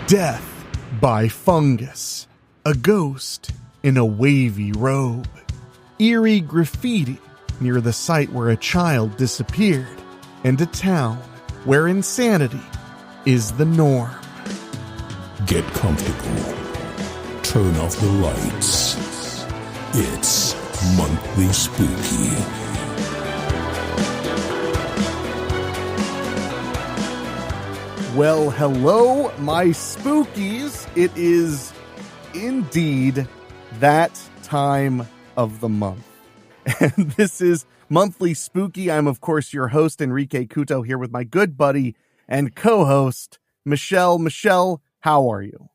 Death by fungus. A ghost in a wavy robe. Eerie graffiti near the site where a child disappeared. And a town where insanity is the norm. Get comfortable. Turn off the lights. It's Monthly Spooky. Well, hello, my spookies. It is indeed that time of the month. And this is Monthly Spooky. I'm, of course, your host, Henrique Couto, here with my good buddy and co-host, Michelle. Michelle, how are you?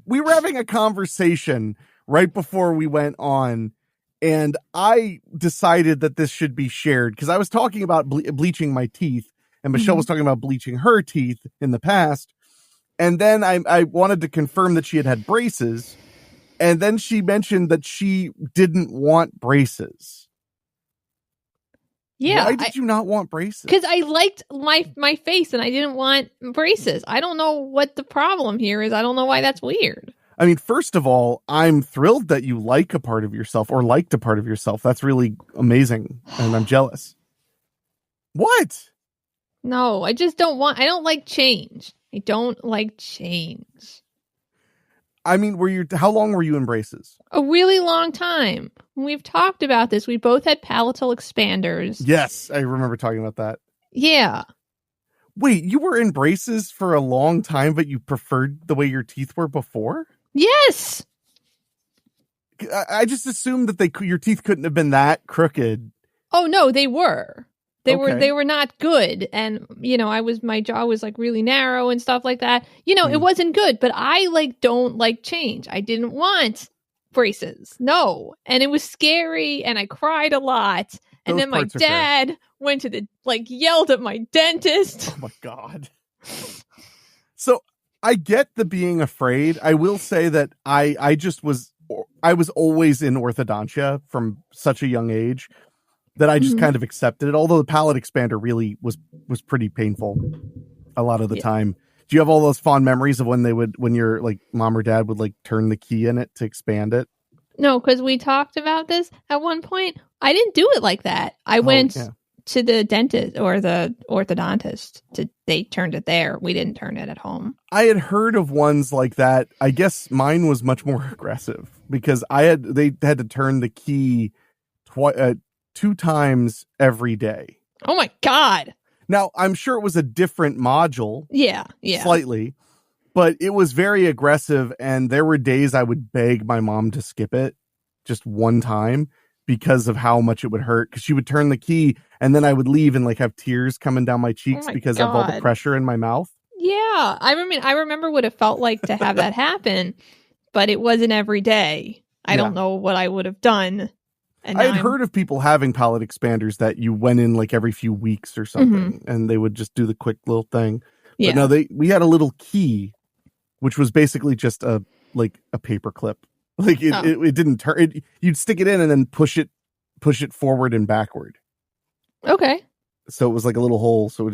We were having a conversation right before we went on, and I decided that this should be shared because I was talking about bleaching my teeth, and Michelle was talking about bleaching her teeth in the past. And then I wanted to confirm that she had braces. And then she mentioned that she didn't want braces. Yeah. Why did you not want braces? Because I liked my face and I didn't want braces. I don't know what the problem here is. I don't know why that's weird. I mean, first of all, I'm thrilled that you like a part of yourself or liked a part of yourself. That's really amazing. And I'm jealous. What? No, I just don't like change. I don't like change. I mean, how long were you in braces? A really long time. We've talked about this. We both had palatal expanders. Yes, I remember talking about that. Yeah. Wait, you were in braces for a long time, but you preferred the way your teeth were before? Yes. I just assumed that your teeth couldn't have been that crooked. Oh no, they were. They Okay. were not good. And my jaw was like really narrow and stuff like that. It wasn't good, but I don't like change. I didn't want braces. No. And it was scary and I cried a lot. And then my dad went to yelled at my dentist. Oh my God. So I get the being afraid. I will say that I was always in orthodontia from such a young age that I just kind of accepted it. Although the palate expander really was pretty painful a lot of the time. Do you have all those fond memories of when your mom or dad would turn the key in it to expand it? No, because we talked about this at one point. I didn't do it like that. I went to the dentist or the orthodontist. They turned it there. We didn't turn it at home. I had heard of ones like that. I guess mine was much more aggressive because they had to turn the key 2 times every day. Oh my God. Now, I'm sure it was a different module. Yeah. Slightly. But it was very aggressive, and there were days I would beg my mom to skip it just one time because of how much it would hurt. Because she would turn the key, and then I would leave and have tears coming down my cheeks because of all the pressure in my mouth. Yeah. I remember what it felt like to have that happen, but it wasn't every day. I don't know what I would have done. And I had heard of people having palate expanders that you went in every few weeks or something, and they would just do the quick little thing. But no, we had a little key, which was basically just a paper clip. It didn't turn. You'd stick it in and then push it forward and backward. Okay. So it was like a little hole. So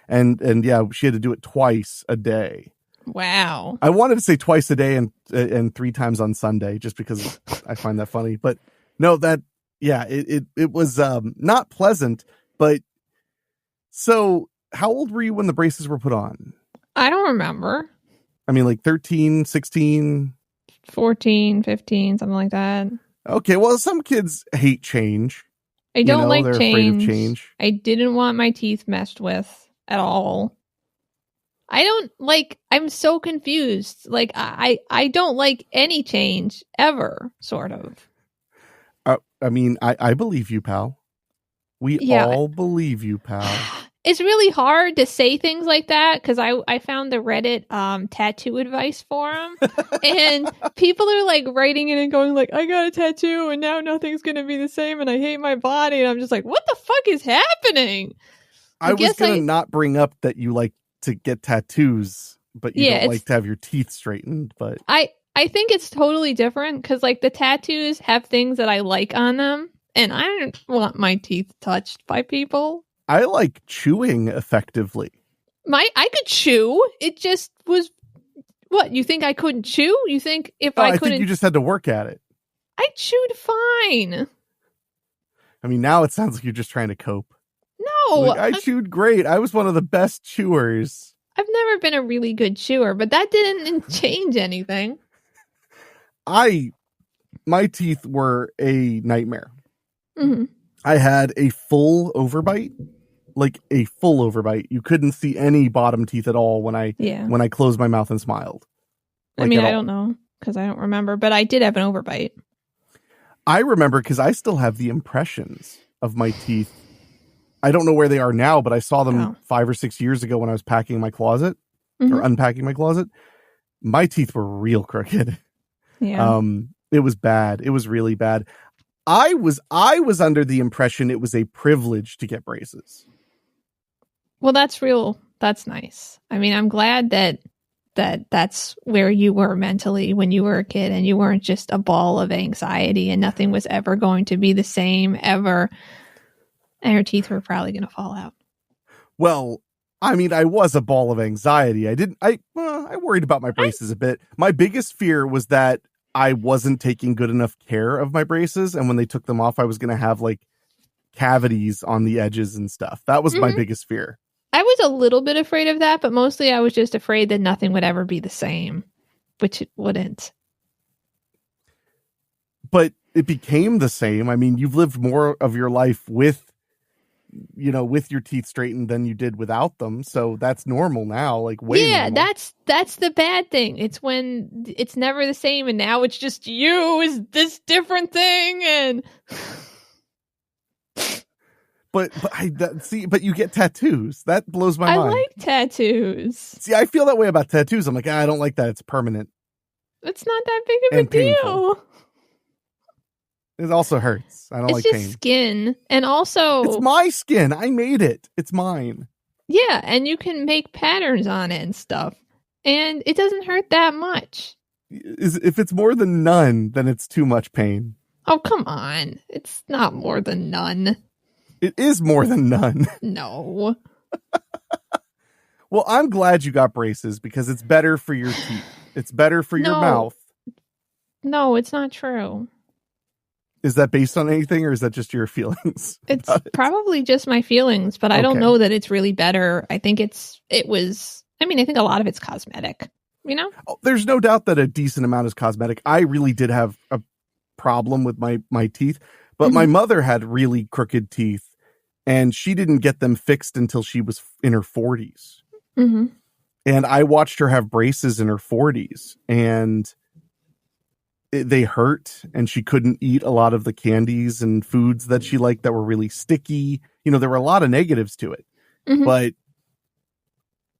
and she had to do it twice a day. Wow. I wanted to say twice a day and 3 times on Sunday just because I find that funny, but. No, it was not pleasant, but so how old were you when the braces were put on? I don't remember. I mean, 13, 16? 14, 15, something like that. Okay, well, some kids hate change. I don't like they're change. Afraid of change. I didn't want my teeth messed with at all. I'm so confused. I don't like any change ever, sort of. I mean, I believe you, pal. We all believe you, pal. It's really hard to say things like that because I found the Reddit tattoo advice forum and people are writing in and going I got a tattoo and now nothing's going to be the same and I hate my body. And I'm just what the fuck is happening? I was going to not bring up that you like to get tattoos, but you don't like to have your teeth straightened. But I think it's totally different because the tattoos have things that I like on them and I don't want my teeth touched by people. I like chewing effectively. I could chew. It just was. What, you think I couldn't chew? You think if I couldn't? I think you just had to work at it. I chewed fine. I mean, now it sounds like you're just trying to cope. No, like, I chewed great. I was one of the best chewers. I've never been a really good chewer, but that didn't change anything. My teeth were a nightmare. Mm-hmm. I had a full overbite, like a full overbite. You couldn't see any bottom teeth at all when I closed my mouth and smiled. Like, I mean, I don't know because I don't remember, but I did have an overbite. I remember because I still have the impressions of my teeth. I don't know where they are now, but I saw them 5 or 6 years ago when I was packing my closet or unpacking my closet. My teeth were real crooked. Yeah. It was bad. It was really bad. I was under the impression it was a privilege to get braces. Well, that's real. That's nice. I mean, I'm glad that's where you were mentally when you were a kid and you weren't just a ball of anxiety and nothing was ever going to be the same ever. And your teeth were probably going to fall out. Well, I mean, I was a ball of anxiety. I worried about my braces a bit. My biggest fear was that I wasn't taking good enough care of my braces. And when they took them off, I was going to have like cavities on the edges and stuff. That was my biggest fear. I was a little bit afraid of that, but mostly I was just afraid that nothing would ever be the same, which it wouldn't. But it became the same. I mean, you've lived more of your life with your teeth straightened than you did without them. So that's normal now, like way normal. That's the bad thing. It's when it's never the same and now it's just you is this different thing. And but you get tattoos. That blows my mind. I like tattoos. See, I feel that way about tattoos. I'm like, I don't like that. It's permanent. It's not that big of a deal. It also hurts. I don't like pain. It's just skin. And also... It's my skin. I made it. It's mine. Yeah, and you can make patterns on it and stuff. And it doesn't hurt that much. If it's more than none, then it's too much pain. Oh, come on. It's not more than none. It is more than none. No. Well, I'm glad you got braces because it's better for your teeth. It's better for your mouth. No, it's not true. Is that based on anything or is that just your feelings? It's probably just my feelings, but I don't know that it's really better. I think I think a lot of it's cosmetic, Oh, there's no doubt that a decent amount is cosmetic. I really did have a problem with my teeth, but my mother had really crooked teeth and she didn't get them fixed until she was in her 40s. Mm-hmm. And I watched her have braces in her 40s and they hurt and she couldn't eat a lot of the candies and foods that she liked that were really sticky. There were a lot of negatives to it, but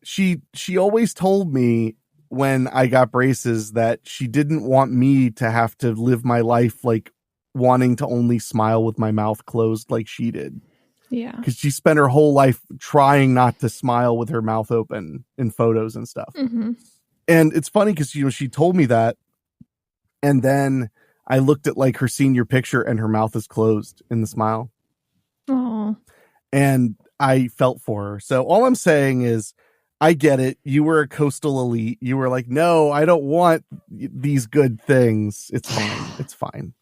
she always told me when I got braces that she didn't want me to have to live my life like wanting to only smile with my mouth closed like she did. Yeah. Because she spent her whole life trying not to smile with her mouth open in photos and stuff. Mm-hmm. And it's funny because, she told me that. And then I looked at like her senior picture and her mouth is closed in the smile. Oh. And I felt for her. So all I'm saying is I get it. You were a coastal elite. You were like, no, I don't want these good things. It's fine. It's fine.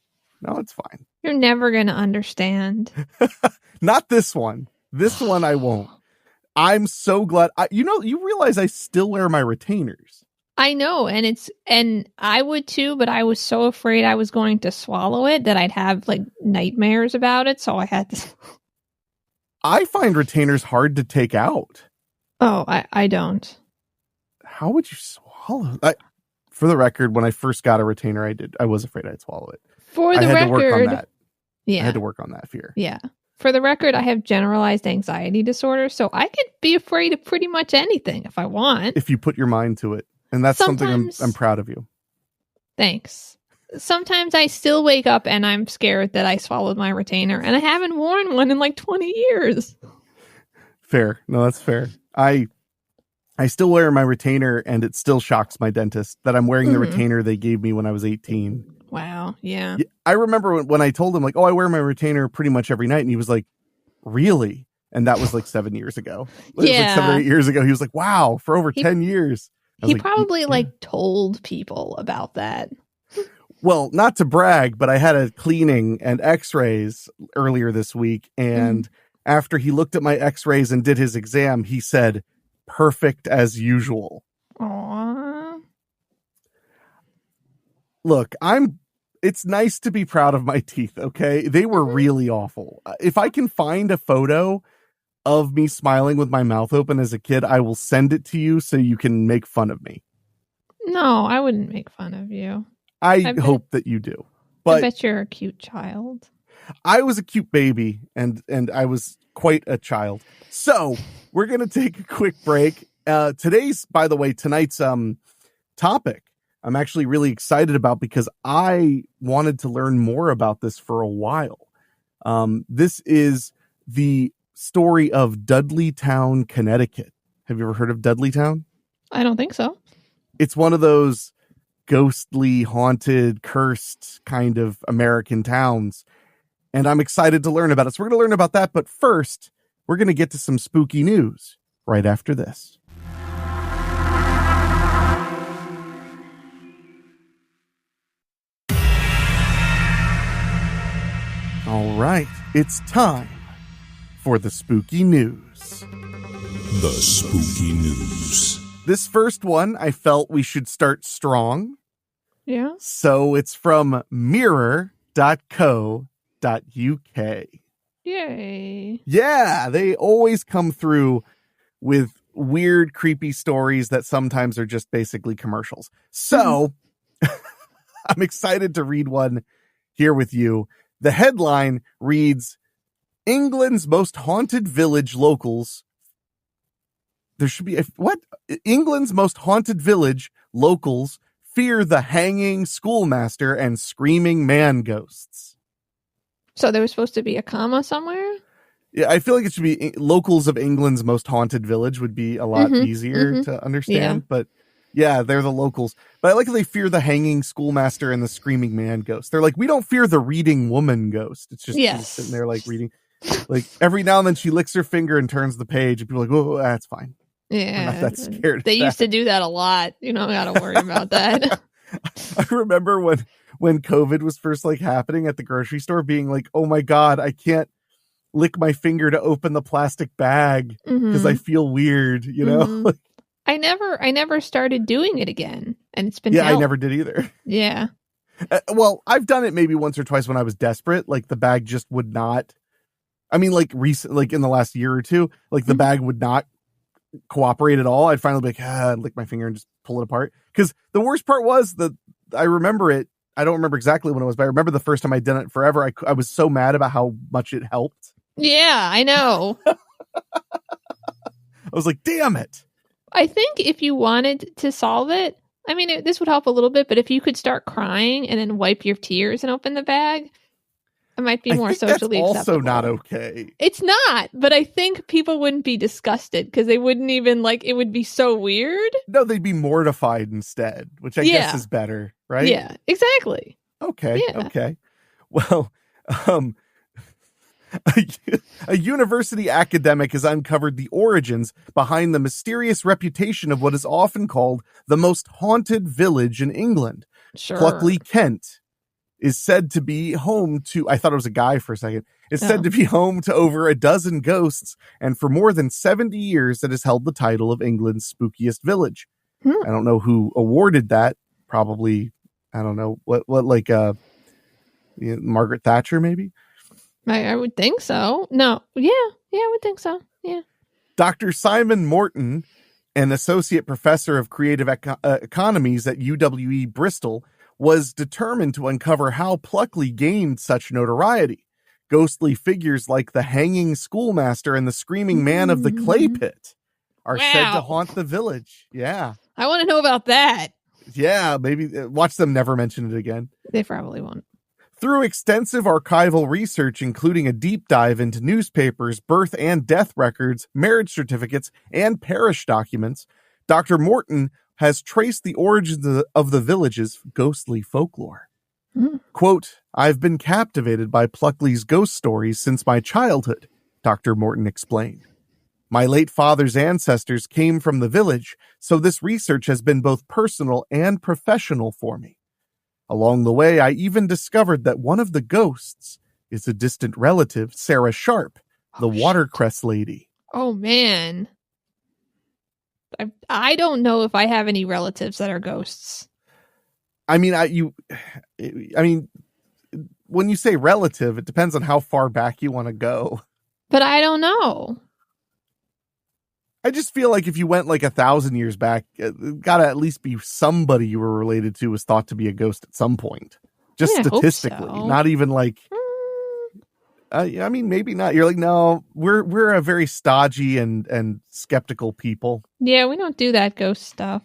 No, it's fine. You're never going to understand. Not this one. This one I won't. I'm so glad. You realize I still wear my retainers. I know, and I would too, but I was so afraid I was going to swallow it that I'd have like nightmares about it, so I had to. I find retainers hard to take out. Oh, I don't. How would you swallow? For the record, when I first got a retainer, I was afraid I'd swallow it. For the record, to work on that. Yeah, I had to work on that fear. Yeah. For the record, I have generalized anxiety disorder, so I could be afraid of pretty much anything if I want. If you put your mind to it. And that's something I'm proud of you. Thanks. Sometimes I still wake up and I'm scared that I swallowed my retainer and I haven't worn one in like 20 years. Fair. No, that's fair. I still wear my retainer and it still shocks my dentist that I'm wearing the retainer they gave me when I was 18. Wow. Yeah. I remember when I told him like, oh, I wear my retainer pretty much every night. And he was like, really? And that was like 7 years ago. It was like 7 or 8 years ago. He was like, wow, for over 10 years. He probably told people about that. Well, not to brag, but I had a cleaning and x-rays earlier this week. And after he looked at my x-rays and did his exam, he said, perfect as usual. Aww. Look, it's nice to be proud of my teeth, okay? They were really awful. If I can find a photo of me smiling with my mouth open as a kid, I will send it to you so you can make fun of me. No, I wouldn't make fun of you. I hope that you do. But I bet you're a cute child. I was a cute baby, and I was quite a child. So we're going to take a quick break. Tonight's topic, I'm actually really excited about because I wanted to learn more about this for a while. This is the story of Dudleytown, Connecticut. Have you ever heard of Dudleytown? I don't think so. It's one of those ghostly, haunted, cursed kind of American towns. And I'm excited to learn about it. So we're going to learn about that. But first, we're going to get to some spooky news right after this. All right, it's time for the spooky news. The spooky news. This first one, I felt we should start strong. Yeah. So it's from mirror.co.uk. Yay. Yeah, they always come through with weird, creepy stories that sometimes are just basically commercials. So I'm excited to read one here with you. The headline reads, England's most haunted village locals. There should be what? England's most haunted village locals fear the hanging schoolmaster and screaming man ghosts. So there was supposed to be a comma somewhere? Yeah, I feel like it should be locals of England's most haunted village would be a lot easier to understand. Yeah. But yeah, they're the locals. But I like how they fear the hanging schoolmaster and the screaming man ghost. They're like, we don't fear the reading woman ghost. It's just she's sitting there like reading. Like every now and then she licks her finger and turns the page and people are like, oh, that's fine. Yeah. I'm not that scared. They used to do that a lot. You don't got to worry about that. I remember when COVID was first like happening at the grocery store being like, oh my God, I can't lick my finger to open the plastic bag because I feel weird, you know? I never started doing it again. And it's been I never did either. Yeah. Well, I've done it maybe once or twice when I was desperate. Like the bag just would not. I mean, like like in the last year or two, like the bag would not cooperate at all. I'd finally be like, I'd lick my finger and just pull it apart. Because the worst part was that I remember it. I don't remember exactly when it was, but I remember the first time I did it forever. I was so mad about how much it helped. Yeah, I know. I was like, damn it. I think if you wanted to solve it, I mean, this would help a little bit, but if you could start crying and then wipe your tears and open the bag, it might be more socially acceptable. That's also not okay. It's not, but I think people wouldn't be disgusted because they wouldn't even it would be so weird. No, they'd be mortified instead, which I guess is better, right? Yeah, exactly. Okay. Yeah. Okay. Well, a university academic has uncovered the origins behind the mysterious reputation of what is often called the most haunted village in England. Sure. Pluckley, Kent is said to be home to, I thought it was a guy for a second, is said to be home to over a dozen ghosts, and for more than 70 years it has held the title of England's spookiest village. I don't know who awarded that. Probably, I don't know, what Margaret Thatcher maybe? I would think so. No. Yeah, I would think so. Yeah. Dr. Simon Morton, an associate professor of creative economies at UWE Bristol, was determined to uncover how Pluckley gained such notoriety. Ghostly figures like the hanging schoolmaster and the screaming man of the clay pit are said to haunt the village. Yeah. I want to know about that. Yeah, maybe watch them never mention it again. They probably won't. Through extensive archival research, including a deep dive into newspapers, birth and death records, marriage certificates, and parish documents, Dr. Morton has traced the origins of the village's ghostly folklore. Quote, I've been captivated by Pluckley's ghost stories since my childhood, Dr. Morton explained. My late father's ancestors came from the village, so this research has been both personal and professional for me. Along the way, I even discovered that one of the ghosts is a distant relative, Sarah Sharp, the watercress lady. Oh, man. I don't know if I have any relatives that are ghosts. I mean, when you say relative, it depends on how far back you want to go. But I don't know. I just feel like if you went like 1,000 years back, it gotta at least be somebody you were related to was thought to be a ghost at some point. Just statistically, not even like. I mean, maybe not. You're like, no, we're a very stodgy and skeptical people. Yeah, we don't do that ghost stuff.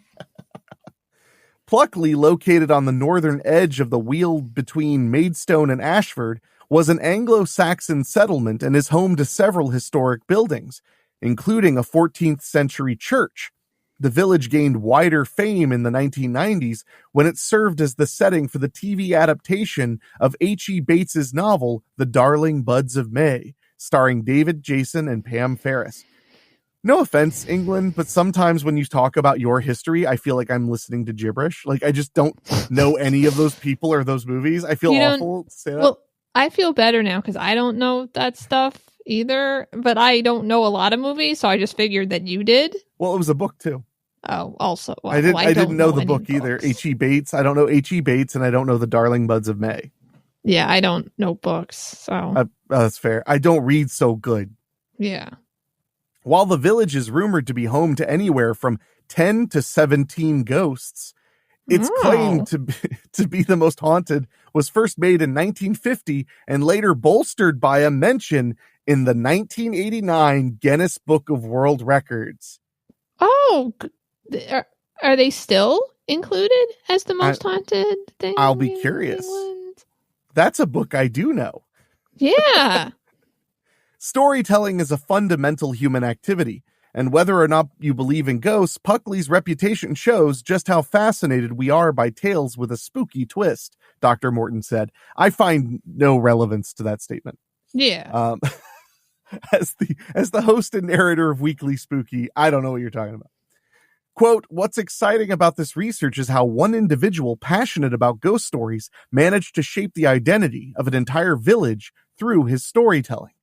Pluckley, located on the northern edge of the weald between Maidstone and Ashford, was an Anglo-Saxon settlement and is home to several historic buildings, including a 14th century church. The village gained wider fame in the 1990s when it served as the setting for the TV adaptation of H.E. Bates's novel, The Darling Buds of May, starring David Jason and Pam Ferris. No offense, England, but sometimes when you talk about your history, I feel like I'm listening to gibberish. Like, I just don't know any of those people or those movies. I feel awful to say that. Well, I feel better now because I don't know that stuff either, but I don't know a lot of movies, so I just figured that you did. Well, it was a book too. Oh, also. Well, I didn't know the book books either. H.E. Bates. I don't know H.E. Bates, and I don't know The Darling Buds of May. Yeah, I don't know books, so. That's fair. I don't read so good. Yeah. While the village is rumored to be home to anywhere from 10 to 17 ghosts, its claim to be the most haunted was first made in 1950 and later bolstered by a mention in the 1989 Guinness Book of World Records. Oh, are they still included as the most haunted thing? I'll be curious. That's a book I do know. Yeah. Storytelling is a fundamental human activity, and whether or not you believe in ghosts, Pluckley's reputation shows just how fascinated we are by tales with a spooky twist, Dr. Morton said. I find no relevance to that statement. Yeah. As the host and narrator of Weekly Spooky, I don't know what you're talking about. Quote, what's exciting about this research is how one individual passionate about ghost stories managed to shape the identity of an entire village through his storytelling.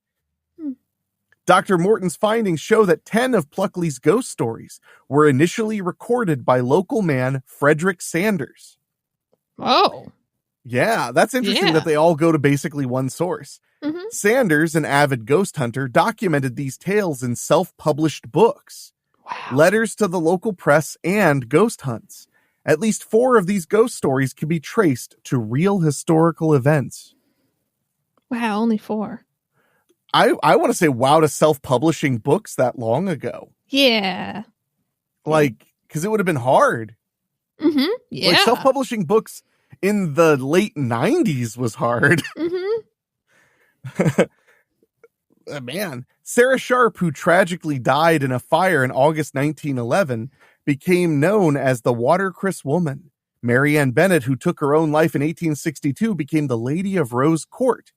Dr. Morton's findings show that 10 of Pluckley's ghost stories were initially recorded by local man Frederick Sanders. Oh. Yeah, that's interesting that they all go to basically one source. Mm-hmm. Sanders, an avid ghost hunter, documented these tales in self-published books, letters to the local press, and ghost hunts. At least 4 of these ghost stories can be traced to real historical events. Wow, only 4. I want to say wow to self-publishing books that long ago. Yeah. Like, because it would have been hard. Mm-hmm. Yeah. Like, self-publishing books in the late 90s was hard. Mm-hmm. Man, Sarah Sharp, who tragically died in a fire in August 1911, became known as the Watercress Woman. Mary Ann Bennett, who took her own life in 1862, became the Lady of Rose Court.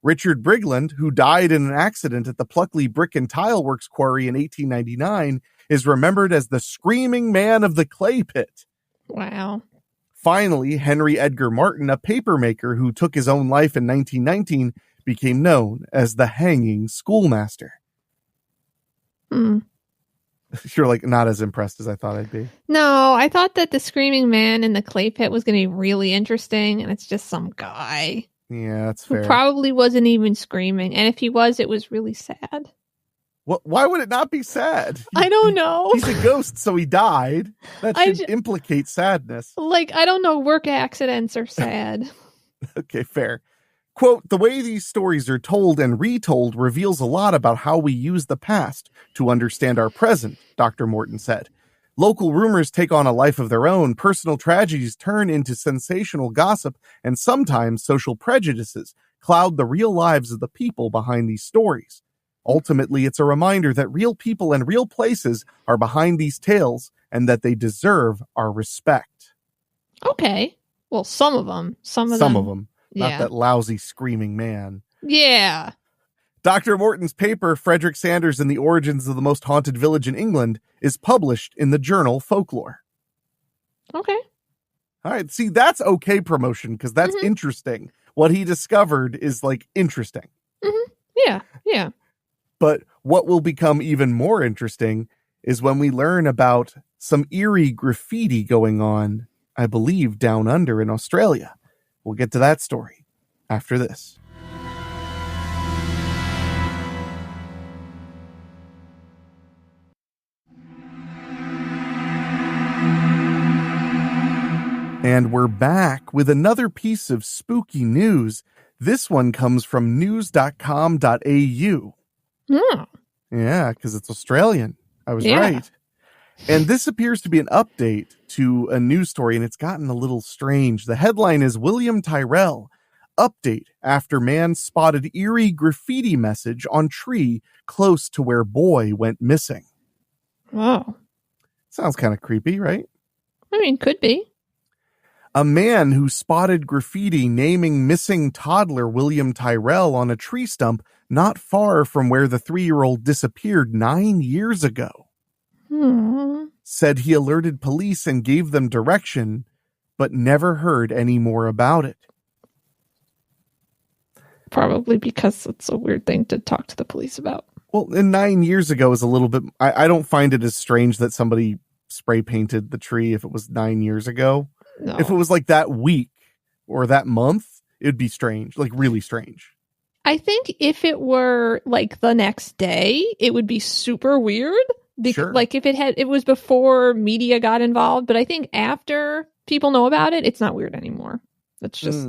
Richard Brigland, who died in an accident at the Pluckley Brick and Tile Works quarry in 1899, is remembered as the Screaming Man of the Clay Pit. Wow. Finally, Henry Edgar Martin, a papermaker who took his own life in 1919, became known as the Hanging Schoolmaster. You're like not as impressed as I thought I'd be. No, I thought that the Screaming Man in the clay pit was going to be really interesting, and it's just some guy. Yeah, that's fair. Who probably wasn't even screaming, and if he was, it was really sad. Why would it not be sad? I don't know. He's a ghost, so he died. That should implicate sadness. Like, I don't know, work accidents are sad. Okay, fair. Quote, the way these stories are told and retold reveals a lot about how we use the past to understand our present, Dr. Morton said. Local rumors take on a life of their own, personal tragedies turn into sensational gossip, and sometimes social prejudices cloud the real lives of the people behind these stories. Ultimately, it's a reminder that real people and real places are behind these tales and that they deserve our respect. Okay. Well, some of them. Some of them. Not that lousy screaming man. Yeah. Dr. Morton's paper, Frederick Sanders and the Origins of the Most Haunted Village in England, is published in the journal Folklore. Okay. All right. See, that's okay promotion because that's interesting. What he discovered is like interesting. Yeah. Yeah. But what will become even more interesting is when we learn about some eerie graffiti going on, I believe, down under in Australia. We'll get to that story after this. And we're back with another piece of spooky news. This one comes from news.com.au. Oh. Yeah, because it's Australian. I was right. And this appears to be an update to a news story, and it's gotten a little strange. The headline is William Tyrell, update after man spotted eerie graffiti message on tree close to where boy went missing. Wow. Sounds kind of creepy, right? I mean, could be. A man who spotted graffiti naming missing toddler William Tyrell on a tree stump not far from where the 3-year-old disappeared 9 years ago. Said he alerted police and gave them direction, but never heard any more about it. Probably because it's a weird thing to talk to the police about. Well, and 9 years ago is a little bit... I don't find it as strange that somebody spray painted the tree if it was 9 years ago. No. If it was like that week or that month, it'd be strange, like really strange. I think if it were like the next day, it would be super weird. Sure. Like if it was before media got involved, but I think after people know about it, it's not weird anymore. It's just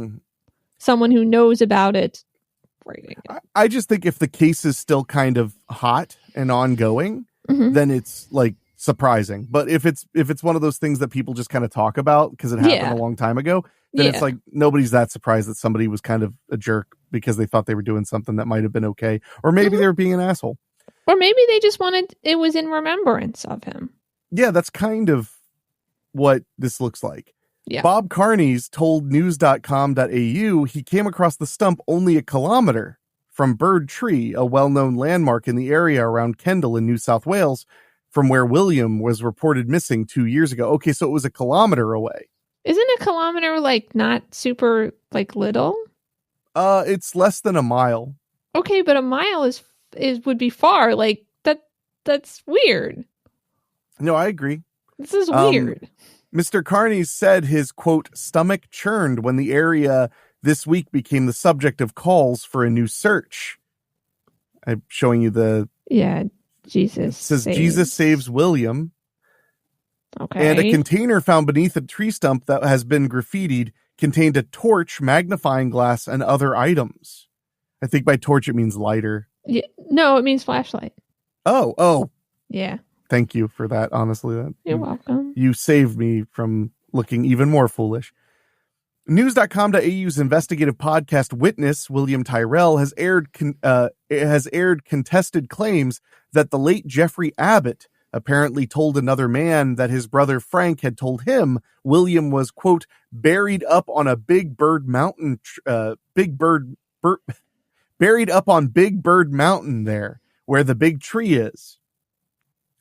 someone who knows about it writing it. I just think if the case is still kind of hot and ongoing, then it's like surprising. But if it's one of those things that people just kind of talk about because it happened a long time ago, then it's like nobody's that surprised that somebody was kind of a jerk because they thought they were doing something that might have been okay, or maybe they were being an asshole, or maybe they just wanted it was in remembrance of him. Yeah, that's kind of what this looks like. Yeah. Bob Carney's told news.com.au he came across the stump only a kilometer from Bird Tree, a well-known landmark in the area around Kendal in New South Wales, from where William was reported missing 2 years ago. Okay, so it was a kilometer away. Isn't a kilometer like not super like little? It's less than a mile. Okay, but a mile is would be far. Like that's weird. No, I agree. This is weird. Mr. Carney said his, quote, stomach churned when the area this week became the subject of calls for a new search. I'm showing you the... Yeah, Jesus. It says Jesus saves William. Okay. And a container found beneath a tree stump that has been graffitied contained a torch, magnifying glass, and other items. I think by torch it means lighter. Yeah, no, it means flashlight. Oh. Yeah. Thank you for that, honestly. You're welcome. You saved me from looking even more foolish. News.com.au's investigative podcast Witness, William Tyrell, has aired contested claims that the late Jeffrey Abbott apparently told another man that his brother Frank had told him William was, quote, buried up on a Big Bird Mountain, buried up on Big Bird Mountain there, where the big tree is.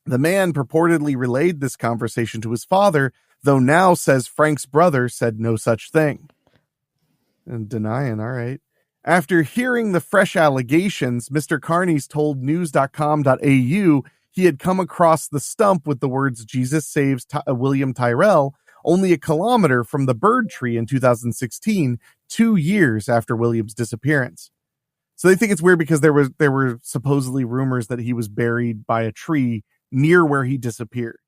The man purportedly relayed this conversation to his father, though now says Frank's brother said no such thing. And denying, all right. After hearing the fresh allegations, Mr. Carney's told news.com.au he had come across the stump with the words Jesus saves William Tyrell only a kilometer from the Bird Tree in 2016, 2 years after William's disappearance. So they think it's weird because there were supposedly rumors that he was buried by a tree near where he disappeared.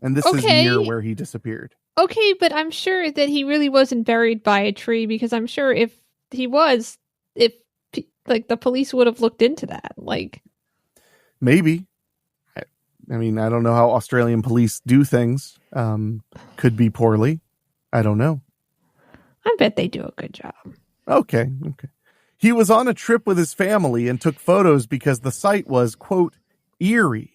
And this is near where he disappeared. Okay, but I'm sure that he really wasn't buried by a tree because I'm sure if he was, like the police would have looked into that. Like maybe. I mean, I don't know how Australian police do things. Could be poorly. I don't know. I bet they do a good job. Okay. He was on a trip with his family and took photos because the site was, quote, eerie.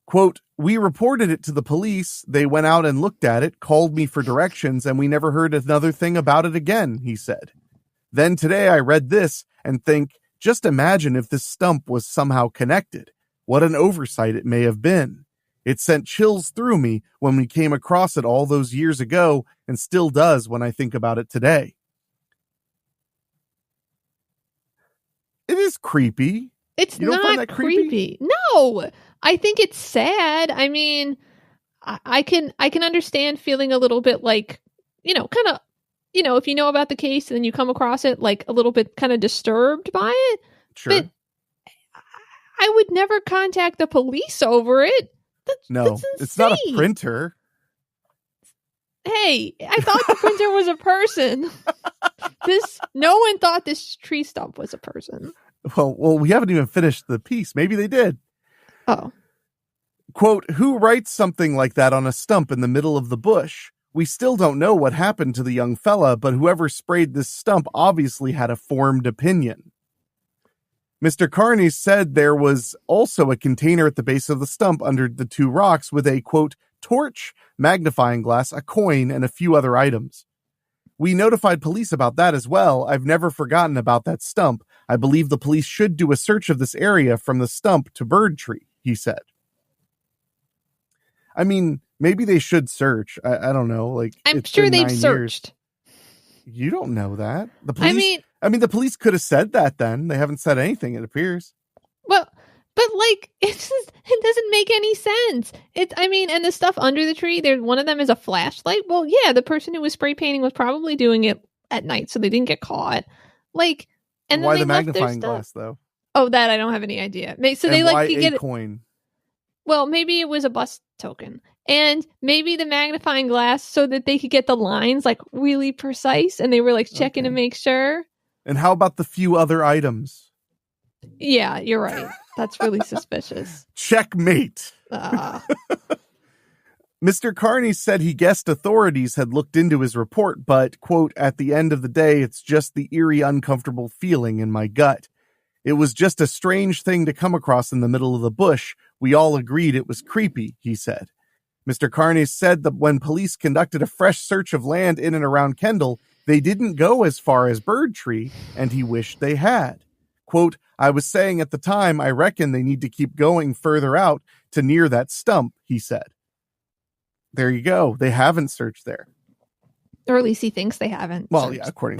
Quote, we reported it to the police. They went out and looked at it, called me for directions, and we never heard another thing about it again, he said. Then today I read this and think, Just imagine if this stump was somehow connected. What an oversight it may have been. It sent chills through me when we came across it all those years ago, and still does when I think about it today. It is creepy. It's You don't not find that creepy? No, I think it's sad. I mean, I can understand feeling a little bit like, kind of, if you know about the case and then you come across it, like a little bit kind of disturbed by it. Sure. But I would never contact the police over it. That's it's not a printer. Hey, I thought the printer was a person. No one thought this tree stump was a person. Well, we haven't even finished the piece. Maybe they did. Oh. Quote, who writes something like that on a stump in the middle of the bush? We still don't know what happened to the young fella, but whoever sprayed this stump obviously had a formed opinion. Mr. Carney said there was also a container at the base of the stump under the two rocks with a, quote, torch, magnifying glass, a coin, and a few other items. We notified police about that as well. I've never forgotten about that stump. I believe the police should do a search of this area from the stump to Bird Tree, he said. I mean, maybe they should search. I don't know. Like, I'm sure they've searched. You don't know that. The police, I mean, the police could have said that then. They haven't said anything, it appears. Well, but like, it doesn't make any sense. And the stuff under the tree, one of them is a flashlight. Well, yeah, the person who was spray painting was probably doing it at night, so they didn't get caught. Like, and why then the magnifying glass, though? Oh, that I don't have any idea. So and they why you get a coin? Well, maybe it was a bus token. And maybe the magnifying glass so that they could get the lines like really precise, and they were like checking to make sure. And how about the few other items? Yeah, you're right. That's really suspicious. Checkmate. Mr. Carney said he guessed authorities had looked into his report, but, quote, at the end of the day, it's just the eerie, uncomfortable feeling in my gut. It was just a strange thing to come across in the middle of the bush. We all agreed it was creepy, he said. Mr. Carney said that when police conducted a fresh search of land in and around Kendall, they didn't go as far as Bird Tree, and he wished they had. Quote, I was saying at the time, I reckon they need to keep going further out to near that stump, he said. There you go. They haven't searched there. Or at least he thinks they haven't. Well, yeah, according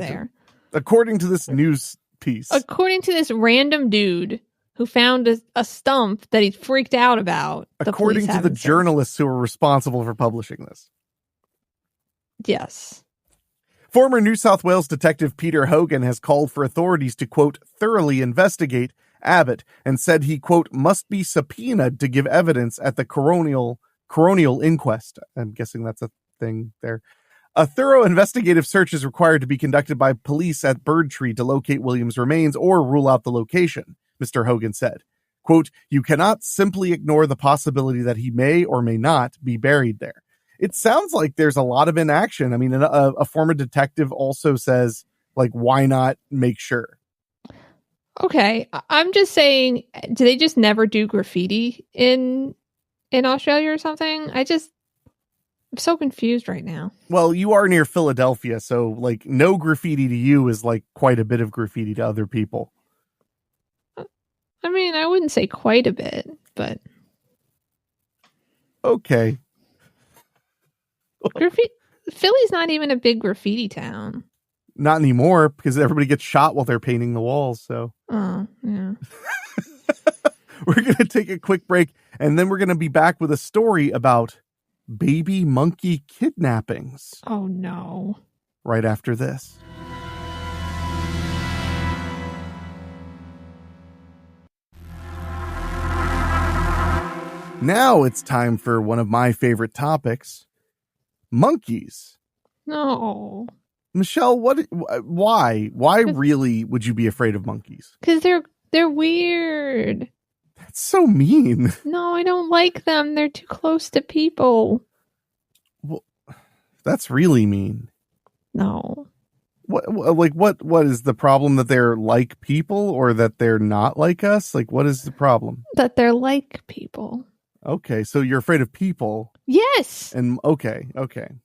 to this news piece. According to this random dude who found a stump that he freaked out about. According to the journalists who were responsible for publishing this. Yes. Former New South Wales detective Peter Hogan has called for authorities to, quote, thoroughly investigate Abbott and said he, quote, must be subpoenaed to give evidence at the coronial inquest. I'm guessing that's a thing there. A thorough investigative search is required to be conducted by police at Bird Tree to locate Williams' remains or rule out the location, Mr. Hogan said. Quote, you cannot simply ignore the possibility that he may or may not be buried there. It sounds like there's a lot of inaction. I mean, a former detective also says, like, why not make sure? Okay, I'm just saying, do they just never do graffiti in Australia or something? I'm so confused right now. Well, you are near Philadelphia, so like no graffiti to you is like quite a bit of graffiti to other people. I mean, I wouldn't say quite a bit, but okay. Philly's not even a big graffiti town. Not anymore, because everybody gets shot while they're painting the walls. So, oh yeah. We're gonna take a quick break, and then we're gonna be back with a story about baby monkey kidnappings. Oh no! Right after this. Now it's time for one of my favorite topics. Monkeys. No. Michelle, why really would you be afraid of monkeys? Because they're weird. That's so mean. No, I don't like them. They're too close to people. Well, that's really mean. No. What is the problem, that they're like people or that they're not like us? Like, what is the problem? That they're like people. Okay, so you're afraid of people. Yes. And okay.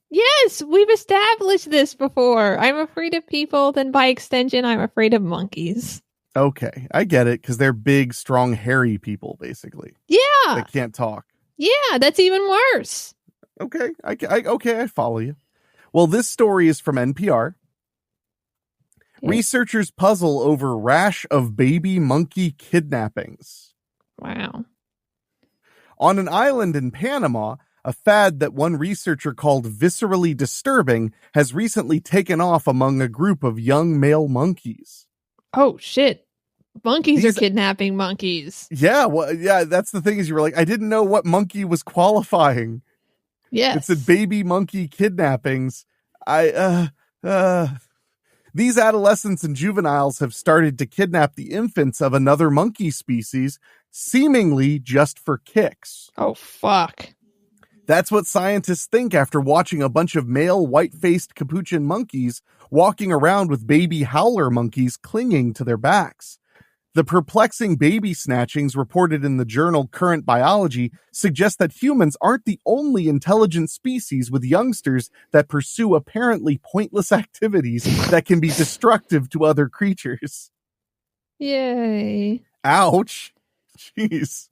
Yes, we've established this before. I'm afraid of people, then by extension, I'm afraid of monkeys. Okay, I get it, because they're big, strong, hairy people, basically. Yeah. That can't talk. Yeah, that's even worse. Okay, I follow you. Well, this story is from NPR. Yeah. Researchers puzzle over rash of baby monkey kidnappings. Wow. On an island in Panama, a fad that one researcher called viscerally disturbing has recently taken off among a group of young male monkeys. Oh, shit. Monkeys are kidnapping monkeys. Yeah, well, yeah, that's the thing is you were like, I didn't know what monkey was qualifying. Yes. It said baby monkey kidnappings. These adolescents and juveniles have started to kidnap the infants of another monkey species, seemingly just for kicks. Oh, fuck. That's what scientists think after watching a bunch of male white-faced capuchin monkeys walking around with baby howler monkeys clinging to their backs. The perplexing baby snatchings reported in the journal Current Biology suggest that humans aren't the only intelligent species with youngsters that pursue apparently pointless activities that can be destructive to other creatures. Yay. Ouch. Jeez.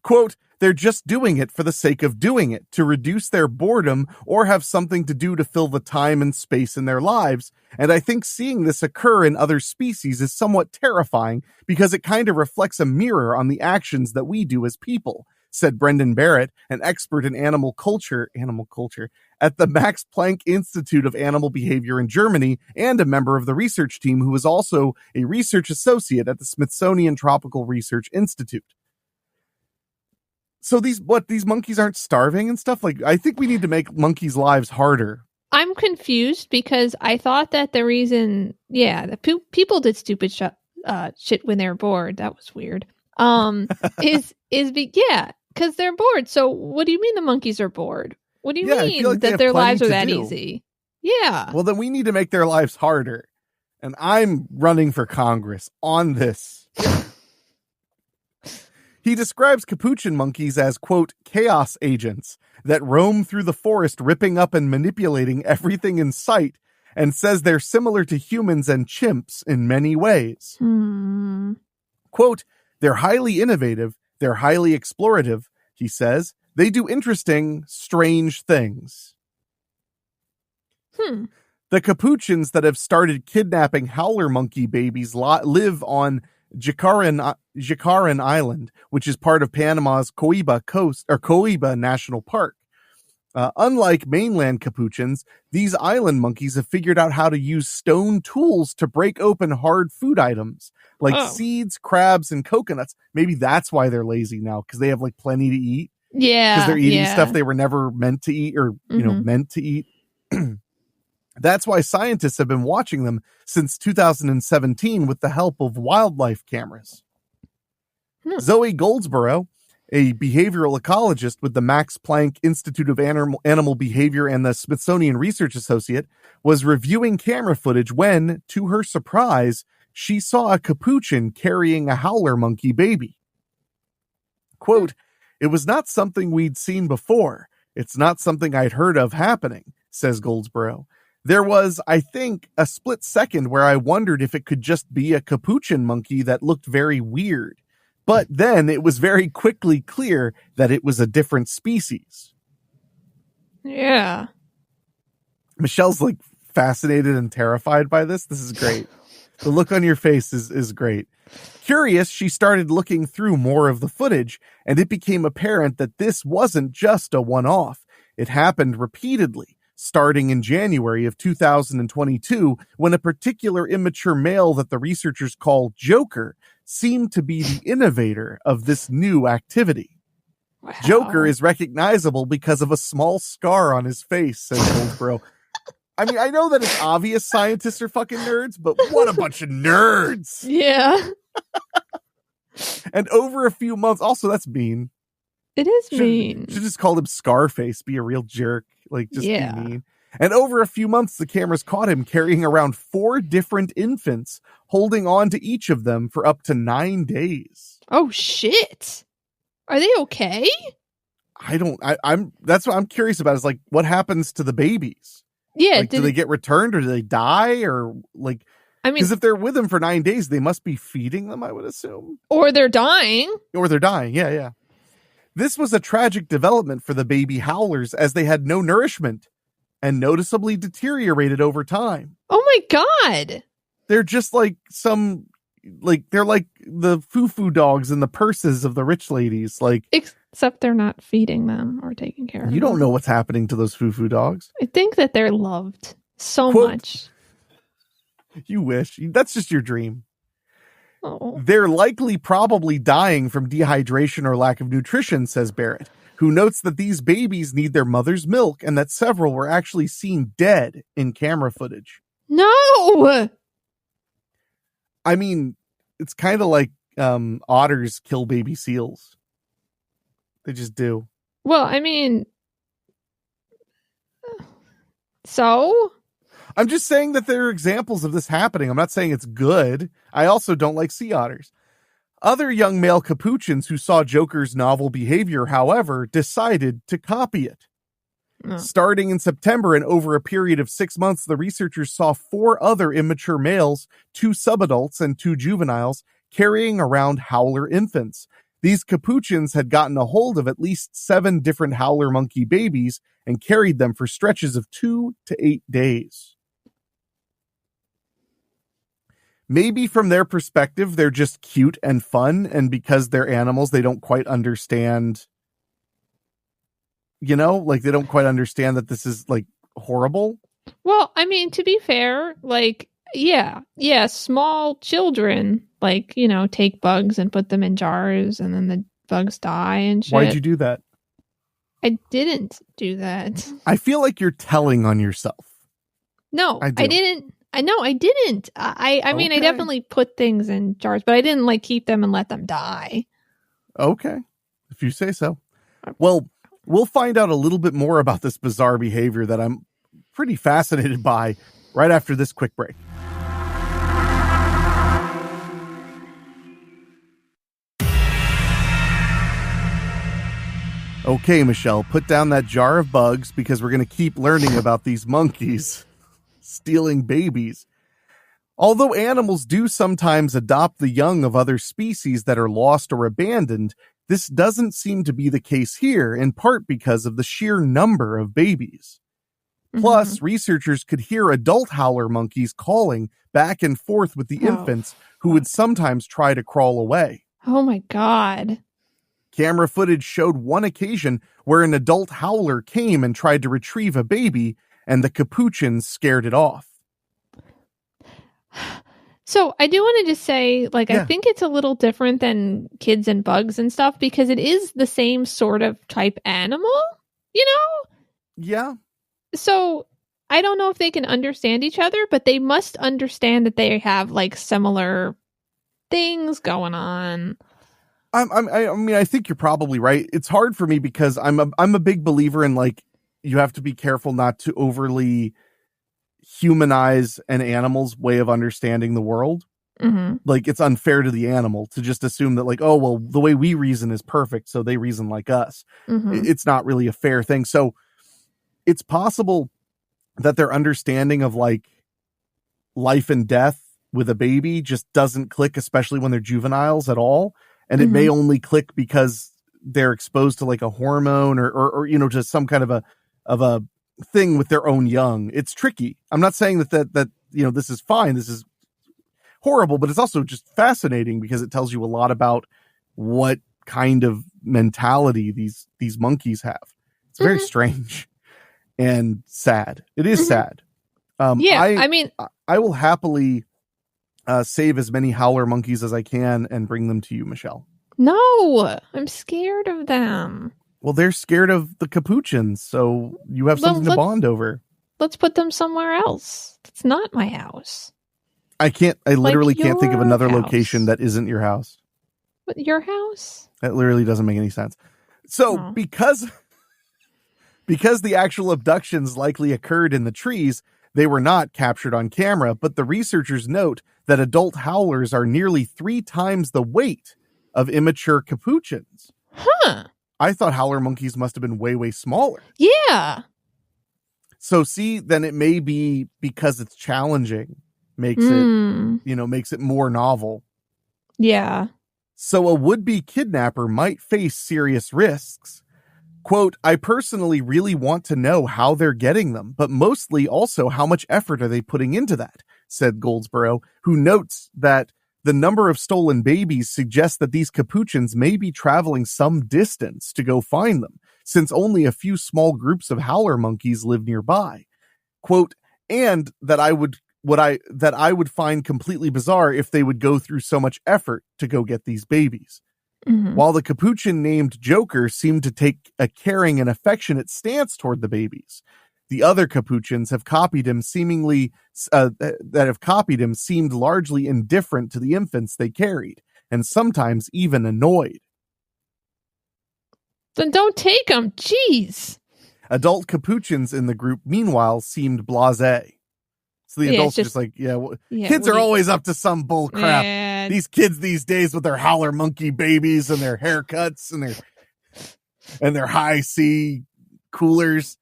Quote, they're just doing it for the sake of doing it, to reduce their boredom or have something to do to fill the time and space in their lives. And I think seeing this occur in other species is somewhat terrifying because it kind of reflects a mirror on the actions that we do as people, said Brendan Barrett, an expert in animal culture at the Max Planck Institute of Animal Behavior in Germany and a member of the research team who is also a research associate at the Smithsonian Tropical Research Institute. So these monkeys aren't starving and stuff? Like, I think we need to make monkeys' lives harder. I'm confused because I thought that the reason, the people did stupid shit when they're bored. That was weird. Because they're bored. So what do you mean the monkeys are bored? What do you mean like that their lives are that easy? Yeah. Well, then we need to make their lives harder. And I'm running for Congress on this. He describes capuchin monkeys as, quote, chaos agents that roam through the forest, ripping up and manipulating everything in sight, and says they're similar to humans and chimps in many ways. Quote, they're highly innovative, they're highly explorative, he says. They do interesting, strange things. The capuchins that have started kidnapping howler monkey babies live on Jicaran Island, which is part of Panama's Coiba National Park. Unlike mainland capuchins, these island monkeys have figured out how to use stone tools to break open hard food items like seeds, crabs, and coconuts. Maybe that's why they're lazy now, because they have like plenty to eat. Yeah, because they're eating stuff they were never meant to eat, or meant to eat. That's why scientists have been watching them since 2017 with the help of wildlife cameras. Zoe Goldsborough, a behavioral ecologist with the Max Planck Institute of Animal Behavior and the Smithsonian Research Associate, was reviewing camera footage when, to her surprise, she saw a capuchin carrying a howler monkey baby. Quote, it was not something we'd seen before. It's not something I'd heard of happening, says Goldsborough. There was, I think, a split second where I wondered if it could just be a capuchin monkey that looked very weird. But then it was very quickly clear that it was a different species. Yeah. Michelle's like fascinated and terrified by this. This is great. The look on your face is great. Curious, she started looking through more of the footage, and it became apparent that this wasn't just a one-off. It happened repeatedly, starting in January of 2022, when a particular immature male that the researchers call Joker seemed to be the innovator of this new activity. Wow. Joker is recognizable because of a small scar on his face, says Goldsborough. I mean, I know that it's obvious scientists are fucking nerds, but what a bunch of nerds! Yeah. And over a few months, also that's mean. It is mean. Should just call him Scarface, be a real jerk. Like, just be mean. And over a few months, the cameras caught him carrying around 4 different infants, holding on to each of them for up to 9 days. Oh, shit. Are they okay? That's what I'm curious about, is like, what happens to the babies? Yeah. Like, do they get returned, or do they die? Or like, I mean, because if they're with them for 9 days, they must be feeding them, I would assume. or they're dying. Yeah. This was a tragic development for the baby howlers as they had no nourishment and noticeably deteriorated over time. Oh my God. They're just like they're like the foo-foo dogs in the purses of the rich ladies. Like, except they're not feeding them or taking care of them. You don't know what's happening to those foo-foo dogs. I think that they're loved so Quote, much. You wish. That's just your dream. Oh. They're likely probably dying from dehydration or lack of nutrition, says Barrett, who notes that these babies need their mother's milk and that several were actually seen dead in camera footage. No! I mean, it's kind of like otters kill baby seals. They just do. Well, I mean, so? I'm just saying that there are examples of this happening. I'm not saying it's good. I also don't like sea otters. Other young male capuchins who saw Joker's novel behavior, however, decided to copy it. Starting in September and over a period of 6 months, the researchers saw 4 other immature males, 2 subadults and 2 juveniles, carrying around howler infants. These capuchins had gotten a hold of at least 7 different howler monkey babies and carried them for stretches of 2 to 8 days. Maybe from their perspective, they're just cute and fun, and because they're animals, they don't quite understand, they don't quite understand that this is, horrible. Well, I mean, to be fair, small children, take bugs and put them in jars, and then the bugs die and shit. Why'd you do that? I didn't do that. I feel like you're telling on yourself. No, I didn't. I didn't. I mean, I definitely put things in jars, but I didn't keep them and let them die. Okay. If you say so. Well, we'll find out a little bit more about this bizarre behavior that I'm pretty fascinated by right after this quick break. Okay, Michelle, put down that jar of bugs because we're going to keep learning about these monkeys stealing babies. Although animals do sometimes adopt the young of other species that are lost or abandoned, this doesn't seem to be the case here, in part because of the sheer number of babies. Plus, researchers could hear adult howler monkeys calling back and forth with the infants who would sometimes try to crawl away. Oh my God. Camera footage showed one occasion where an adult howler came and tried to retrieve a baby, and the capuchins scared it off. So I do want to just say, I think it's a little different than kids and bugs and stuff because it is the same sort of type animal, Yeah. So I don't know if they can understand each other, but they must understand that they have similar things going on. I mean, I think you're probably right. It's hard for me because I'm a big believer in you have to be careful not to overly humanize an animal's way of understanding the world. Mm-hmm. It's unfair to the animal to just assume that the way we reason is perfect, so they reason like us. Mm-hmm. It's not really a fair thing. So it's possible that their understanding of life and death with a baby just doesn't click, especially when they're juveniles at all. And it may only click because they're exposed to a hormone or just some kind of a thing with their own young. It's tricky. I'm not saying that this is fine. This is horrible, but it's also just fascinating because it tells you a lot about what kind of mentality these monkeys have. It's very strange and sad. It is sad. I will happily save as many howler monkeys as I can and bring them to you, Michelle. No, I'm scared of them. Well, they're scared of the capuchins, so you have something to bond over. Let's put them somewhere else. It's not my house. I literally can't think of another location that isn't your house. What, your house? That literally doesn't make any sense. So because the actual abductions likely occurred in the trees, they were not captured on camera, but the researchers note that adult howlers are nearly 3 times the weight of immature capuchins. Huh. I thought howler monkeys must have been way, way smaller. Yeah. So see, then it may be because it's challenging. makes it more novel. Yeah. So a would-be kidnapper might face serious risks. Quote, I personally really want to know how they're getting them, but mostly also how much effort are they putting into that, said Goldsboro, who notes that the number of stolen babies suggests that these capuchins may be traveling some distance to go find them, since only a few small groups of howler monkeys live nearby. Quote, and that I would find completely bizarre if they would go through so much effort to go get these babies. Mm-hmm. While the capuchin named Joker seemed to take a caring and affectionate stance toward the babies, the other capuchins have copied him seemed largely indifferent to the infants they carried, and sometimes even annoyed. Then don't take them. Jeez. Adult capuchins in the group, meanwhile, seemed blasé. So the adults are just like, kids are always up to some bull crap. Yeah. These kids these days with their howler monkey babies and their haircuts and their high C coolers.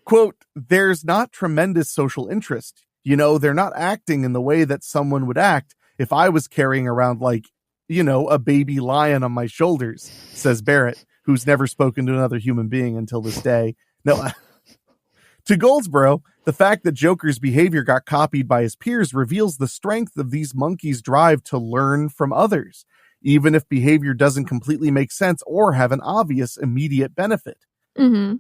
Quote, there's not tremendous social interest. They're not acting in the way that someone would act if I was carrying around a baby lion on my shoulders, says Barrett, who's never spoken to another human being until this day. No, to Goldsboro, the fact that Joker's behavior got copied by his peers reveals the strength of these monkeys' drive to learn from others, even if behavior doesn't completely make sense or have an obvious immediate benefit. Mm-hmm.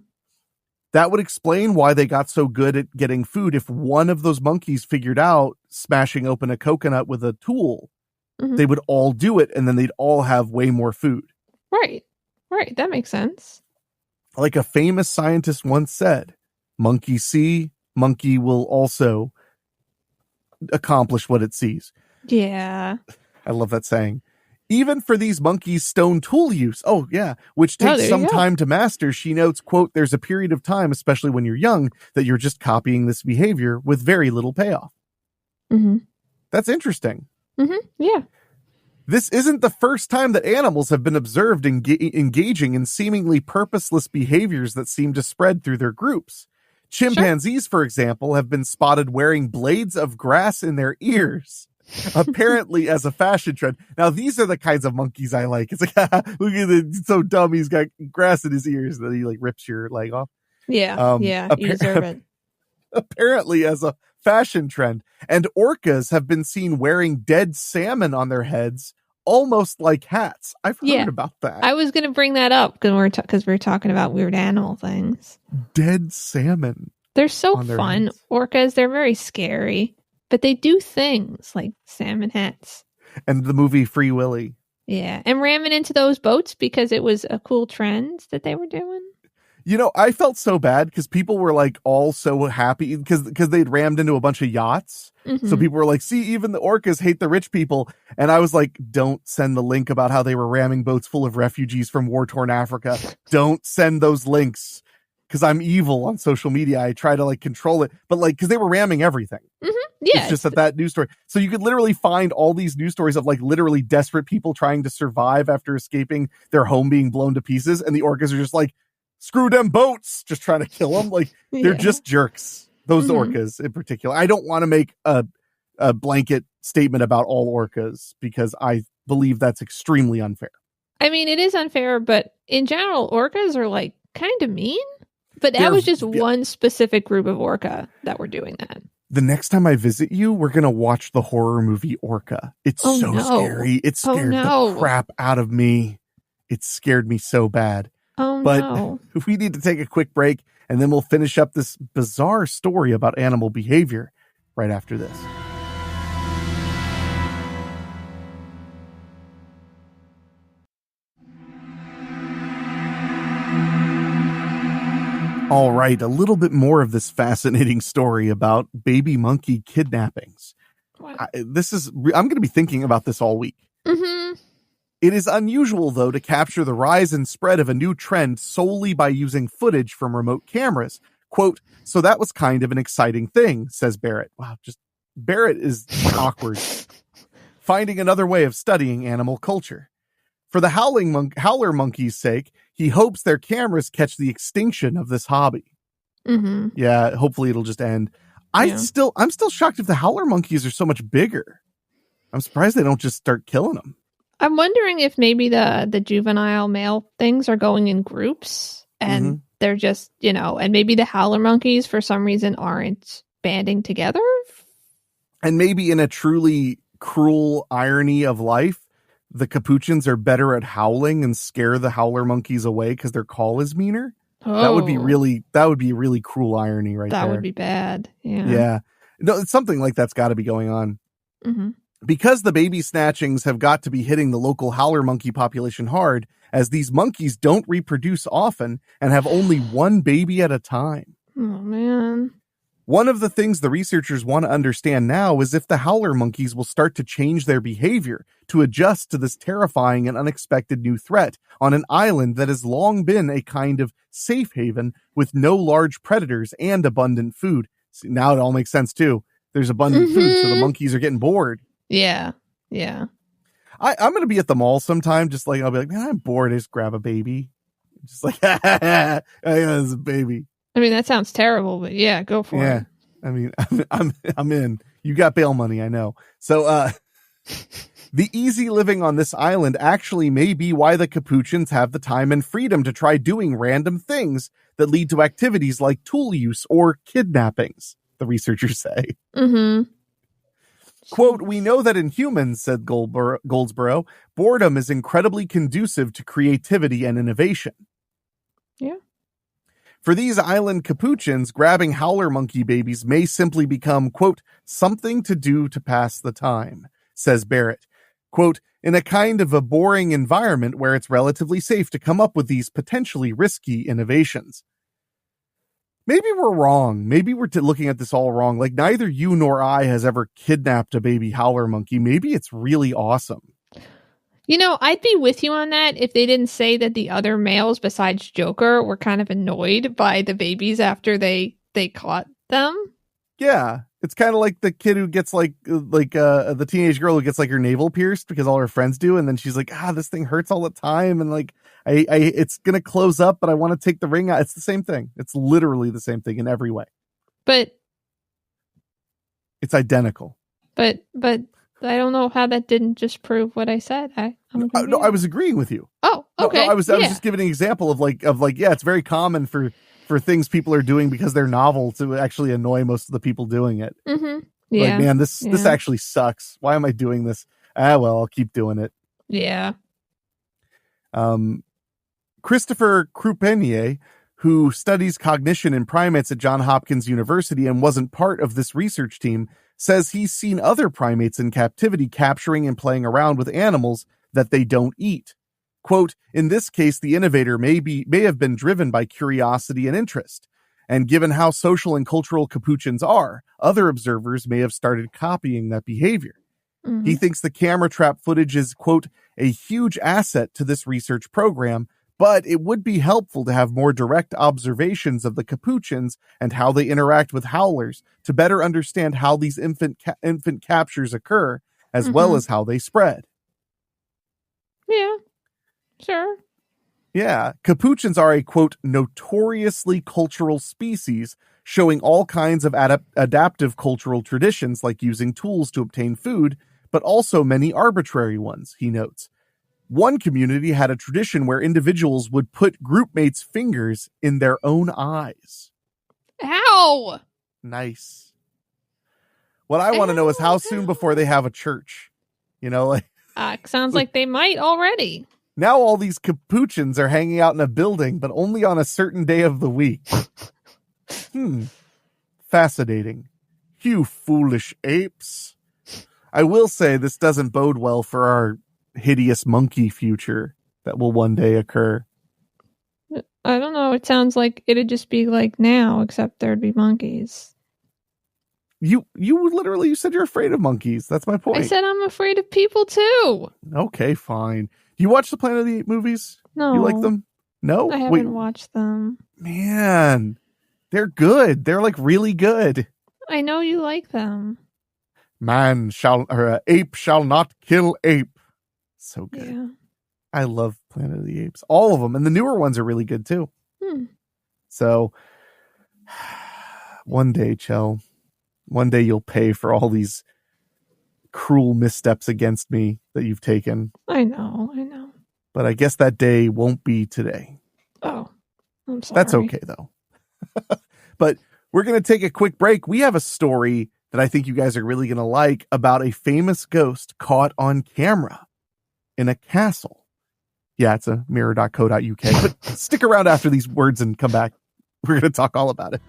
That would explain why they got so good at getting food. If one of those monkeys figured out smashing open a coconut with a tool, they would all do it, and then they'd all have way more food. Right. That makes sense. Like a famous scientist once said, monkey see, monkey will also accomplish what it sees. Yeah. I love that saying. Even for these monkeys' stone tool use, which takes some time to master, she notes, quote, there's a period of time, especially when you're young, that you're just copying this behavior with very little payoff. Mm-hmm. That's interesting. Mm-hmm. Yeah. This isn't the first time that animals have been observed engaging in seemingly purposeless behaviors that seem to spread through their groups. Chimpanzees, for example, have been spotted wearing blades of grass in their ears, apparently as a fashion trend. Now, these are the kinds of monkeys I like. It's like, look at it, it's so dumb. He's got grass in his ears that he rips your leg off. Yeah, you deserve it. Apparently as a fashion trend. And orcas have been seen wearing dead salmon on their heads, almost like hats. I've heard about that. I was going to bring that up because we're talking about weird animal things. Dead salmon. They're so fun. Heads. Orcas, they're very scary, but they do things like salmon hats. And the movie Free Willy. Yeah, and ramming into those boats because it was a cool trend that they were doing. I felt so bad because people were all so happy because they'd rammed into a bunch of yachts. Mm-hmm. So people were like, see, even the orcas hate the rich people. And I was like, don't send the link about how they were ramming boats full of refugees from war-torn Africa. Don't send those links because I'm evil on social media. I try to control it. But because they were ramming everything. Mm-hmm. Yeah. It's just that news story. So you could literally find all these news stories of literally desperate people trying to survive after escaping their home being blown to pieces. And the orcas are just screw them boats, just trying to kill them. They're just jerks. Those orcas in particular. I don't want to make a blanket statement about all orcas because I believe that's extremely unfair. I mean, it is unfair, but in general, orcas are kind of mean. But that was just one specific group of orca that were doing that. The next time I visit you, we're going to watch the horror movie Orca. It's scary. It scared the crap out of me. It scared me so bad. But we need to take a quick break, and then we'll finish up this bizarre story about animal behavior right after this. All right, a little bit more of this fascinating story about baby monkey kidnappings. I'm going to be thinking about this all week. Mm-hmm. It is unusual, though, to capture the rise and spread of a new trend solely by using footage from remote cameras. Quote, so that was kind of an exciting thing, says Barrett. Wow, Barrett is awkward. Finding another way of studying animal culture. For the howler monkey's sake, he hopes their cameras catch the extinction of this hobby. Mm-hmm. Yeah, hopefully it'll just end. I'm still shocked if the howler monkeys are so much bigger. I'm surprised they don't just start killing them. I'm wondering if maybe the juvenile male things are going in groups and they're just, and maybe the howler monkeys for some reason aren't banding together. And maybe in a truly cruel irony of life, the capuchins are better at howling and scare the howler monkeys away because their call is meaner. Oh, that would be a really cruel irony right there. That would be bad. Yeah. Yeah. No, something like that's got to be going on. Mm-hmm. Because the baby snatchings have got to be hitting the local howler monkey population hard, as these monkeys don't reproduce often and have only one baby at a time. Oh, man. One of the things the researchers want to understand now is if the howler monkeys will start to change their behavior to adjust to this terrifying and unexpected new threat on an island that has long been a kind of safe haven with no large predators and abundant food. See, now it all makes sense too. There's abundant food, so the monkeys are getting bored. Yeah. Yeah. I'm going to be at the mall sometime. Just like, I'll be like, man, I'm bored. I just grab a baby. Just like, yeah, it's a baby. I mean, that sounds terrible, but yeah, go for it. I mean, I'm in. You got bail money, I know. So, the easy living on this island actually may be why the capuchins have the time and freedom to try doing random things that lead to activities like tool use or kidnappings, the researchers say. Mm-hmm. Quote, we know that in humans, said Goldsboro, boredom is incredibly conducive to creativity and innovation. Yeah. For these island capuchins, grabbing howler monkey babies may simply become, quote, something to do to pass the time, says Barrett. Quote, in a kind of a boring environment where it's relatively safe to come up with these potentially risky innovations. Maybe we're wrong. Maybe we're looking at this all wrong. Like neither you nor I has ever kidnapped a baby howler monkey. Maybe it's really awesome. I'd be with you on that if they didn't say that the other males besides Joker were kind of annoyed by the babies after they caught them. Yeah. It's kind of like the kid who gets the teenage girl who gets like her navel pierced because all her friends do. And then she's like, this thing hurts all the time. And like, it's going to close up, but I want to take the ring out. It's the same thing. It's literally the same thing in every way. But it's identical. But I don't know how that didn't just prove what I said. No, I was agreeing with you. Oh, okay. No, I was just giving an example of yeah, it's very common for things people are doing because they're novel to actually annoy most of the people doing it. Mm-hmm. Yeah. Like, man, this actually sucks. Why am I doing this? Well, I'll keep doing it. Yeah. Christopher Croupier, who studies cognition in primates at Johns Hopkins University and wasn't part of this research team, says he's seen other primates in captivity capturing and playing around with animals that they don't eat. Quote, in this case, the innovator may have been driven by curiosity and interest. And given how social and cultural capuchins are, other observers may have started copying that behavior. Mm-hmm. He thinks the camera trap footage is, quote, a huge asset to this research program, but it would be helpful to have more direct observations of the capuchins and how they interact with howlers to better understand how these infant captures occur, as well as how they spread. Yeah, sure. Yeah, capuchins are a, quote, notoriously cultural species, showing all kinds of adaptive cultural traditions like using tools to obtain food, but also many arbitrary ones, he notes. One community had a tradition where individuals would put groupmates' fingers in their own eyes. Ow! Nice. What I want to know is how soon before they have a church. Sounds like they might already. Now all these capuchins are hanging out in a building, but only on a certain day of the week. Fascinating. You foolish apes. I will say this doesn't bode well for our hideous monkey future that will one day occur. I don't know. It sounds like it'd just be like now, except there'd be monkeys. You literally said you're afraid of monkeys. That's my point. I said I'm afraid of people too. Okay, fine. You watch the Planet of the Apes movies? No. You like them? No? I haven't watched them. Man, they're good. They're like really good. I know you like them. Ape shall not kill ape. So good. Yeah. I love Planet of the Apes. All of them. And the newer ones are really good too. So, one day, Chell, One day you'll pay for all these cruel missteps against me that you've taken. I know. But I guess that day won't be today. Oh, I'm sorry. That's okay, though. But we're going to take a quick break. We have a story that I think you guys are really going to like about a famous ghost caught on camera in a castle. Yeah, it's a mirror.co.uk. But stick around after these words and come back. We're going to talk all about it.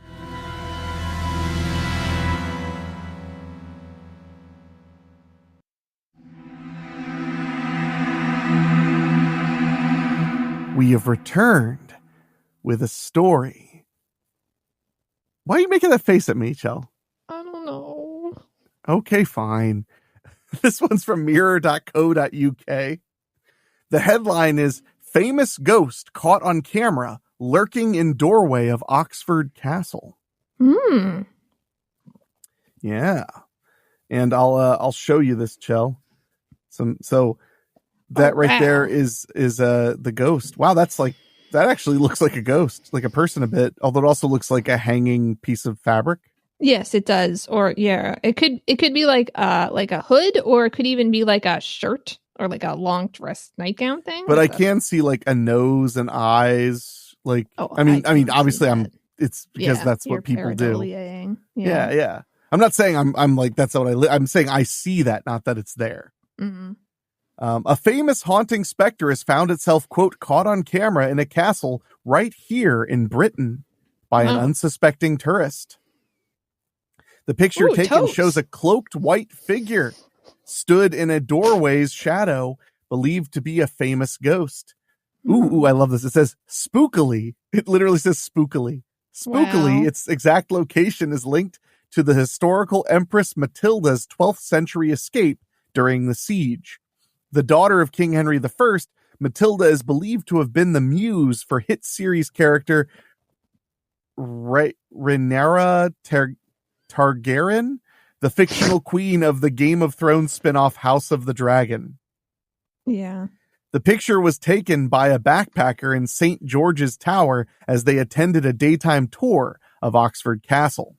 We have returned with a story. Why are you making that face at me, Chell? I don't know. Okay, fine. This one's from mirror.co.uk. The headline is Famous Ghost Caught on Camera Lurking in Doorway of Oxford Castle. Yeah. And I'll show you this, Chell. That right there is the ghost. Wow, that actually looks like a ghost, like a person a bit, although it also looks like a hanging piece of fabric. Yes, it does. Or yeah, it could be like a hood, or it could even be like a shirt or like a long dress nightgown thing. But I can see like a nose and eyes. Like, I mean, obviously it's because that's what people do. Yeah. I'm not saying I'm like, that's what I'm saying I see that, not that it's there. Mm-hmm. A famous haunting specter has found itself, quote, caught on camera in a castle right here in Britain by an unsuspecting tourist. The picture taken shows a cloaked white figure stood in a doorway's shadow, believed to be a famous ghost. Ooh, I love this. It says spookily. It literally says spookily. Spookily, its exact location is linked to the historical Empress Matilda's 12th century escape during the siege. The daughter of King Henry I, Matilda is believed to have been the muse for hit series character Rhaenyra Targaryen, the fictional queen of the Game of Thrones spin-off House of the Dragon. Yeah. The picture was taken by a backpacker in St. George's Tower as they attended a daytime tour of Oxford Castle.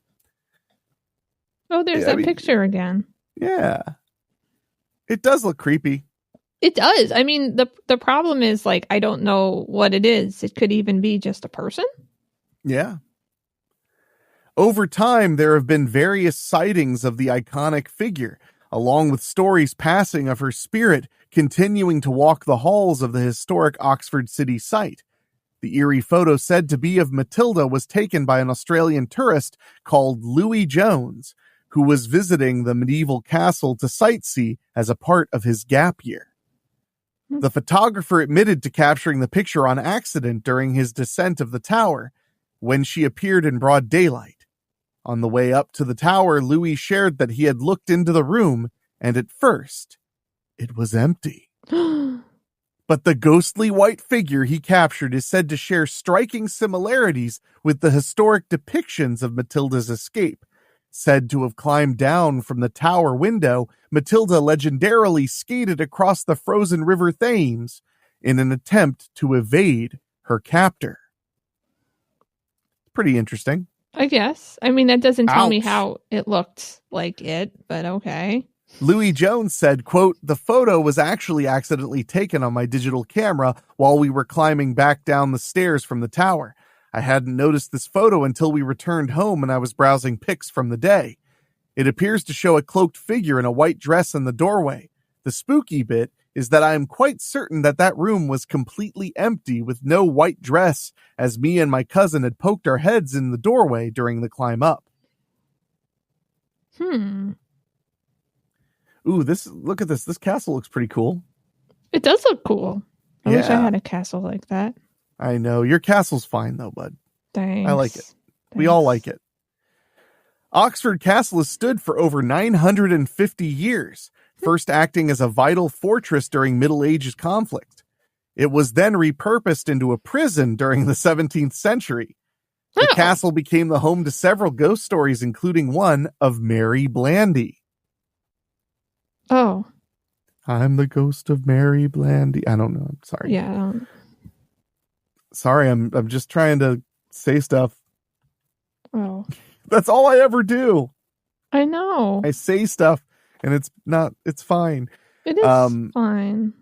Oh, there's that picture again. Yeah. It does look creepy. It does. I mean, the problem is, like, I don't know what it is. It could even be just a person. Yeah. Over time, there have been various sightings of the iconic figure, along with stories passing of her spirit continuing to walk the halls of the historic Oxford city site. The eerie photo said to be of Matilda was taken by an Australian tourist called Louis Jones, who was visiting the medieval castle to sightsee as a part of his gap year. The photographer admitted to capturing the picture on accident during his descent of the tower, when she appeared in broad daylight. On the way up to the tower, Louis shared that he had looked into the room, and at first, it was empty. But the ghostly white figure he captured is said to share striking similarities with the historic depictions of Matilda's escape. Said to have climbed down from the tower window, Matilda legendarily skated across the frozen River Thames in an attempt to evade her captor. Pretty interesting. I guess. I mean, that doesn't tell me how it looked like it, but okay. Louis Jones said, quote, "The photo was actually accidentally taken on my digital camera while we were climbing back down the stairs from the tower. I hadn't noticed this photo until we returned home and I was browsing pics from the day. It appears to show a cloaked figure in a white dress in the doorway. The spooky bit is that I am quite certain that room was completely empty with no white dress, as me and my cousin had poked our heads in the doorway during the climb up." Ooh, look at this. This castle looks pretty cool. It does look cool. I wish I had a castle like that. I know. Your castle's fine, though, bud. Thanks. I like it. Thanks. We all like it. Oxford Castle has stood for over 950 years, first acting as a vital fortress during Middle Ages conflict. It was then repurposed into a prison during the 17th century. The castle became the home to several ghost stories, including one of Mary Blandy. Oh. I'm the ghost of Mary Blandy. I don't know. I'm sorry. Yeah, I don't... Sorry, I'm just trying to say stuff. Oh. That's all I ever do. I know. I say stuff and it's fine. It is fine.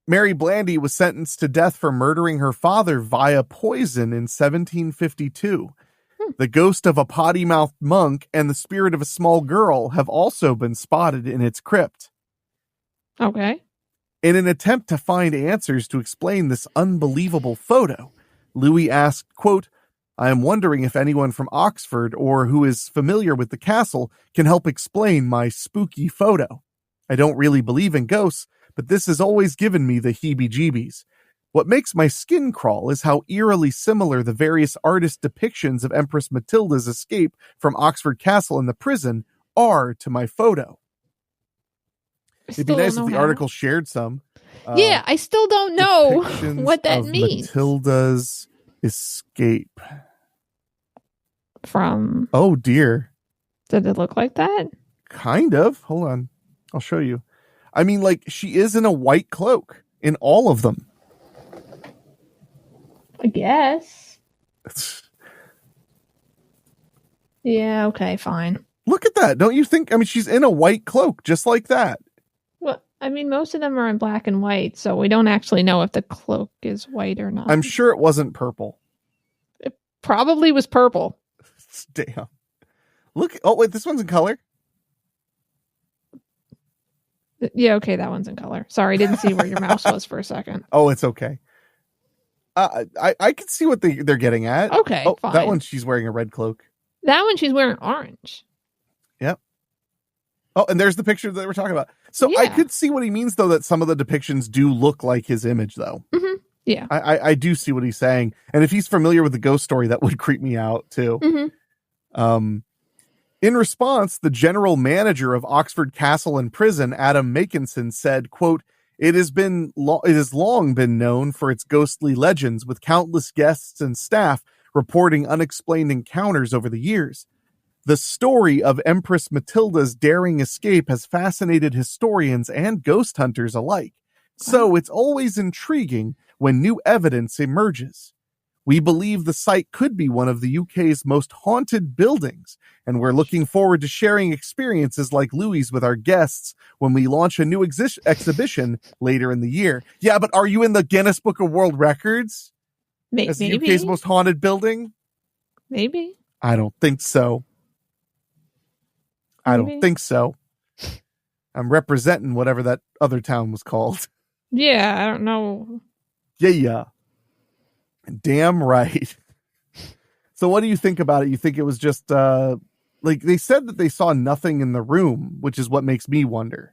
Mary Blandy was sentenced to death for murdering her father via poison in 1752. The ghost of a potty-mouthed monk and the spirit of a small girl have also been spotted in its crypt. Okay. In an attempt to find answers to explain this unbelievable photo, Louis asked, quote, "I am wondering if anyone from Oxford or who is familiar with the castle can help explain my spooky photo. I don't really believe in ghosts, but this has always given me the heebie-jeebies. What makes my skin crawl is how eerily similar the various artist depictions of Empress Matilda's escape from Oxford Castle and the prison are to my photo." It'd be nice if the article shared some. Yeah, I still don't know what that means. Matilda's escape. From... Oh, dear. Did it look like that? Kind of. Hold on. I'll show you. I mean, like, she is in a white cloak in all of them. I guess. Yeah, okay, fine. Look at that. Don't you think? I mean, she's in a white cloak just like that. Well, I mean, most of them are in black and white, so we don't actually know if the cloak is white or not. I'm sure it wasn't purple. It probably was purple. Damn. Look. Oh, wait, this one's in color. Yeah, okay, that one's in color. Sorry, I didn't see where your mouse was for a second. Oh, it's okay. I can see what they're getting at. Okay, fine. That one, she's wearing a red cloak. That one, she's wearing orange. Yep. Oh, and there's the picture that we're talking about. So yeah. I could see what he means, though, that some of the depictions do look like his image, though. Mm-hmm. Yeah. I do see what he's saying. And if he's familiar with the ghost story, that would creep me out, too. Mm-hmm. In response, the general manager of Oxford Castle and Prison, Adam Makinson, said, quote, it has long been known for its ghostly legends, with countless guests and staff reporting unexplained encounters over the years. The story of Empress Matilda's daring escape has fascinated historians and ghost hunters alike. So it's always intriguing when new evidence emerges. We believe the site could be one of the UK's most haunted buildings, and we're looking forward to sharing experiences like Louis with our guests when we launch a new exhibition later in the year. Yeah, but are you in the Guinness Book of World Records? As the UK's most haunted building? Maybe. I don't think so. I don't think so. I'm representing whatever that other town was called. Yeah, I don't know. Yeah. Damn right. So what do you think about it? You think it was just like they said that they saw nothing in the room, which is what makes me wonder.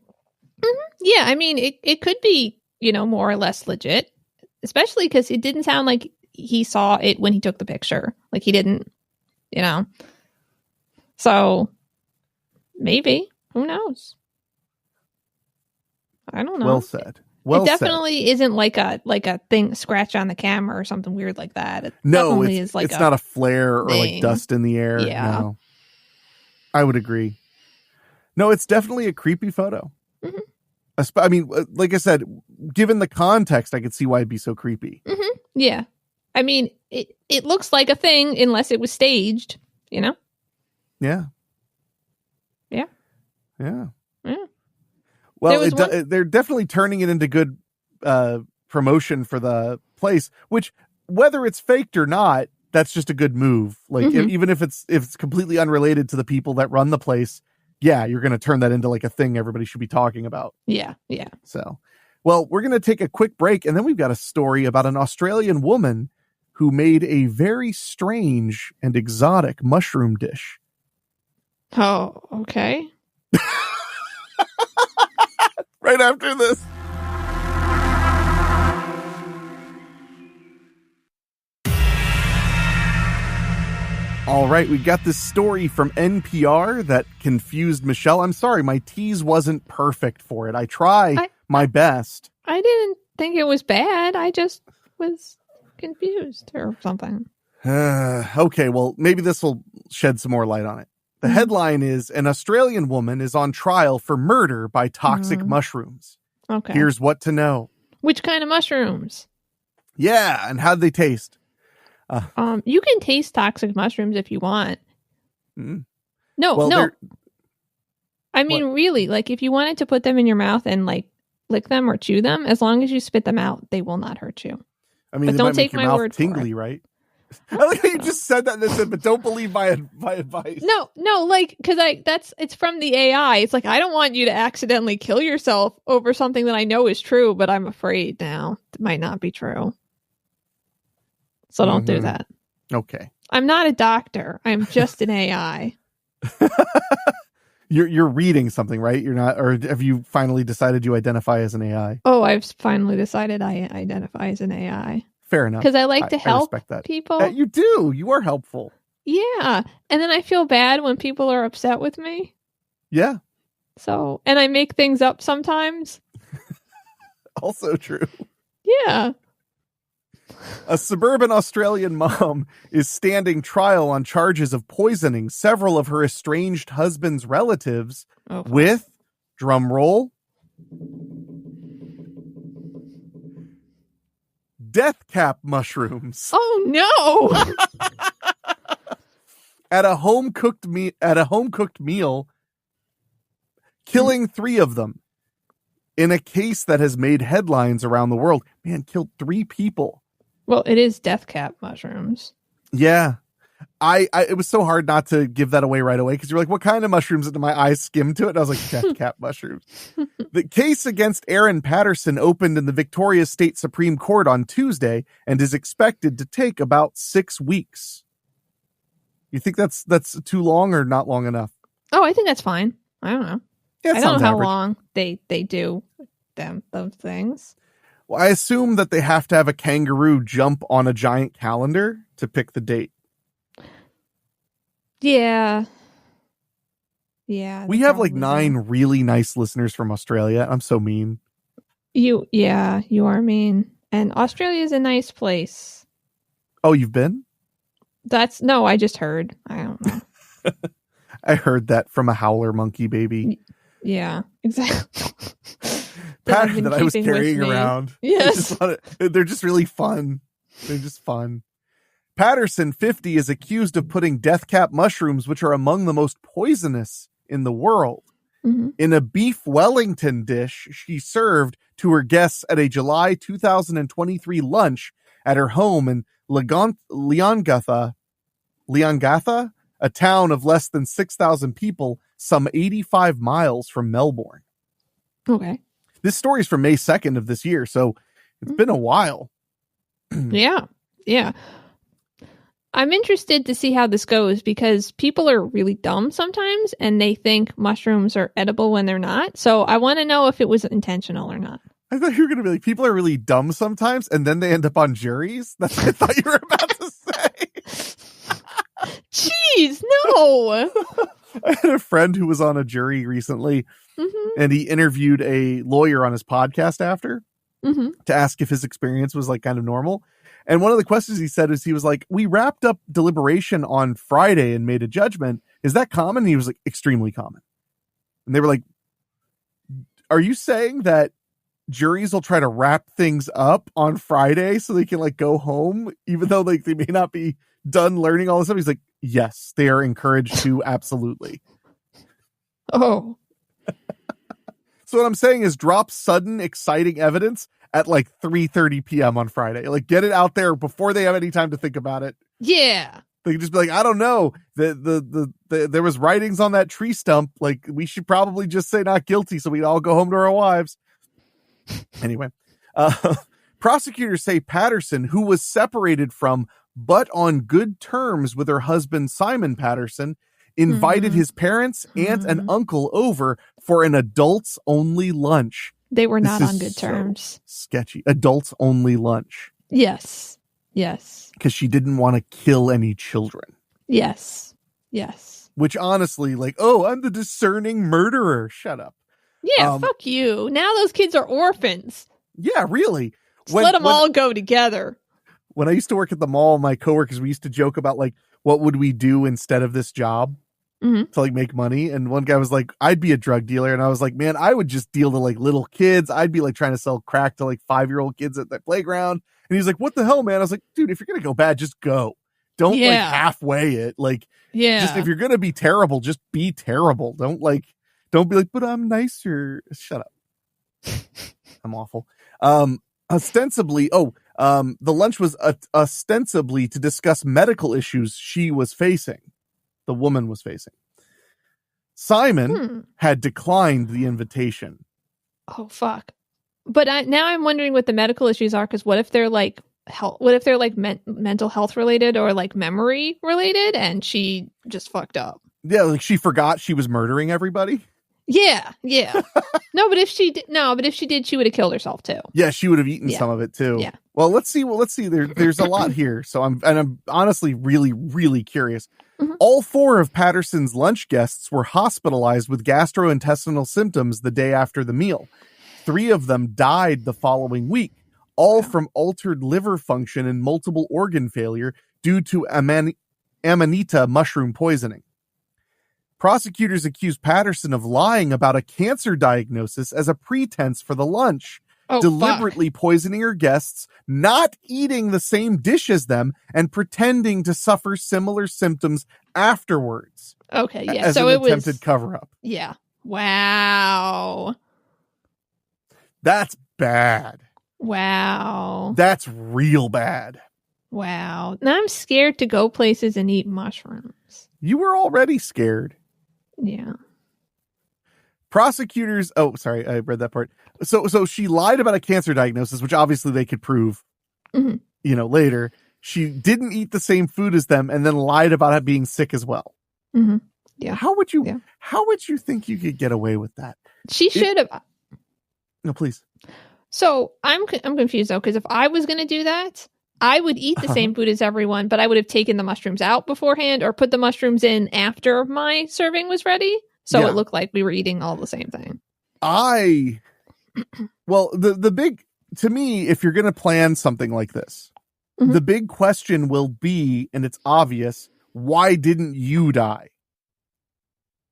Mm-hmm. Yeah, I mean it could be, more or less legit, especially because it didn't sound like he saw it when he took the picture. Like he didn't, So maybe, who knows? I don't know. Well said. Well, it definitely isn't like a thing scratch on the camera or something weird like that. It definitely is like it's not a flare or thing. Like dust in the air. Yeah. No. I would agree. No, it's definitely a creepy photo. Mm-hmm. I mean, like I said, given the context, I could see why it'd be so creepy. Mm-hmm. Yeah. I mean, it looks like a thing unless it was staged, Yeah. Yeah. Yeah. Yeah. Well, they're definitely turning it into good promotion for the place, which whether it's faked or not, that's just a good move. Like even if it's completely unrelated to the people that run the place, yeah, you're going to turn that into like a thing everybody should be talking about. Yeah. Yeah. So, well, we're going to take a quick break and then we've got a story about an Australian woman who made a very strange and exotic mushroom dish. Oh, okay. Right after this. All right, we got this story from NPR that confused Michelle. I'm sorry, my tease wasn't perfect for it. I tried my best. I didn't think it was bad. I just was confused or something. Okay, well, maybe this will shed some more light on it. The headline is, an Australian woman is on trial for murder by toxic mushrooms. Okay. Here's what to know. Which kind of mushrooms? Yeah, and how'd they taste? You can taste toxic mushrooms if you want. Mm. No. I mean, really, like if you wanted to put them in your mouth and like lick them or chew them, as long as you spit them out, they will not hurt you. I mean, but they don't might make take your my mouth word tingly, for it. right? I like how you just said that and said, but don't believe my advice. No, like because it's from the AI. It's like I don't want you to accidentally kill yourself over something that I know is true, but I'm afraid now it might not be true. So don't do that. Okay. I'm not a doctor. I'm just an AI. You're reading something, right? You're not, or have you finally decided you identify as an AI? Oh, I've finally decided I identify as an AI. Fair enough. Because I like to help people. You do. You are helpful. Yeah. And then I feel bad when people are upset with me. Yeah. So, and I make things up sometimes. Also true. Yeah. A suburban Australian mom is standing trial on charges of poisoning several of her estranged husband's relatives with, drum roll, death cap mushrooms. Oh no! At a home cooked meal, killing 3 of them in a case that has made headlines around the world. Man, killed 3 people. Well, it is death cap mushrooms. Yeah. It was so hard not to give that away right away because you're like, what kind of mushrooms? And my eyes skimmed to it. And I was like, death cap mushrooms. The case against Aaron Patterson opened in the Victoria State Supreme Court on Tuesday and is expected to take about 6 weeks. You think that's too long or not long enough? Oh, I think that's fine. I don't know. Yeah, I don't know how long they do those things. Well, I assume that they have to have a kangaroo jump on a giant calendar to pick the date. Yeah. Yeah. We have like 9 really nice listeners from Australia. I'm so mean. You are mean. And Australia is a nice place. Oh, you've been? No, I just heard. I don't know. I heard that from a howler monkey baby. Yeah, exactly. That I was carrying around. Yes. They're just really fun. They're just fun. Patterson, 50, is accused of putting death cap mushrooms, which are among the most poisonous in the world, in a beef Wellington dish she served to her guests at a July 2023 lunch at her home in Leongatha, a town of less than 6,000 people, some 85 miles from Melbourne. Okay. This story is from May 2nd of this year, so it's been a while. Yeah. I'm interested to see how this goes because people are really dumb sometimes and they think mushrooms are edible when they're not. So I want to know if it was intentional or not. I thought you were going to be like, people are really dumb sometimes and then they end up on juries. That's what I thought you were about to say. Jeez, no. I had a friend who was on a jury recently and he interviewed a lawyer on his podcast after to ask if his experience was like kind of normal. And one of the questions he said is he was like, we wrapped up deliberation on Friday and made a judgment. Is that common? And he was like, extremely common. And they were like, are you saying that juries will try to wrap things up on Friday so they can like go home, even though like they may not be done learning all this stuff? He's like, yes, they are encouraged to. Absolutely. Oh. So what I'm saying is drop sudden, exciting evidence at like 3:30 p.m. on Friday. Like get it out there before they have any time to think about it. Yeah. They can just be like, I don't know. There was writings on that tree stump. Like we should probably just say not guilty so we'd all go home to our wives. Anyway, prosecutors say Patterson, who was separated from but on good terms with her husband Simon Patterson, invited his parents, aunt, and uncle over for an adults-only lunch. They were not on good terms. Sketchy. Adults-only lunch. Yes. Because she didn't want to kill any children. Yes. Which honestly, like, oh, I'm the discerning murderer. Shut up. Yeah, fuck you. Now those kids are orphans. Yeah, really. Let them all go together. When I used to work at the mall, my coworkers, we used to joke about like, what would we do instead of this job to like make money? And one guy was like, I'd be a drug dealer. And I was like, man, I would just deal to like little kids. I'd be like trying to sell crack to like 5-year-old kids at the playground. And he's like, what the hell, man? I was like, dude, if you're going to go bad, just go. Don't like halfway it. Like, just if you're going to be terrible, just be terrible. Don't like Don't be like, but I'm nicer. Shut up. I'm awful. Ostensibly, the lunch was ostensibly to discuss medical issues she was facing. The woman was facing. Simon had declined the invitation. Oh, fuck. But now I'm wondering what the medical issues are, because what if they're like mental health related or like memory related, and she just fucked up? Yeah, like she forgot she was murdering everybody. Yeah. No, but if she did, she would have killed herself too. Yeah, she would have eaten some of it too. Yeah. Well, let's see. There's a lot here. So I'm honestly really, really curious. Mm-hmm. All 4 of Patterson's lunch guests were hospitalized with gastrointestinal symptoms the day after the meal. 3 of them died the following week, all from altered liver function and multiple organ failure due to Amanita mushroom poisoning. Prosecutors accused Patterson of lying about a cancer diagnosis as a pretense for the lunch, deliberately poisoning her guests, not eating the same dish as them, and pretending to suffer similar symptoms afterwards. Okay, yeah. As so an it was attempted cover-up. Yeah. Wow. That's bad. Wow. That's real bad. Wow. Now I'm scared to go places and eat mushrooms. You were already scared. Yeah. Prosecutors. Oh, sorry. I read that part. So she lied about a cancer diagnosis, which obviously they could prove, later. She didn't eat the same food as them and then lied about it being sick as well. Mm-hmm. Yeah. How would you think you could get away with that? She should have. No, please. So I'm confused though, because if I was going to do that, I would eat the same food as everyone, but I would have taken the mushrooms out beforehand or put the mushrooms in after my serving was ready. So it looked like we were eating all the same thing. The big, to me, if you're going to plan something like this, the big question will be, and it's obvious, why didn't you die?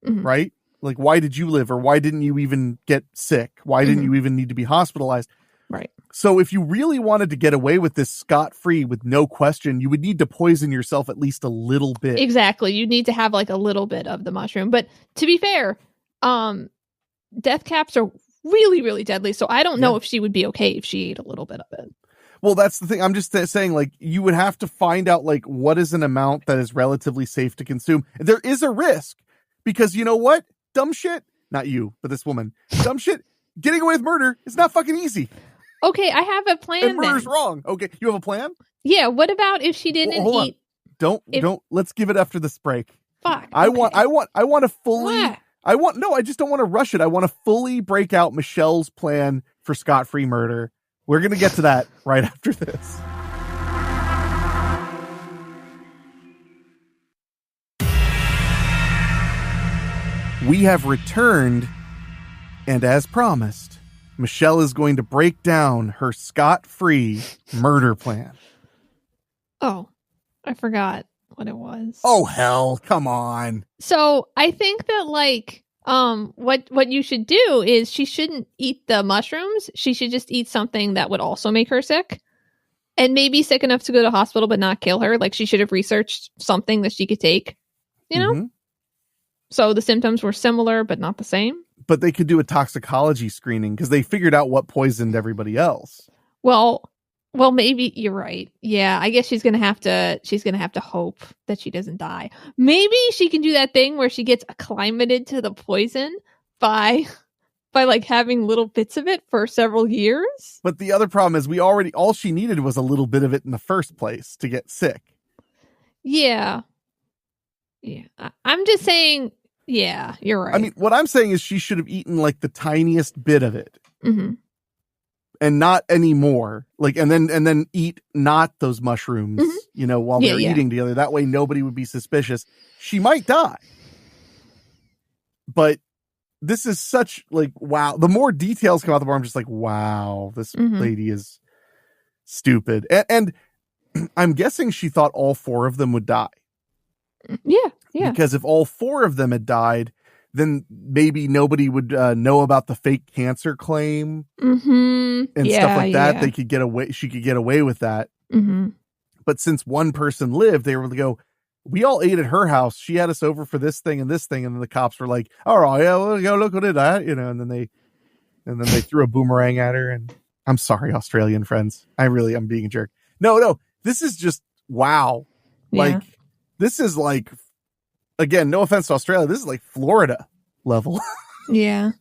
Right? Like, why did you live? Or why didn't you even get sick? Why didn't you even need to be hospitalized? Right. So if you really wanted to get away with this scot-free with no question, you would need to poison yourself at least a little bit. Exactly. You need to have like a little bit of the mushroom. But to be fair, death caps are really, really deadly. So I don't know if she would be okay if she ate a little bit of it. Well, that's the thing. I'm just saying, like, you would have to find out, like, what is an amount that is relatively safe to consume. There is a risk because you know what? Dumb shit. Not you, but this woman. Dumb shit. Getting away with murder is not fucking easy. Okay, I have a plan. And murder's wrong. Okay, you have a plan? Yeah. What about if she didn't eat? Don't. Let's give it after this break. Fuck. I want to fully. What? I just don't want to rush it. I want to fully break out Michelle's plan for scot-free murder. We're gonna get to that right after this. We have returned, and as promised, Michelle is going to break down her scot-free murder plan. Oh, I forgot what it was. Oh, hell, come on. So I think that, like, what you should do is she shouldn't eat the mushrooms. She should just eat something that would also make her sick. And maybe sick enough to go to hospital but not kill her. Like, she should have researched something that she could take, you know? So the symptoms were similar, but not the same. But they could do a toxicology screening because they figured out what poisoned everybody else. Well, maybe you're right. Yeah, I guess she's gonna have to hope that she doesn't die. Maybe she can do that thing where she gets acclimated to the poison by like having little bits of it for several years. But the other problem is all she needed was a little bit of it in the first place to get sick. Yeah. Yeah, I'm just saying, yeah, you're right. I mean, what I'm saying is she should have eaten like the tiniest bit of it and not any more. Like, and then eat not those mushrooms, while they're eating together. That way nobody would be suspicious. She might die. But this is such like, wow. The more details come out, the more I'm just like, wow, this lady is stupid. And I'm guessing she thought all 4 of them would die. Yeah. Because if all 4 of them had died, then maybe nobody would know about the fake cancer claim and stuff like that. They could get away. She could get away with that. But since one person lived, they were able to go, we all ate at her house. She had us over for this thing and this thing. And then the cops were like, all right, yeah, we'll go look at that, and then they threw a boomerang at her. And I'm sorry, Australian friends. I'm being a jerk. No, this is just, wow. Yeah. Like, this is like, again, no offense to Australia. This is like Florida level. Yeah.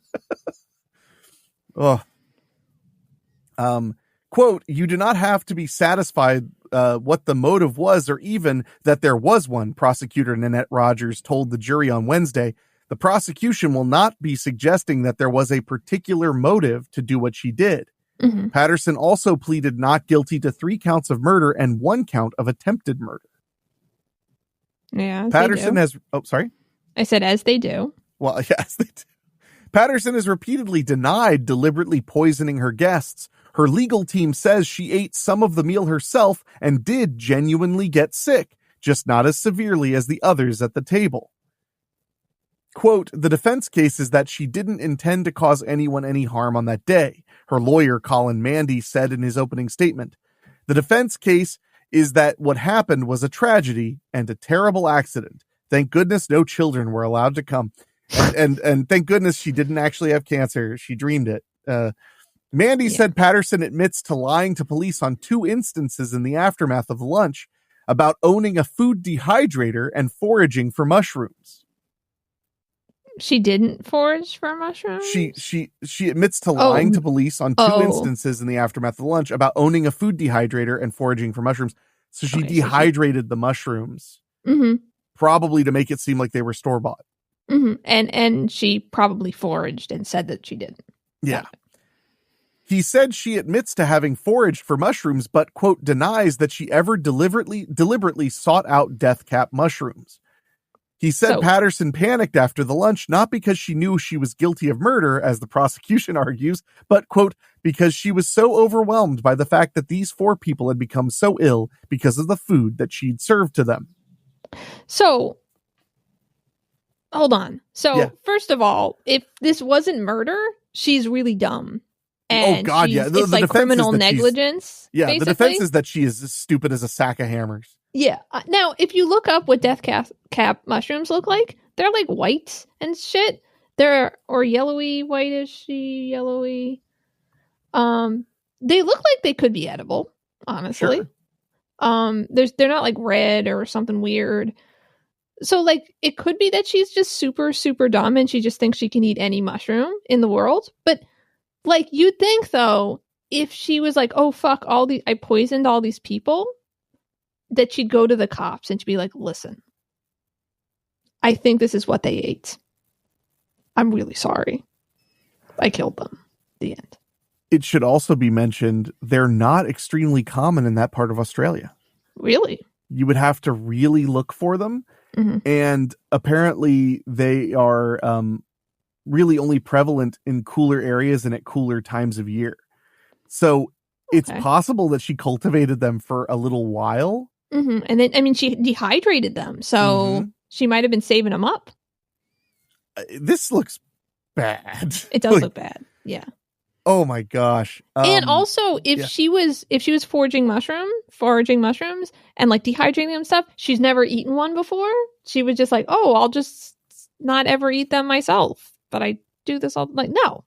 Oh. Quote, you do not have to be satisfied what the motive was or even that there was one, prosecutor Nanette Rogers told the jury on Wednesday. The prosecution will not be suggesting that there was a particular motive to do what she did. Mm-hmm. Patterson also pleaded not guilty to 3 counts of murder and 1 count of attempted murder. Yeah. Patterson has... Oh, sorry? I said as they do. Well, yes, they do. Patterson has repeatedly denied deliberately poisoning her guests. Her legal team says she ate some of the meal herself and did genuinely get sick, just not as severely as the others at the table. Quote, the defense case is that she didn't intend to cause anyone any harm on that day, her lawyer Colin Mandy said in his opening statement. The defense case is that what happened was a tragedy and a terrible accident. Thank goodness no children were allowed to come. And thank goodness she didn't actually have cancer. She dreamed it. Mandy said Patterson admits to lying to police on 2 instances in the aftermath of the lunch about owning a food dehydrator and foraging for mushrooms. She didn't forage for mushrooms? She admits to lying to police on 2 instances in the aftermath of the lunch about owning a food dehydrator and foraging for mushrooms. So she dehydrated the mushrooms, probably to make it seem like they were store-bought. Mm-hmm. And she probably foraged and said that she didn't. Yeah. He said she admits to having foraged for mushrooms, but, quote, denies that she ever deliberately sought out death cap mushrooms. He said Patterson panicked after the lunch, not because she knew she was guilty of murder, as the prosecution argues, but, quote, because she was so overwhelmed by the fact that these 4 people had become so ill because of the food that she'd served to them. So, hold on. So, first of all, if this wasn't murder, she's really dumb. And it's like criminal negligence. Yeah, basically. The defense is that she is as stupid as a sack of hammers. Yeah. Now, if you look up what death cap mushrooms look like, they're like white and shit. Or yellowy, whitish, yellowy. They look like they could be edible, honestly. Sure. They're not like red or something weird. So, like, it could be that she's just super, super dumb and she just thinks she can eat any mushroom in the world. But, like, you'd think, though, if she was like, oh, fuck, I poisoned all these people, that she'd go to the cops and she'd be like, listen, I think this is what they ate. I'm really sorry. I killed them. The end. It should also be mentioned, they're not extremely common in that part of Australia. Really? You would have to really look for them. Mm-hmm. And apparently they are really only prevalent in cooler areas and at cooler times of year. So it's possible that she cultivated them for a little while. Mm-hmm. And then, I mean, she dehydrated them. So she might have been saving them up. This looks bad. It does look bad. Yeah. Oh my gosh. And also, if she was foraging mushrooms and like dehydrating them and stuff, she's never eaten one before. She was just like, oh, I'll just not ever eat them myself. But I do this all like, no.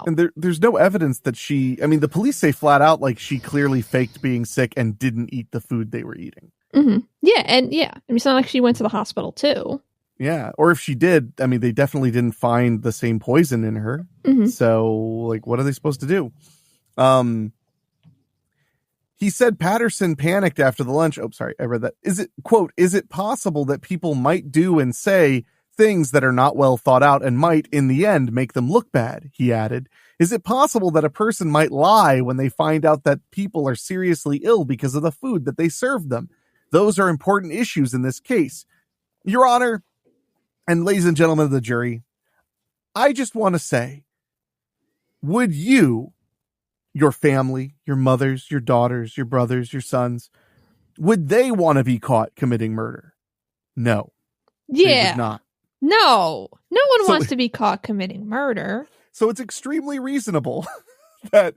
And there's no evidence that the police say flat out, like, she clearly faked being sick and didn't eat the food they were eating. Mm-hmm. Yeah. And yeah, I mean, it's not like she went to the hospital too. Yeah. Or if she did, I mean, they definitely didn't find the same poison in her. Mm-hmm. So, like, what are they supposed to do? He said Patterson panicked after the lunch. Oh, sorry. I read that. Is it possible that people might do and say things that are not well thought out and might, in the end, make them look bad? He added. Is it possible that a person might lie when they find out that people are seriously ill because of the food that they served them? Those are important issues in this case. Your Honor, and ladies and gentlemen of the jury, I just want to say, would you, your family, your mothers, your daughters, your brothers, your sons, would they want to be caught committing murder? No. Yeah. They would not. No one wants to be caught committing murder. So it's extremely reasonable that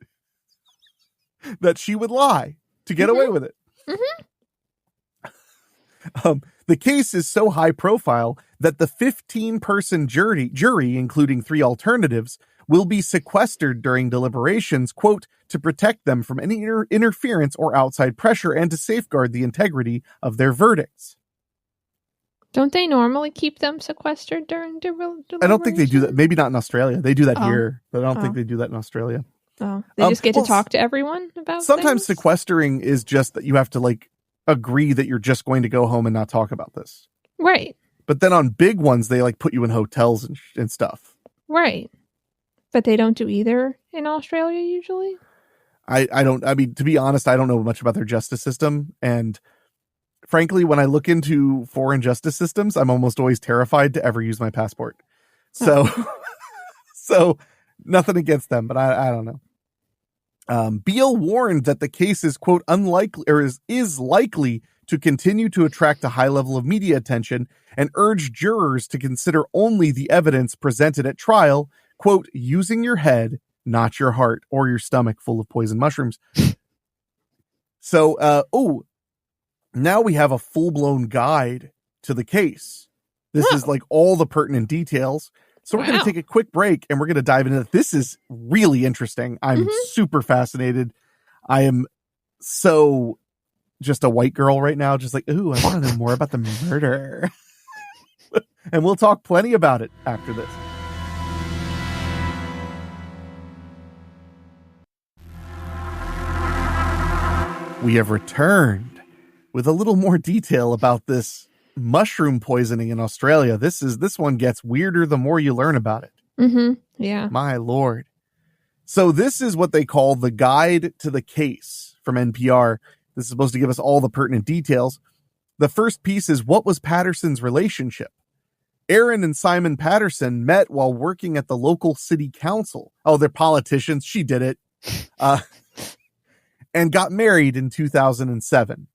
she would lie to get away with it. Mm-hmm. The case is so high profile that the 15-person jury, including 3 alternatives, will be sequestered during deliberations, quote, to protect them from any interference or outside pressure and to safeguard the integrity of their verdicts. Don't they normally keep them sequestered during deliberations? I don't think they do that. Maybe not in Australia. They do that here, but I don't think they do that in Australia. Oh, they just get to talk to everyone about sometimes things? Sequestering is just that you have to like agree that you're just going to go home and not talk about this. Right. But then on big ones, they like put you in hotels and stuff. Right. But they don't do either in Australia usually? I mean, to be honest, I don't know much about their justice system. And frankly, when I look into foreign justice systems, I'm almost always terrified to ever use my passport. So, so nothing against them, but I don't know. Beale warned that the case is, quote, unlikely or is likely to continue to attract a high level of media attention and urged jurors to consider only the evidence presented at trial, quote, using your head, not your heart or your stomach full of poison mushrooms. So, now we have a full-blown guide to the case. This is like all the pertinent details. So we're going to take a quick break and we're going to dive into it. This is really interesting. I'm super fascinated. I am so just a white girl right now. Just like, ooh, I want to know more about the murder. And we'll talk plenty about it after this. We have returned with a little more detail about this mushroom poisoning in Australia. This one gets weirder the more you learn about it. Mm-hmm. Yeah. My Lord. So this is what they call the guide to the case from NPR. This is supposed to give us all the pertinent details. The first piece is, what was Patterson's relationship? Aaron and Simon Patterson met while working at the local city council. Oh, they're politicians. She did it. And got married in 2007.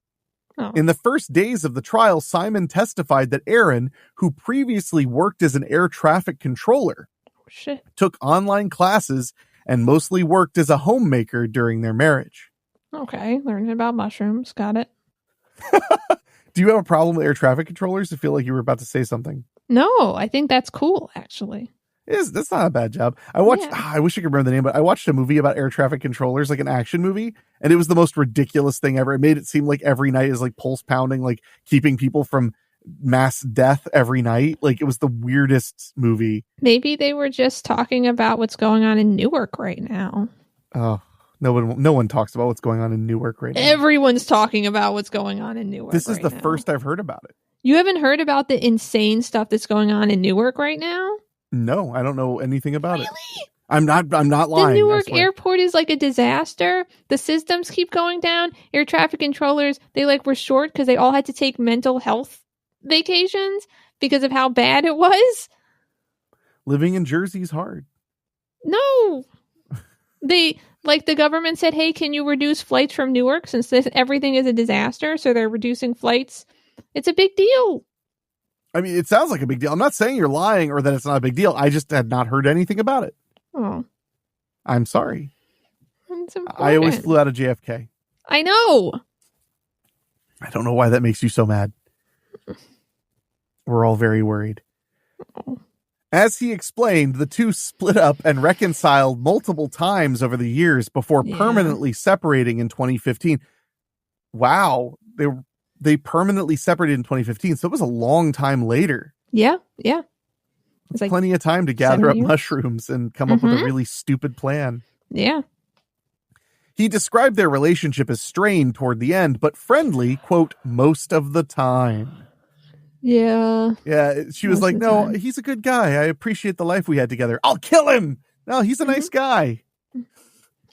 Oh. In the first days of the trial, Simon testified that Aaron, who previously worked as an air traffic controller, took online classes and mostly worked as a homemaker during their marriage. Okay, learning about mushrooms. Got it. Do you have a problem with air traffic controllers? I feel like you were about to say something. No, I think that's cool, actually. That's not a bad job. I watched, I wish I could remember the name, but I watched a movie about air traffic controllers, like an action movie, and it was the most ridiculous thing ever. It made it seem like every night is like pulse pounding, like keeping people from mass death every night. Like it was the weirdest movie. Maybe they were just talking about what's going on in Newark right now. Oh, no one talks about what's going on in Newark right now. Everyone's talking about what's going on in Newark. This is the first I've heard about it. You haven't heard about the insane stuff that's going on in Newark right now? No, I don't know anything about it. I'm not lying. The Newark airport is like a disaster. The systems keep going down. Air traffic controllers, they were short because they all had to take mental health vacations because of how bad it was. Living in Jersey's hard. No. The government said, hey, can you reduce flights from Newark since everything is a disaster? So they're reducing flights. It's a big deal. I mean, it sounds like a big deal. I'm not saying you're lying or that it's not a big deal. I just had not heard anything about it. Oh. I'm sorry. It's important. I always flew out of JFK. I know. I don't know why that makes you so mad. We're all very worried. Oh. As he explained, the two split up and reconciled multiple times over the years before permanently separating in 2015. Wow. They permanently separated in 2015, so it was a long time later. Yeah. It's like plenty of time to gather up mushrooms and come up with a really stupid plan. Yeah. He described their relationship as strained toward the end, but friendly, quote, most of the time. Yeah. Yeah, she was like, no, he's a good guy. I appreciate the life we had together. I'll kill him. No, he's a nice guy.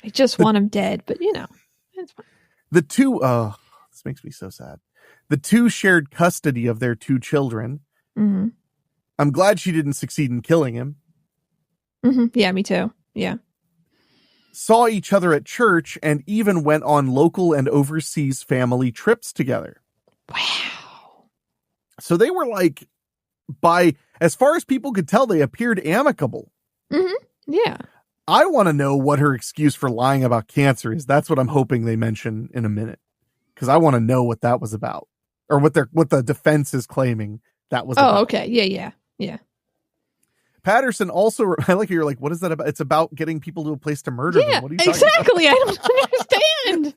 I just want him dead, but it's fine. The two, this makes me so sad. The two shared custody of their 2 children. Mm-hmm. I'm glad she didn't succeed in killing him. Mm-hmm. Yeah, me too. Yeah. Saw each other at church and even went on local and overseas family trips together. Wow. So they were as far as people could tell, they appeared amicable. Mm-hmm. Yeah. I want to know what her excuse for lying about cancer is. That's what I'm hoping they mention in a minute. Because I want to know what that was about. or what the defense is claiming that was about. Oh, okay. Yeah. Patterson also, I like you're like, what is that about? It's about getting people to a place to murder them. What are you talking exactly. I don't understand.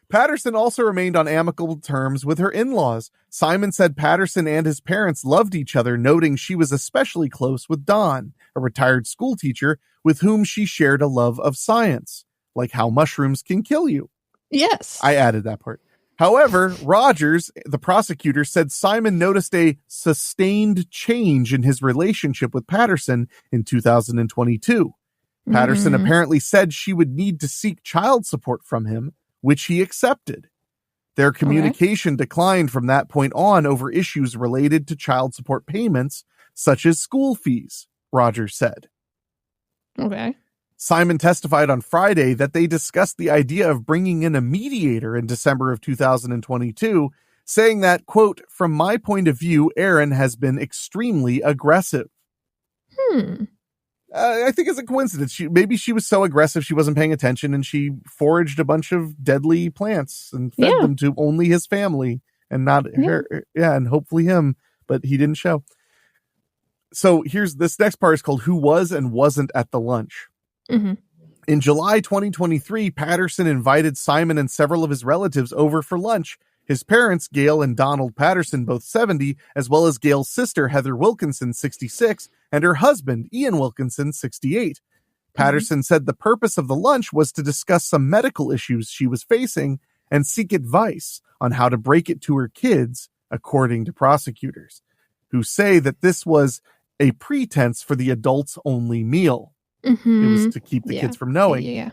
Patterson also remained on amicable terms with her in-laws. Simon said Patterson and his parents loved each other, noting she was especially close with Don, a retired school teacher with whom she shared a love of science, like how mushrooms can kill you. Yes. I added that part. However, Rogers, the prosecutor, said Simon noticed a sustained change in his relationship with Patterson in 2022. Patterson apparently said she would need to seek child support from him, which he accepted. Their communication declined from that point on over issues related to child support payments, such as school fees, Rogers said. Okay. Simon testified on Friday that they discussed the idea of bringing in a mediator in December of 2022, saying that, quote, "From my point of view, Aaron has been extremely aggressive." I think it's a coincidence. Maybe she was so aggressive she wasn't paying attention and she foraged a bunch of deadly plants and fed them to only his family and not her. Yeah, and hopefully him, but he didn't show. So here's this next part is called Who Was and Wasn't at the Lunch. In July 2023, Patterson invited Simon and several of his relatives over for lunch. His parents, Gail and Donald Patterson, both 70, as well as Gail's sister, Heather Wilkinson, 66, and her husband, Ian Wilkinson, 68. Patterson said the purpose of the lunch was to discuss some medical issues she was facing and seek advice on how to break it to her kids, according to prosecutors, who say that this was a pretense for the adults-only meal. It was to keep the kids from knowing.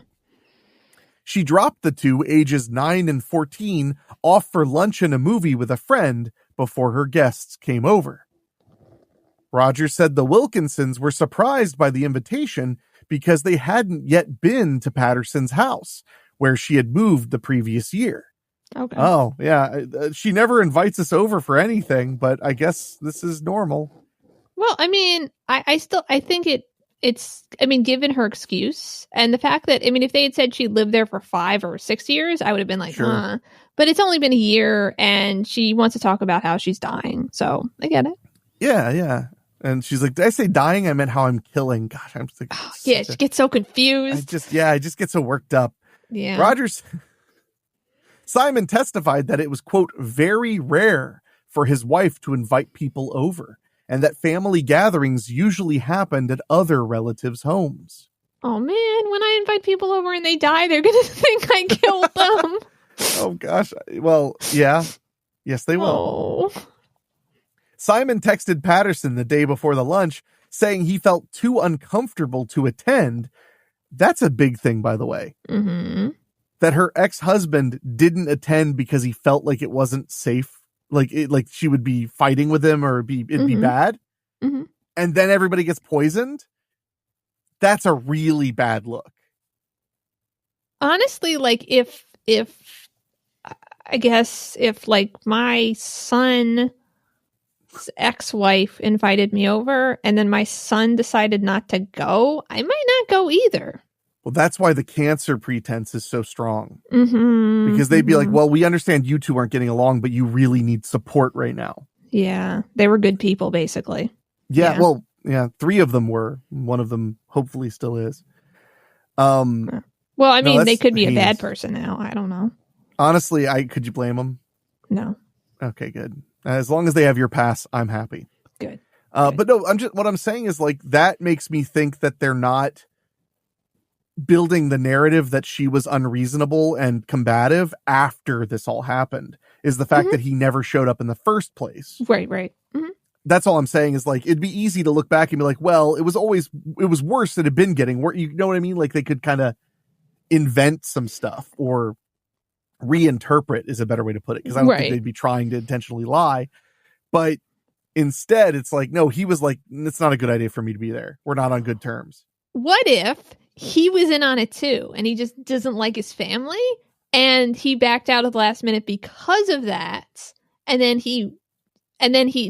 She dropped the two, ages 9 and 14, off for lunch and a movie with a friend before her guests came over. Rogers said the Wilkinsons were surprised by the invitation because they hadn't yet been to Patterson's house, where she had moved the previous year. Okay. Oh, yeah. She never invites us over for anything, but I guess this is normal. Well, I mean, I think given her excuse and the fact that, if they had said she lived there for 5 or 6 years, I would have been like, Sure. But it's only been a year and she wants to talk about how she's dying. So I get it. Yeah. And she's like, did I say dying? I meant how I'm killing. Gosh, I'm just like, she gets so confused. I just get so worked up. Yeah. Simon testified that it was, quote, very rare for his wife to invite people over, and that family gatherings usually happened at other relatives' homes. Oh man, when I invite people over and they die, they're going to think I killed them. Oh gosh. Well, yeah. Yes, they will. Oh. Simon texted Patterson the day before the lunch saying he felt too uncomfortable to attend. That's a big thing, by the way. That her ex-husband didn't attend because he felt like it wasn't safe. Like she would be fighting with him or it'd be bad. And then everybody gets poisoned. That's a really bad look. Honestly, like if my son's ex-wife invited me over and then my son decided not to go, I might not go either. Well, that's why the cancer pretense is so strong. Because they'd be like, well, we understand you two aren't getting along, but you really need support right now. Yeah. They were good people, basically. Yeah. Well, yeah. 3 of them were. One of them hopefully still is. Well, they could be a bad person now. I don't know. Honestly, could you blame them? No. Okay, good. As long as they have your pass, I'm happy. Good. But no, what I'm saying is like, that makes me think that they're not building the narrative that she was unreasonable and combative after this all happened, is the fact that he never showed up in the first place. Right. That's all I'm saying is like, it'd be easy to look back and be like, well, it was worse than it had been getting worse. You know what I mean? Like they could kind of invent some stuff or reinterpret is a better way to put it. Cause I don't think they'd be trying to intentionally lie, but instead it's like, no, he was like, it's not a good idea for me to be there. We're not on good terms. What if he was in on it too and he just doesn't like his family and he backed out at the last minute because of that, and then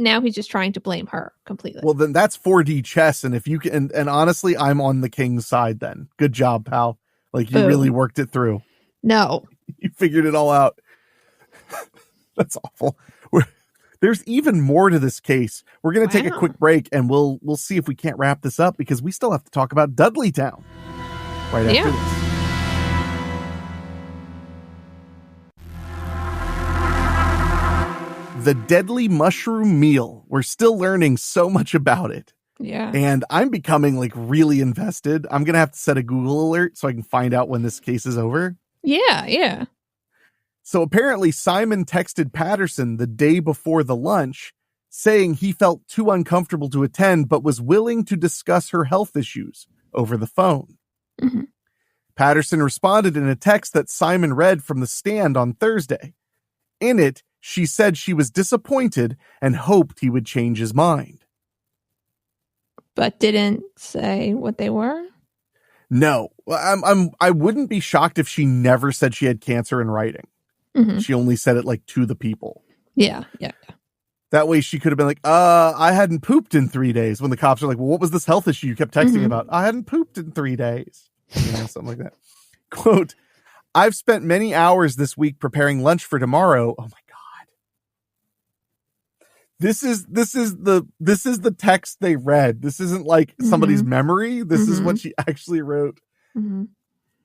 now he's just trying to blame her completely? Well, then that's 4D chess, and if you can, and honestly, I'm on the king's side then. Good job, pal. Like you really worked it through. No. You figured it all out. That's awful. There's even more to this case. We're going to take a quick break, and we'll see if we can't wrap this up, because we still have to talk about Dudleytown right after this. The deadly mushroom meal. We're still learning so much about it. Yeah. And I'm becoming like really invested. I'm going to have to set a Google alert so I can find out when this case is over. Yeah. So apparently Simon texted Patterson the day before the lunch saying he felt too uncomfortable to attend, but was willing to discuss her health issues over the phone. Mm-hmm. Patterson responded in a text that Simon read from the stand on Thursday. In it, she said she was disappointed and hoped he would change his mind. But didn't say what they were? No. I wouldn't be shocked if she never said she had cancer in writing. Mm-hmm. She only said it like to the people. Yeah. That way she could have been like, I hadn't pooped in 3 days. When the cops are like, well, what was this health issue you kept texting about? I hadn't pooped in 3 days. Something like that. Quote, I've spent many hours this week preparing lunch for tomorrow. Oh my God. This is the text they read. This isn't like somebody's memory. This is what she actually wrote. Mm-hmm.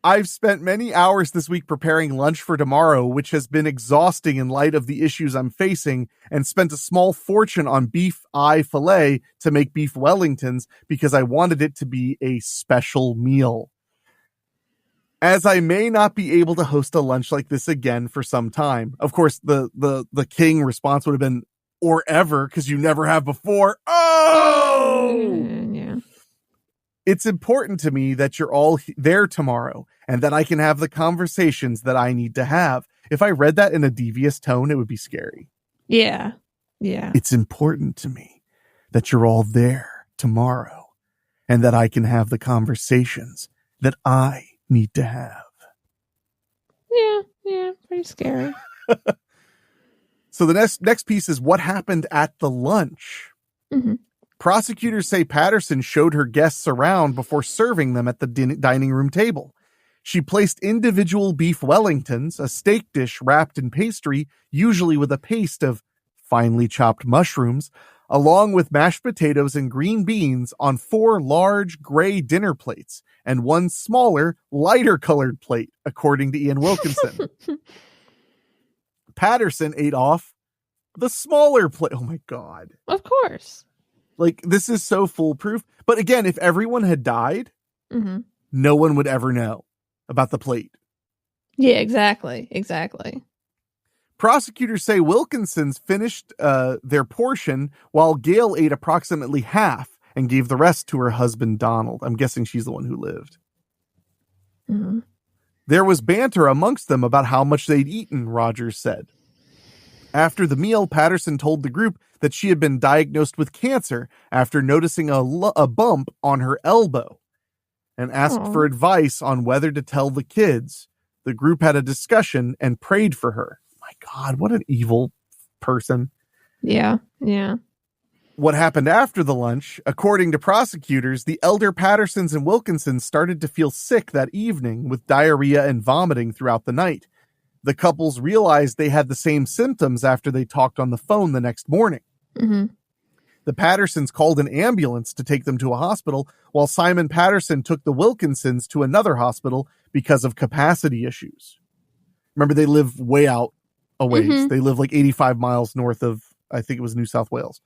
I've spent many hours this week preparing lunch for tomorrow, which has been exhausting in light of the issues I'm facing, and spent a small fortune on beef eye fillet to make beef Wellingtons because I wanted it to be a special meal. As I may not be able to host a lunch like this again for some time. Of course, the king response would have been, or ever, because you never have before. Oh! Yeah. It's important to me that you're all there tomorrow and that I can have the conversations that I need to have. If I read that in a devious tone, it would be scary. Yeah. It's important to me that you're all there tomorrow and that I can have the conversations that I need to have. Yeah. Pretty scary. So the next piece is what happened at the lunch. Mm-hmm. Prosecutors say Patterson showed her guests around before serving them at the dining room table. She placed individual beef Wellingtons, a steak dish wrapped in pastry, usually with a paste of finely chopped mushrooms, along with mashed potatoes and green beans on 4 large gray dinner plates and 1 smaller, lighter colored plate, according to Ian Wilkinson. Patterson ate off the smaller plate. Oh my God. Of course. Like, this is so foolproof. But again, if everyone had died, no one would ever know about the plate. Yeah, exactly. Prosecutors say Wilkinson's finished their portion while Gail ate approximately half and gave the rest to her husband, Donald. I'm guessing she's the one who lived. Mm-hmm. There was banter amongst them about how much they'd eaten, Rogers said. After the meal, Patterson told the group that she had been diagnosed with cancer after noticing a bump on her elbow and asked for advice on whether to tell the kids. The group had a discussion and prayed for her. My God, what an evil person. Yeah. What happened after the lunch? According to prosecutors, the elder Pattersons and Wilkinsons started to feel sick that evening with diarrhea and vomiting throughout the night. The couples realized they had the same symptoms after they talked on the phone the next morning. Mm-hmm. The Pattersons called an ambulance to take them to a hospital, while Simon Patterson took the Wilkinsons to another hospital because of capacity issues. Remember, they live way out a ways. They live like 85 miles north of, I think it was New South Wales.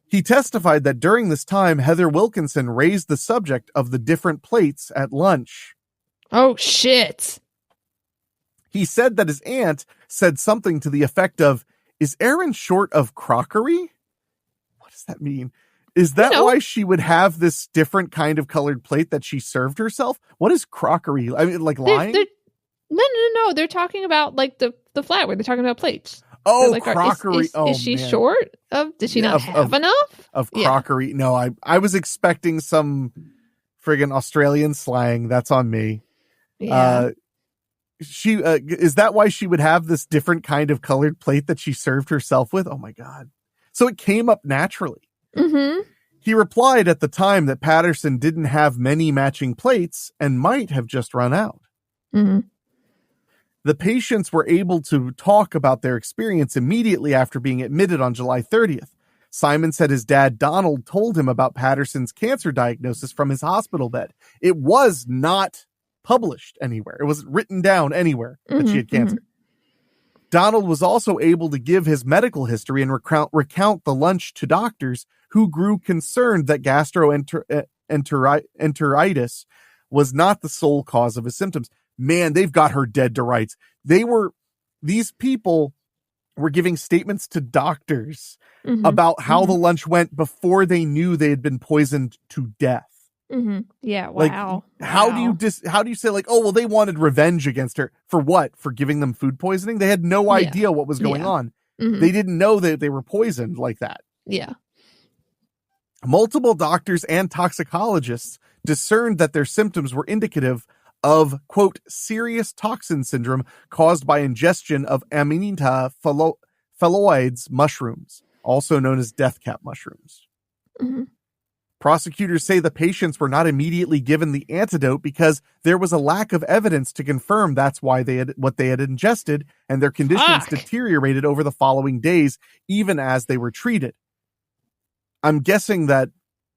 He testified that during this time, Heather Wilkinson raised the subject of the different plates at lunch. Oh, shit. He said that his aunt said something to the effect of, is Erin short of crockery? What does that mean? Is that why she would have this different kind of colored plate that she served herself? What is crockery? I mean, like lying? No. They're talking about like the flatware. They're talking about plates. Oh, like, crockery. Is she short of? Did she not have enough? Of crockery? Yeah. No, I was expecting some friggin' Australian slang. That's on me. Yeah. She is that why she would have this different kind of colored plate that she served herself with? Oh my God. So it came up naturally. Mm-hmm. He replied at the time that Patterson didn't have many matching plates and might have just run out. Mm-hmm. The patients were able to talk about their experience immediately after being admitted on July 30th. Simon said his dad, Donald, told him about Patterson's cancer diagnosis from his hospital bed. It was not published anywhere. It wasn't written down anywhere that she had cancer. Donald was also able to give his medical history and recount the lunch to doctors who grew concerned that gastroenteritis was not the sole cause of his symptoms. Man, they've got her dead to rights. These people were giving statements to doctors about how the lunch went before they knew they had been poisoned to death. Yeah. Like, Wow. how do you say like, oh, well, they wanted revenge against her for what? For giving them food poisoning? They had no idea what was going on. They didn't know that they were poisoned like that. Yeah. Multiple doctors and toxicologists discerned that their symptoms were indicative of, quote, serious toxin syndrome caused by ingestion of Amanita phalloides mushrooms, also known as death cap mushrooms. Prosecutors say the patients were not immediately given the antidote because there was a lack of evidence to confirm that's why what they had ingested, and their conditions deteriorated over the following days, even as they were treated. I'm guessing that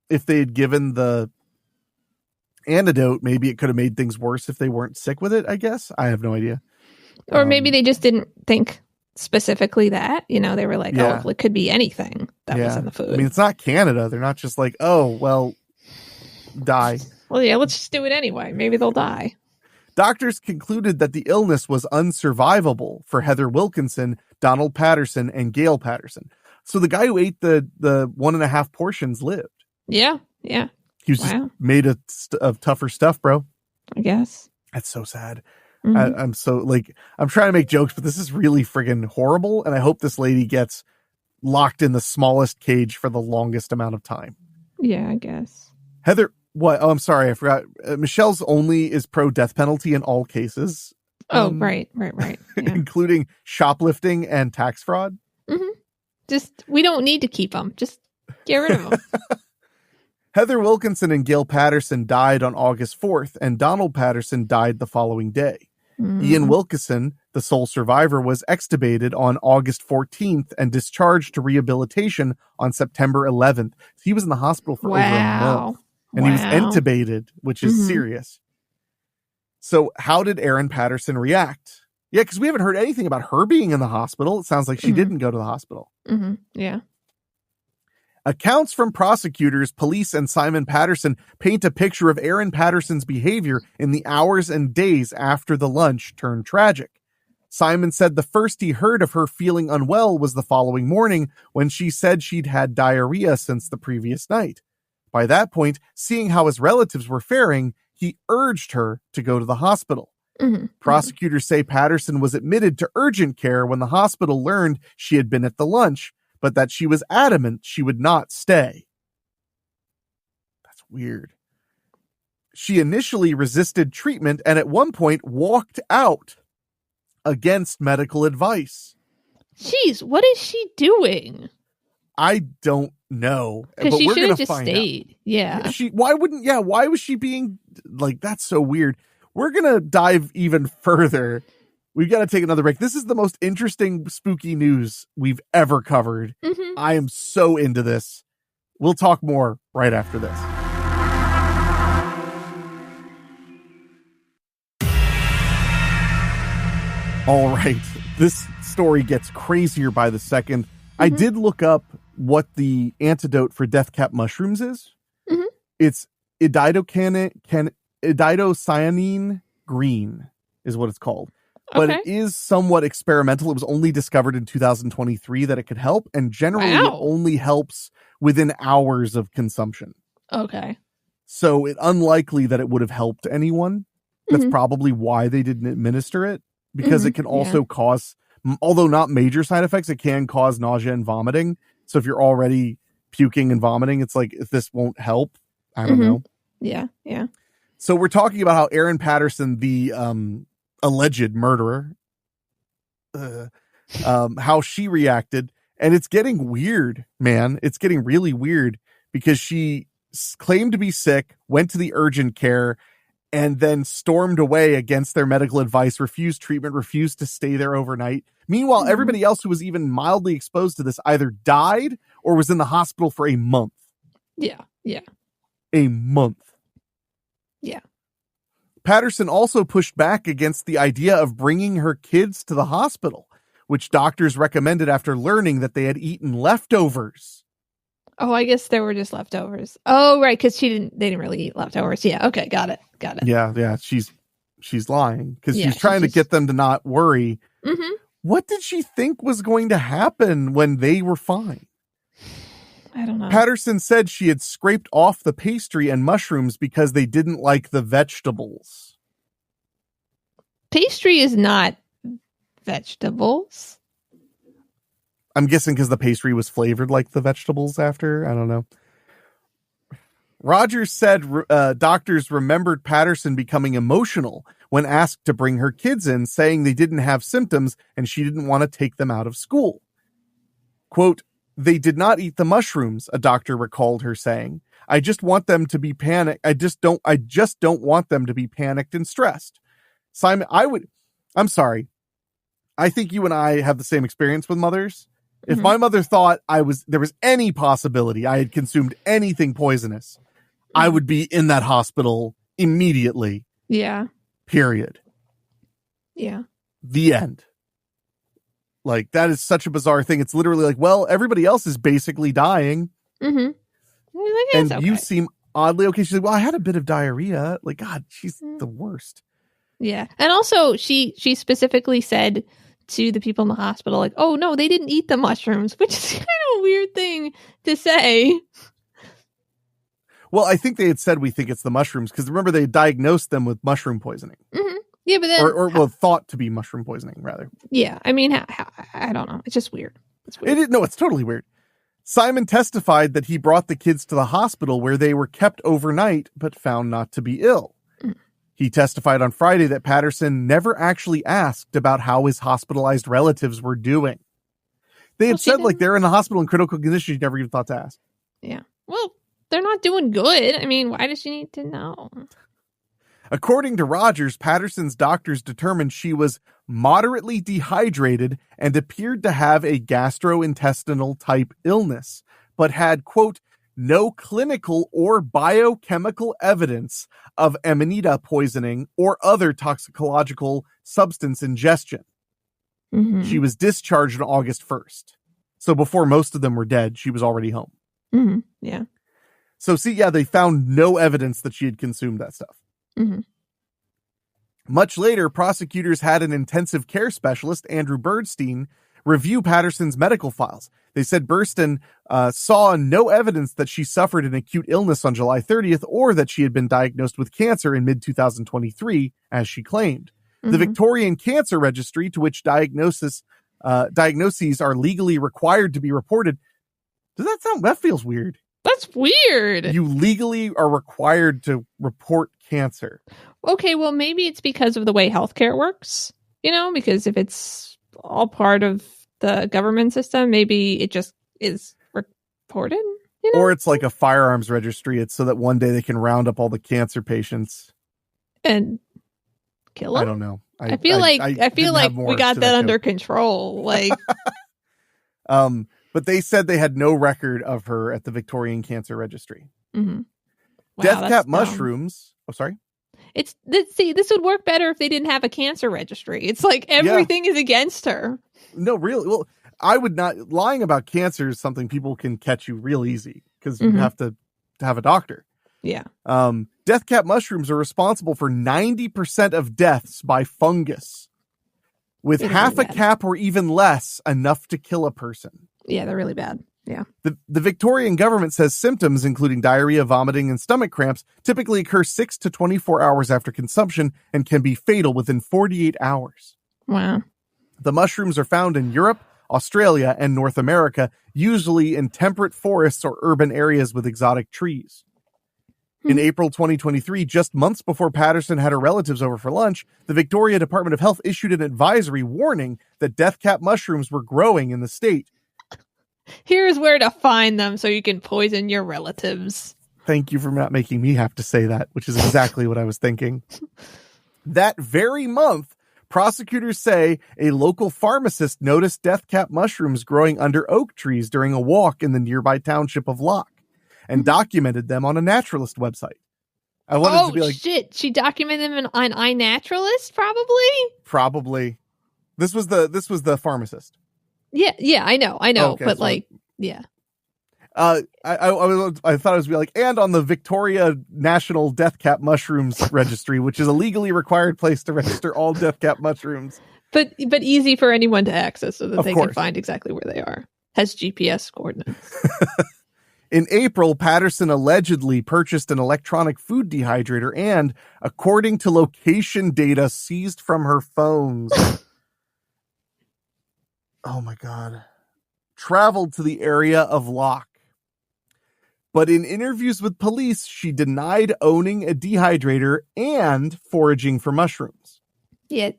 if they had given the antidote, maybe it could have made things worse if they weren't sick with it, I guess. I have no idea. Or maybe they just didn't think specifically that, they were like, oh, it could be anything that was in the food. I mean, it's not Canada. They're not just like, oh, well, die. Well, yeah, let's just do it anyway. Maybe they'll die. Doctors concluded that the illness was unsurvivable for Heather Wilkinson, Donald Patterson, and Gail Patterson. So the guy who ate the 1.5 portions lived. Yeah, yeah. He was just made of tougher stuff, bro. I guess. That's so sad. I'm so I'm trying to make jokes, but this is really friggin' horrible. And I hope this lady gets locked in the smallest cage for the longest amount of time. Yeah, I guess. Heather, what? Oh, I'm sorry. I forgot. Michelle's only is pro death penalty in all cases. Oh, right. Yeah. Including shoplifting and tax fraud. Just, we don't need to keep them. Just get rid of them. Heather Wilkinson and Gail Patterson died on August 4th, and Donald Patterson died the following day. Ian Wilkinson, the sole survivor, was extubated on August 14th and discharged to rehabilitation on September 11th. He was in the hospital for over a month, and he was intubated, which is serious. So how did Erin Patterson react? Yeah, because we haven't heard anything about her being in the hospital. It sounds like she didn't go to the hospital. Yeah. Accounts from prosecutors, police, and Simon Patterson paint a picture of Erin Patterson's behavior in the hours and days after the lunch turned tragic. Simon said the first he heard of her feeling unwell was the following morning when she said she'd had diarrhea since the previous night. By that point, seeing how his relatives were faring, he urged her to go to the hospital. Prosecutors say Patterson was admitted to urgent care when the hospital learned she had been at the lunch, but that she was adamant she would not stay. That's weird. She initially resisted treatment and at one point walked out against medical advice. Jeez, what is she doing? I don't know. Because she should have just stayed. Yeah. Why was she being like, that's so weird. We're going to dive even further. We've got to take another break. This is the most interesting spooky news we've ever covered. I am so into this. We'll talk more right after this. All right. This story gets crazier by the second. I did look up what the antidote for death cap mushrooms is. It's ididocyanine green is what it's called. But it is somewhat experimental. It was only discovered in 2023 that it could help. And generally it only helps within hours of consumption. Okay. So it's unlikely that it would have helped anyone. That's probably why they didn't administer it. Because it can also cause, although not major side effects, it can cause nausea and vomiting. So if you're already puking and vomiting, it's like, if this won't help, I don't know. Yeah. So we're talking about how Erin Patterson, the alleged murderer, how she reacted. And it's getting weird, man. It's getting really weird because she claimed to be sick, went to the urgent care, and then stormed away against their medical advice, refused treatment, refused to stay there overnight. Meanwhile, everybody else who was even mildly exposed to this either died or was in the hospital for a month. Yeah. A month. Yeah. Patterson also pushed back against the idea of bringing her kids to the hospital, which doctors recommended after learning that they had eaten leftovers. Oh, I guess there were just leftovers. Oh, right, because they didn't really eat leftovers. Yeah, okay, got it. Yeah, she's lying because she's trying to get them to not worry. Mm-hmm. What did she think was going to happen when they were fine? I don't know. Patterson said she had scraped off the pastry and mushrooms because they didn't like the vegetables. Pastry is not vegetables. I'm guessing because the pastry was flavored like the vegetables after. I don't know. Rogers said doctors remembered Patterson becoming emotional when asked to bring her kids in, saying they didn't have symptoms and she didn't want to take them out of school. Quote, "They did not eat the mushrooms," a doctor recalled her saying. "I just want them to be panicked. I just don't want them to be panicked and stressed." Simon, I'm sorry. I think you and I have the same experience with mothers. If my mother thought there was any possibility I had consumed anything poisonous, I would be in that hospital immediately. Yeah. Period. Yeah. The end. Like, that is such a bizarre thing. It's literally like, well, everybody else is basically dying. Mm-hmm. And okay. You seem oddly okay. She's like, well, I had a bit of diarrhea. Like, God, she's the worst. Yeah. And also, she specifically said to the people in the hospital, like, oh, no, they didn't eat the mushrooms, which is kind of a weird thing to say. Well, I think they had said we think it's the mushrooms because remember they diagnosed them with mushroom poisoning. Mm-hmm. Yeah, but then... Or thought to be mushroom poisoning, rather. Yeah, I mean, I don't know. It's just weird. It's weird. No, it's totally weird. Simon testified that he brought the kids to the hospital where they were kept overnight but found not to be ill. He testified on Friday that Patterson never actually asked about how his hospitalized relatives were doing. They had said, like, they're in the hospital in critical condition. She never even thought to ask. Yeah. Well, they're not doing good. I mean, why does she need to know? According to Rogers, Patterson's doctors determined she was moderately dehydrated and appeared to have a gastrointestinal type illness, but had, quote, no clinical or biochemical evidence of amanita poisoning or other toxicological substance ingestion. Mm-hmm. She was discharged on August 1st. So before most of them were dead, she was already home. Mm-hmm. Yeah. So they found no evidence that she had consumed that stuff. Mm-hmm. Much later, prosecutors had an intensive care specialist, Andrew Birdstein, review Patterson's medical files. They said Birdstein saw no evidence that she suffered an acute illness on July 30th or that she had been diagnosed with cancer in mid-2023, as she claimed. Mm-hmm. The Victorian Cancer Registry, to which diagnoses are legally required to be reported. That feels weird. That's weird. You legally are required to report cancer. Okay, well, maybe it's because of the way healthcare works, because if it's all part of the government system, maybe it just is reported, Or it's like a firearms registry. It's so that one day they can round up all the cancer patients. And kill them? I don't know. I feel like we got that under control. Like, but they said they had no record of her at the Victorian Cancer Registry. Mm-hmm. Wow, Death cap mushrooms. Oh, sorry. This would work better if they didn't have a cancer registry. It's like everything is against her. No, really. Well, I would not. Lying about cancer is something people can catch you real easy because you have to have a doctor. Yeah. Death cap mushrooms are responsible for 90% of deaths by fungus, with half a cap or even less enough to kill a person. Yeah, they're really bad. Yeah. The Victorian government says symptoms, including diarrhea, vomiting, and stomach cramps, typically occur 6 to 24 hours after consumption and can be fatal within 48 hours. Wow. The mushrooms are found in Europe, Australia, and North America, usually in temperate forests or urban areas with exotic trees. In April 2023, just months before Patterson had her relatives over for lunch, the Victoria Department of Health issued an advisory warning that death cap mushrooms were growing in the state. Here's where to find them so you can poison your relatives. Thank you for not making me have to say that, which is exactly what I was thinking. That very month, prosecutors say a local pharmacist noticed death cap mushrooms growing under oak trees during a walk in the nearby township of Locke and documented them on a naturalist website. I wanted to be like, shit. She documented them on iNaturalist, probably? Probably. This was the pharmacist. Yeah, I know. Okay, but so, yeah. I thought it was be like, and on the Victoria National Death Cap Mushrooms Registry, which is a legally required place to register all death cap mushrooms. But easy for anyone to access so that they course. can find exactly where they are. Has GPS coordinates. In April, Patterson allegedly purchased an electronic food dehydrator and, according to location data seized from her phones, oh my God, traveled to the area of Locke. But in interviews with police, she denied owning a dehydrator and foraging for mushrooms. Yeah,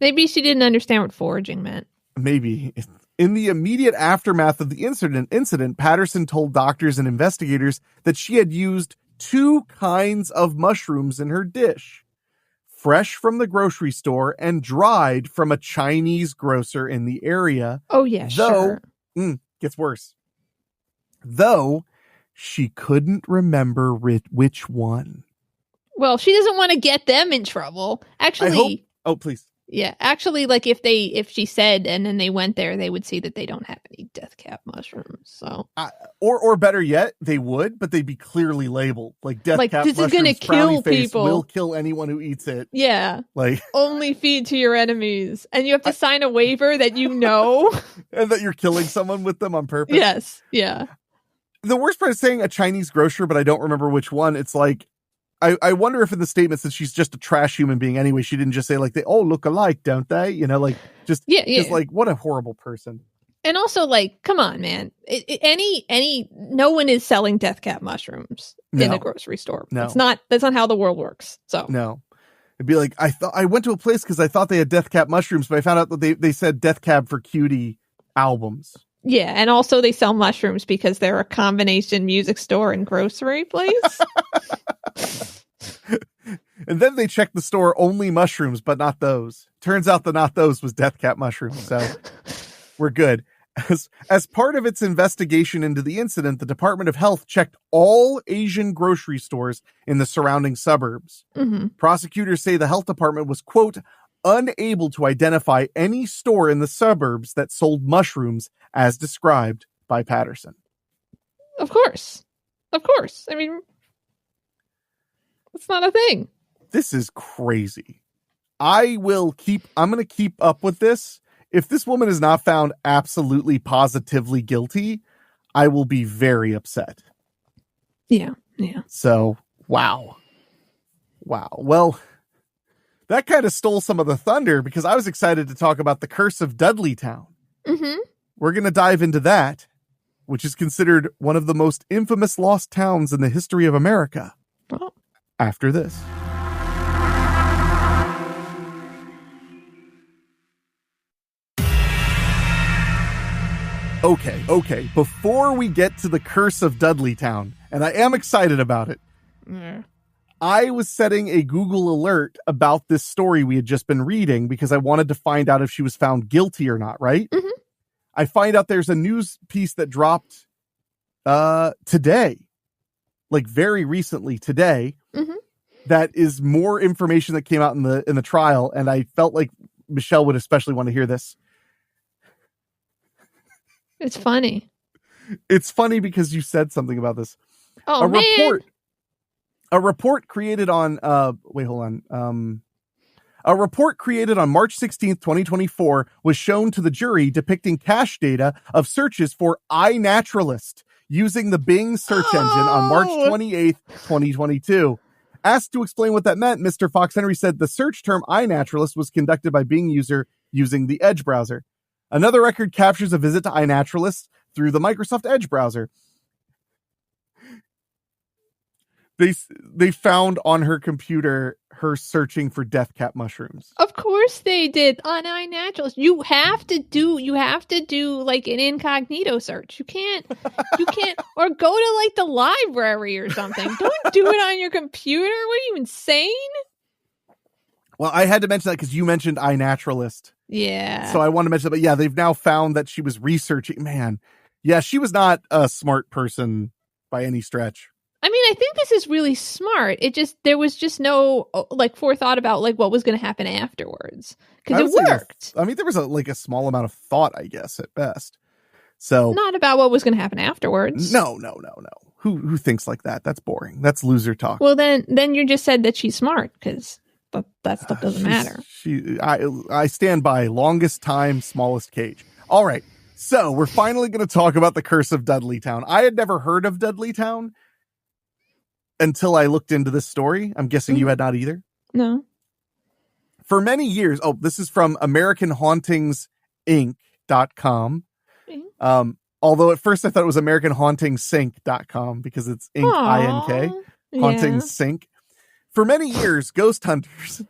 maybe she didn't understand what foraging meant. Maybe. In the immediate aftermath of the incident, Patterson told doctors and investigators that she had used 2 kinds of mushrooms in her dish. Fresh from the grocery store and dried from a Chinese grocer in the area. Oh, yeah, sure. Gets worse. Though she couldn't remember which one. Well, she doesn't want to get them in trouble. Actually, oh, please. Yeah, actually, like if she said and then they went there, they would see that they don't have any death cap mushrooms. So, or better yet, they would, but they'd be clearly labeled like death cap this mushrooms. Is going to kill people. Will kill anyone who eats it. Yeah, like only feed to your enemies, and you have to sign a waiver that you know, and that you're killing someone with them on purpose. Yes, yeah. The worst part is saying a Chinese grocer, but I don't remember which one. It's like. I wonder if in the statement, since she's just a trash human being anyway, she didn't just say like they all look alike, don't they? You know, like just like what a horrible person. And also, like, come on, man. No one is selling death cap mushrooms in a grocery store. No, that's not how the world works. So no, it'd be like I went to a place because I thought they had death cap mushrooms, but I found out that they said death cab for cutie albums. Yeah, and also they sell mushrooms because they're a combination music store and grocery place. And then they checked the store, only mushrooms, but not those. Turns out the not those was death cap mushrooms, so we're good. As part of its investigation into the incident, the Department of Health checked all Asian grocery stores in the surrounding suburbs. Mm-hmm. Prosecutors say the health department was, quote, unable to identify any store in the suburbs that sold mushrooms as described by Patterson. Of course. I mean, it's not a thing. This is crazy. I'm going to keep up with this. If this woman is not found absolutely positively guilty, I will be very upset. Yeah. So, wow. Well, that kind of stole some of the thunder because I was excited to talk about the curse of Dudleytown. Mm-hmm. We're going to dive into that, which is considered one of the most infamous lost towns in the history of America. Oh. After this. Okay. Before we get to the curse of Dudleytown, and I am excited about it, I was setting a Google alert about this story we had just been reading because I wanted to find out if she was found guilty or not, right? Mm-hmm. I find out there's a news piece that dropped today, like very recently today, that is more information that came out in the trial, and I felt like Michelle would especially want to hear this. It's funny. It's funny because you said something about this. Oh, A report created on a report created on March 16th, 2024 was shown to the jury depicting cache data of searches for iNaturalist using the Bing search engine on March 28th, 2022. Asked to explain what that meant, Mr. Fox Henry said the search term iNaturalist was conducted by Bing user using the Edge browser. Another record captures a visit to iNaturalist through the Microsoft Edge browser. They found on her computer her searching for death cap mushrooms. Of course they did on iNaturalist. You have to do like an incognito search. You can't or go to like the library or something. Don't do it on your computer. What are you, insane? Well, I had to mention that because you mentioned iNaturalist. Yeah. So I want to mention that, but yeah, they've now found that she was researching. Man, yeah, she was not a smart person by any stretch. I mean, I think this is really smart. There was just no like forethought about like what was going to happen afterwards, because it worked. I mean, there was a small amount of thought, I guess, at best. So not about what was going to happen afterwards. No. Who thinks like that? That's boring. That's loser talk. Well, then you just said that she's smart, because that stuff doesn't matter. I stand by longest time, smallest cage. All right. So we're finally going to talk about the curse of Dudleytown. I had never heard of Dudleytown until I looked into this story. I'm guessing you had not either. No. For many years, this is from AmericanHauntingsInc.com. Although at first I thought it was AmericanHauntingsSync.com because it's Inc. I-N-K. Hauntings Sync. For many years, ghost hunters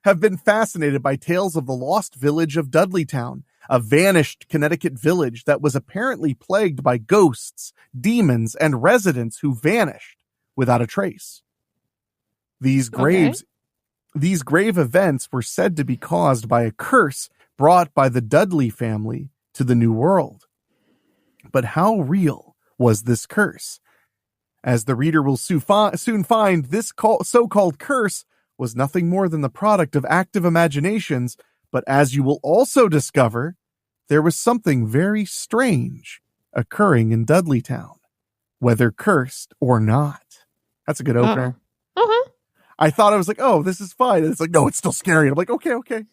have been fascinated by tales of the lost village of Dudleytown, a vanished Connecticut village that was apparently plagued by ghosts, demons, and residents who vanished without a trace. These grave events were said to be caused by a curse brought by the Dudley family to the New World. But how real was this curse? As the reader will soon find, this so-called curse was nothing more than the product of active imaginations, but as you will also discover, there was something very strange occurring in Dudleytown, whether cursed or not. That's a good opener. Uh-huh. I thought I was like, oh, this is fine. And it's like, no, it's still scary. And I'm like, okay.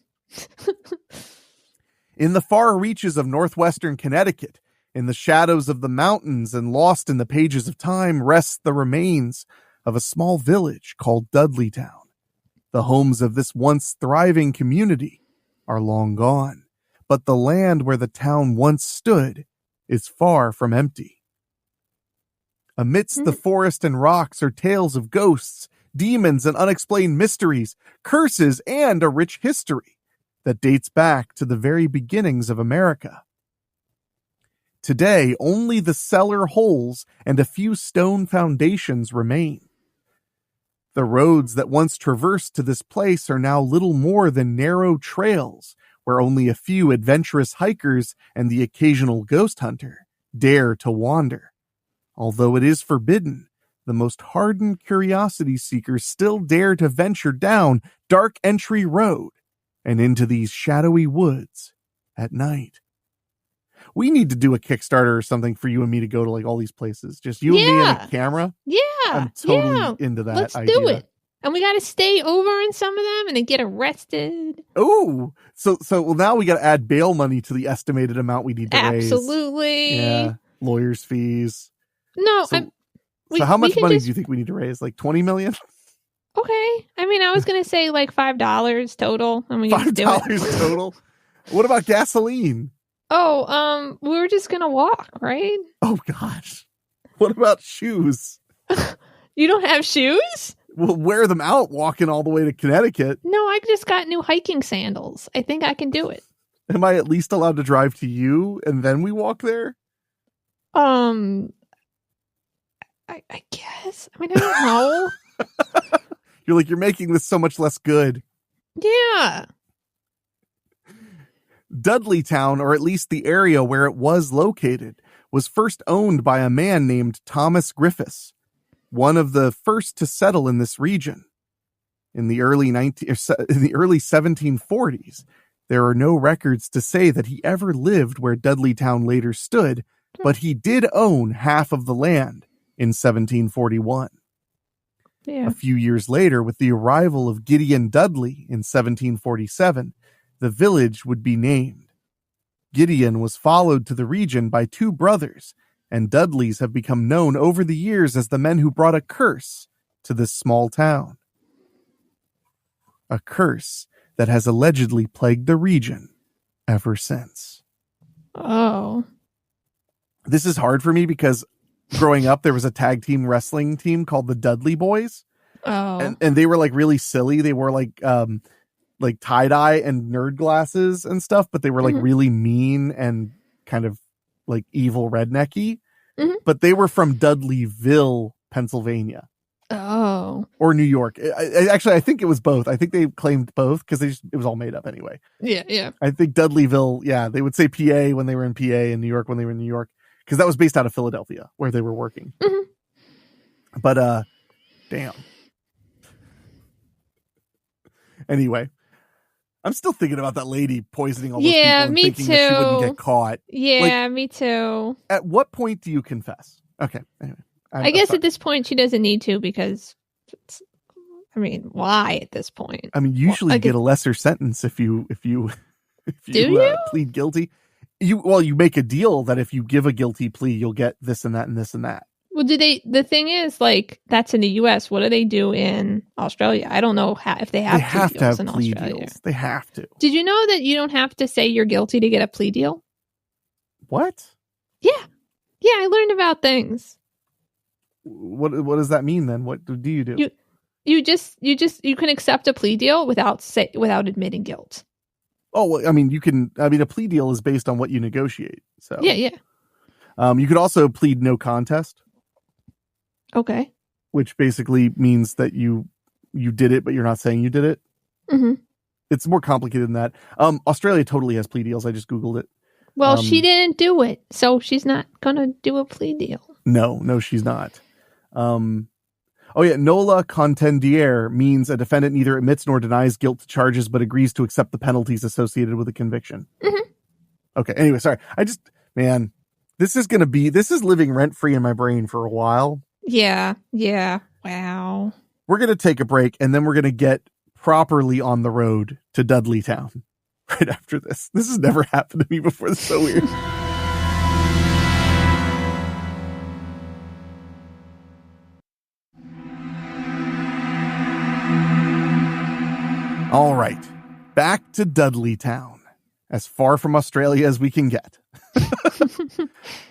In the far reaches of northwestern Connecticut, in the shadows of the mountains and lost in the pages of time, rests the remains of a small village called Dudleytown. The homes of this once thriving community are long gone, but the land where the town once stood is far from empty. Amidst the forest and rocks are tales of ghosts, demons, and unexplained mysteries, curses, and a rich history that dates back to the very beginnings of America. Today, only the cellar holes and a few stone foundations remain. The roads that once traversed to this place are now little more than narrow trails where only a few adventurous hikers and the occasional ghost hunter dare to wander. Although it is forbidden, the most hardened curiosity seekers still dare to venture down Dark Entry Road and into these shadowy woods at night. We need to do a Kickstarter or something for you and me to go to like all these places. Just you and me and a camera. Yeah. I'm totally into that Let's idea. do it. And we got to stay over in some of them and then get arrested. Oh, so now we got to add bail money to the estimated amount we need to raise. Absolutely. Yeah. Lawyers' fees. No. So how much money do you think we need to raise? Like 20 million? Okay. I mean, I was going to say like $5 total. And we can do it. $5 total? What about gasoline? Oh, we were just going to walk, right? Oh, gosh. What about shoes? You don't have shoes? We'll wear them out walking all the way to Connecticut. No, I just got new hiking sandals. I think I can do it. Am I at least allowed to drive to you and then we walk there? I guess. I mean, I don't know. You're making this so much less good. Yeah. Dudleytown, or at least the area where it was located, was first owned by a man named Thomas Griffiths, one of the first to settle in this region. In the early 1740s, there are no records to say that he ever lived where Dudleytown later stood, but he did own half of the land in 1741. Yeah. A few years later, with the arrival of Gideon Dudley in 1747, the village would be named. Gideon was followed to the region by two brothers, and Dudleys have become known over the years as the men who brought a curse to this small town. A curse that has allegedly plagued the region ever since. Oh. This is hard for me because growing up, there was a tag team wrestling team called the Dudley Boys. Oh. And they were like really silly. They wore like tie-dye and nerd glasses and stuff, but they were like really mean and kind of like evil rednecky. But they were from Dudleyville, Pennsylvania. Oh. Or New York. Actually, I think it was both. I think they claimed both because it was all made up anyway. Yeah. I think Dudleyville, they would say PA when they were in PA and New York when they were in New York, because that was based out of Philadelphia where they were working. But damn. Anyway, I'm still thinking about that lady poisoning all those people and me thinking too. that she wouldn't get caught. Yeah, me too. At what point do you confess? Okay. Anyway, I guess at this point she doesn't need to, because why at this point? I mean, usually you get a lesser sentence if you plead guilty. You make a deal that if you give a guilty plea, you'll get this and that and this and that. Well, the thing is, like, that's in the US. What do they do in Australia? I don't know if they have to have in plea Australia. deals. They have to. Did you know that you don't have to say you're guilty to get a plea deal? What? Yeah, I learned about things. What does that mean then? What do you do? You can accept a plea deal without admitting guilt. Oh, well, I mean, a plea deal is based on what you negotiate. So yeah. You could also plead no contest. Okay. Which basically means that you did it, but you're not saying you did it. It's more complicated than that. Australia totally has plea deals. I just Googled it. Well, she didn't do it, so she's not gonna do a plea deal. No, she's not. Nola contendiere means a defendant neither admits nor denies guilt to charges, but agrees to accept the penalties associated with a conviction. Okay. Anyway, sorry. This is living rent free in my brain for a while. Yeah. Wow. We're going to take a break, and then we're going to get properly on the road to Dudleytown right after this. This has never happened to me before. It's so weird. All right, back to Dudleytown, as far from Australia as we can get.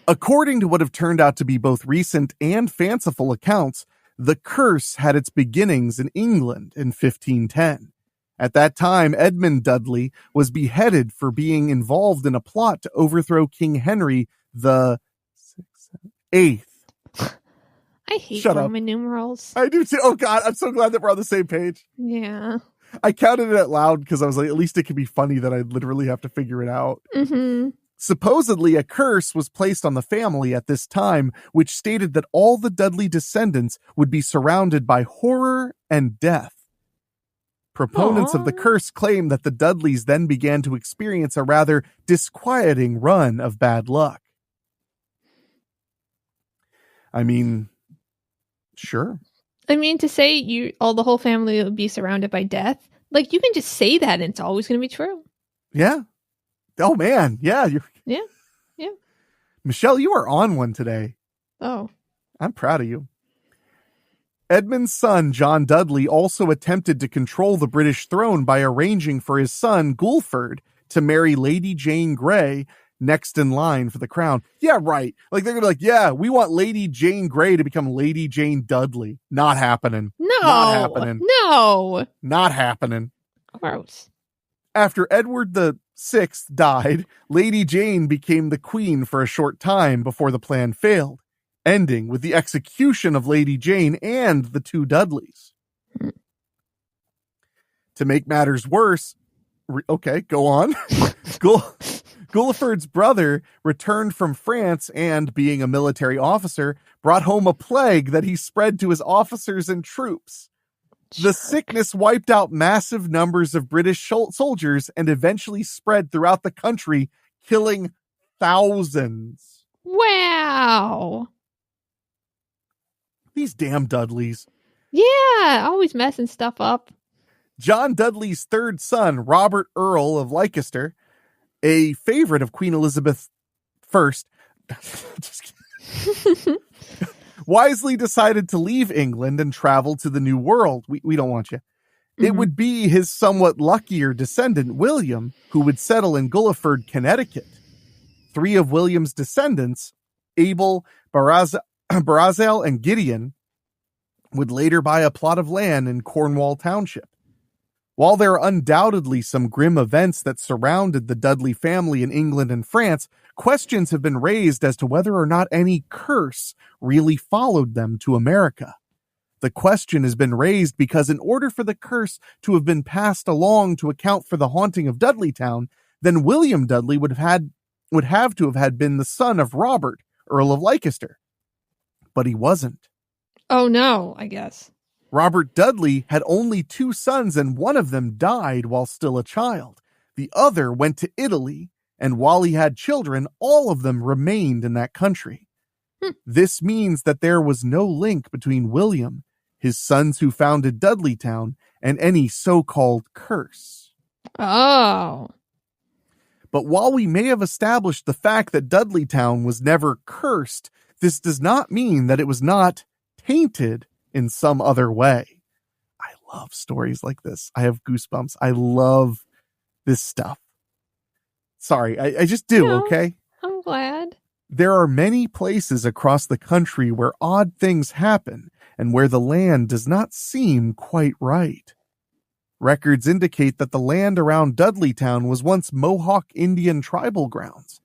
According to what have turned out to be both recent and fanciful accounts, the curse had its beginnings in England in 1510. At that time, Edmund Dudley was beheaded for being involved in a plot to overthrow King Henry the Eighth. I hate Roman numerals. I do too. Oh God, I'm so glad that we're on the same page. Yeah. I counted it out loud because I was like, at least it could be funny that I literally have to figure it out. Supposedly, a curse was placed on the family at this time, which stated that all the Dudley descendants would be surrounded by horror and death. Proponents of the curse claim that the Dudleys then began to experience a rather disquieting run of bad luck. I mean, sure. I mean, to say the whole family would be surrounded by death, like, you can just say that and it's always going to be true. Yeah. Oh man. Yeah. Yeah. Michelle, you are on one today. Oh. I'm proud of you. Edmund's son, John Dudley, also attempted to control the British throne by arranging for his son, Guilford, to marry Lady Jane Grey, next in line for the crown. Yeah, right. Like, they're gonna be like, yeah, we want Lady Jane Grey to become Lady Jane Dudley. Not happening. No. Not happening. No. Not happening. Gross. After Edward VI died, Lady Jane became the queen for a short time before the plan failed, ending with the execution of Lady Jane and the two Dudleys. To make matters worse, okay, go on. Guilford's brother returned from France and, being a military officer, brought home a plague that he spread to his officers and troops. The sickness wiped out massive numbers of British soldiers and eventually spread throughout the country, killing thousands. Wow. These damn Dudleys. Yeah, always messing stuff up. John Dudley's third son, Robert Earl of Leicester, a favorite of Queen Elizabeth I, just kidding, wisely decided to leave England and travel to the New World. We don't want you. It would be his somewhat luckier descendant, William, who would settle in Guilford, Connecticut. Three of William's descendants, Abel, Brazel and Gideon would later buy a plot of land in Cornwall Township. While there are undoubtedly some grim events that surrounded the Dudley family in England and France, questions have been raised as to whether or not any curse really followed them to America. The question has been raised because in order for the curse to have been passed along to account for the haunting of Dudleytown, then William Dudley would have to have had been the son of Robert, Earl of Leicester. But he wasn't. Oh no, I guess. Robert Dudley had only 2 sons, and one of them died while still a child. The other went to Italy, and while he had children, all of them remained in that country. This means that there was no link between William, his sons who founded Dudleytown, and any so-called curse. Oh. But while we may have established the fact that Dudleytown was never cursed, this does not mean that it was not tainted in some other way. I love stories like this. I have goosebumps. I love this stuff. Sorry, I just do, okay? I'm glad. There are many places across the country where odd things happen and where the land does not seem quite right. Records indicate that the land around Dudleytown was once Mohawk Indian tribal grounds,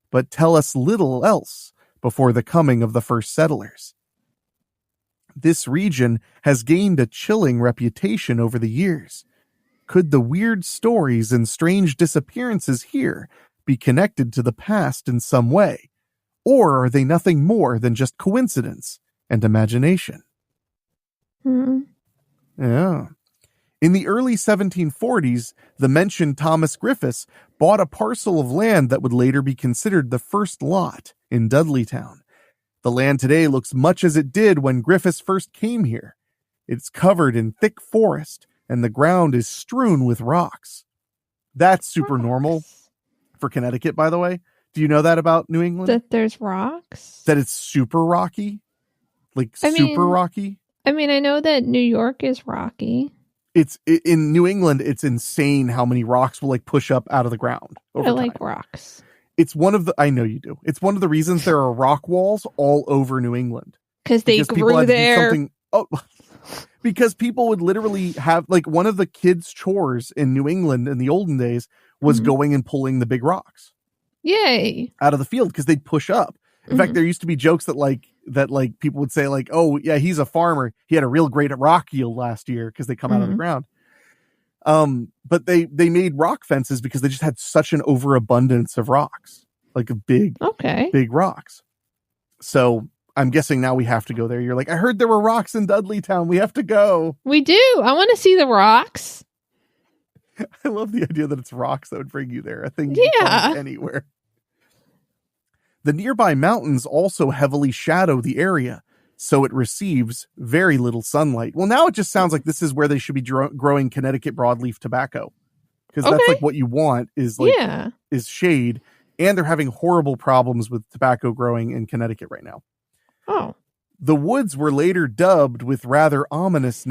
but tell us little else before the coming of the first settlers. This region has gained a chilling reputation over the years. Could the weird stories and strange disappearances here be connected to the past in some way? Or are they nothing more than just coincidence and imagination? Yeah. In the early 1740s, the mentioned Thomas Griffiths bought a parcel of land that would later be considered the first lot in Dudleytown. The land today looks much as it did when Griffiths first came here. It's covered in thick forest, and the ground is strewn with rocks. That's super normal for Connecticut, by the way. Do you know that about New England? That there's rocks? That it's super rocky? Like super rocky? I mean, I know that New York is rocky. In New England, it's insane how many rocks will like push up out of the ground over I time. like rocks. It's one of the, I know you do. It's one of the reasons there are rock walls all over New England. Because they grew there. Because people would literally have, like, one of the kids' chores in New England in the olden days was going and pulling the big rocks. Yay. Out of the field because they'd push up. In fact, there used to be jokes that people would say like, oh yeah, he's a farmer. He had a real great rock yield last year because they come out of the ground. But they made rock fences because they just had such an overabundance of rocks, like big rocks. So I'm guessing now we have to go there. You're like, I heard there were rocks in Dudleytown. We have to go. We do. I want to see the rocks. I love the idea that it's rocks that would bring you there. I think you can find anywhere. The nearby mountains also heavily shadow the area, so it receives very little sunlight. Well, now it just sounds like this is where they should be growing Connecticut broadleaf tobacco. Because that's like what you want is like is shade. And they're having horrible problems with tobacco growing in Connecticut right now. Oh. The woods were later dubbed with the ominous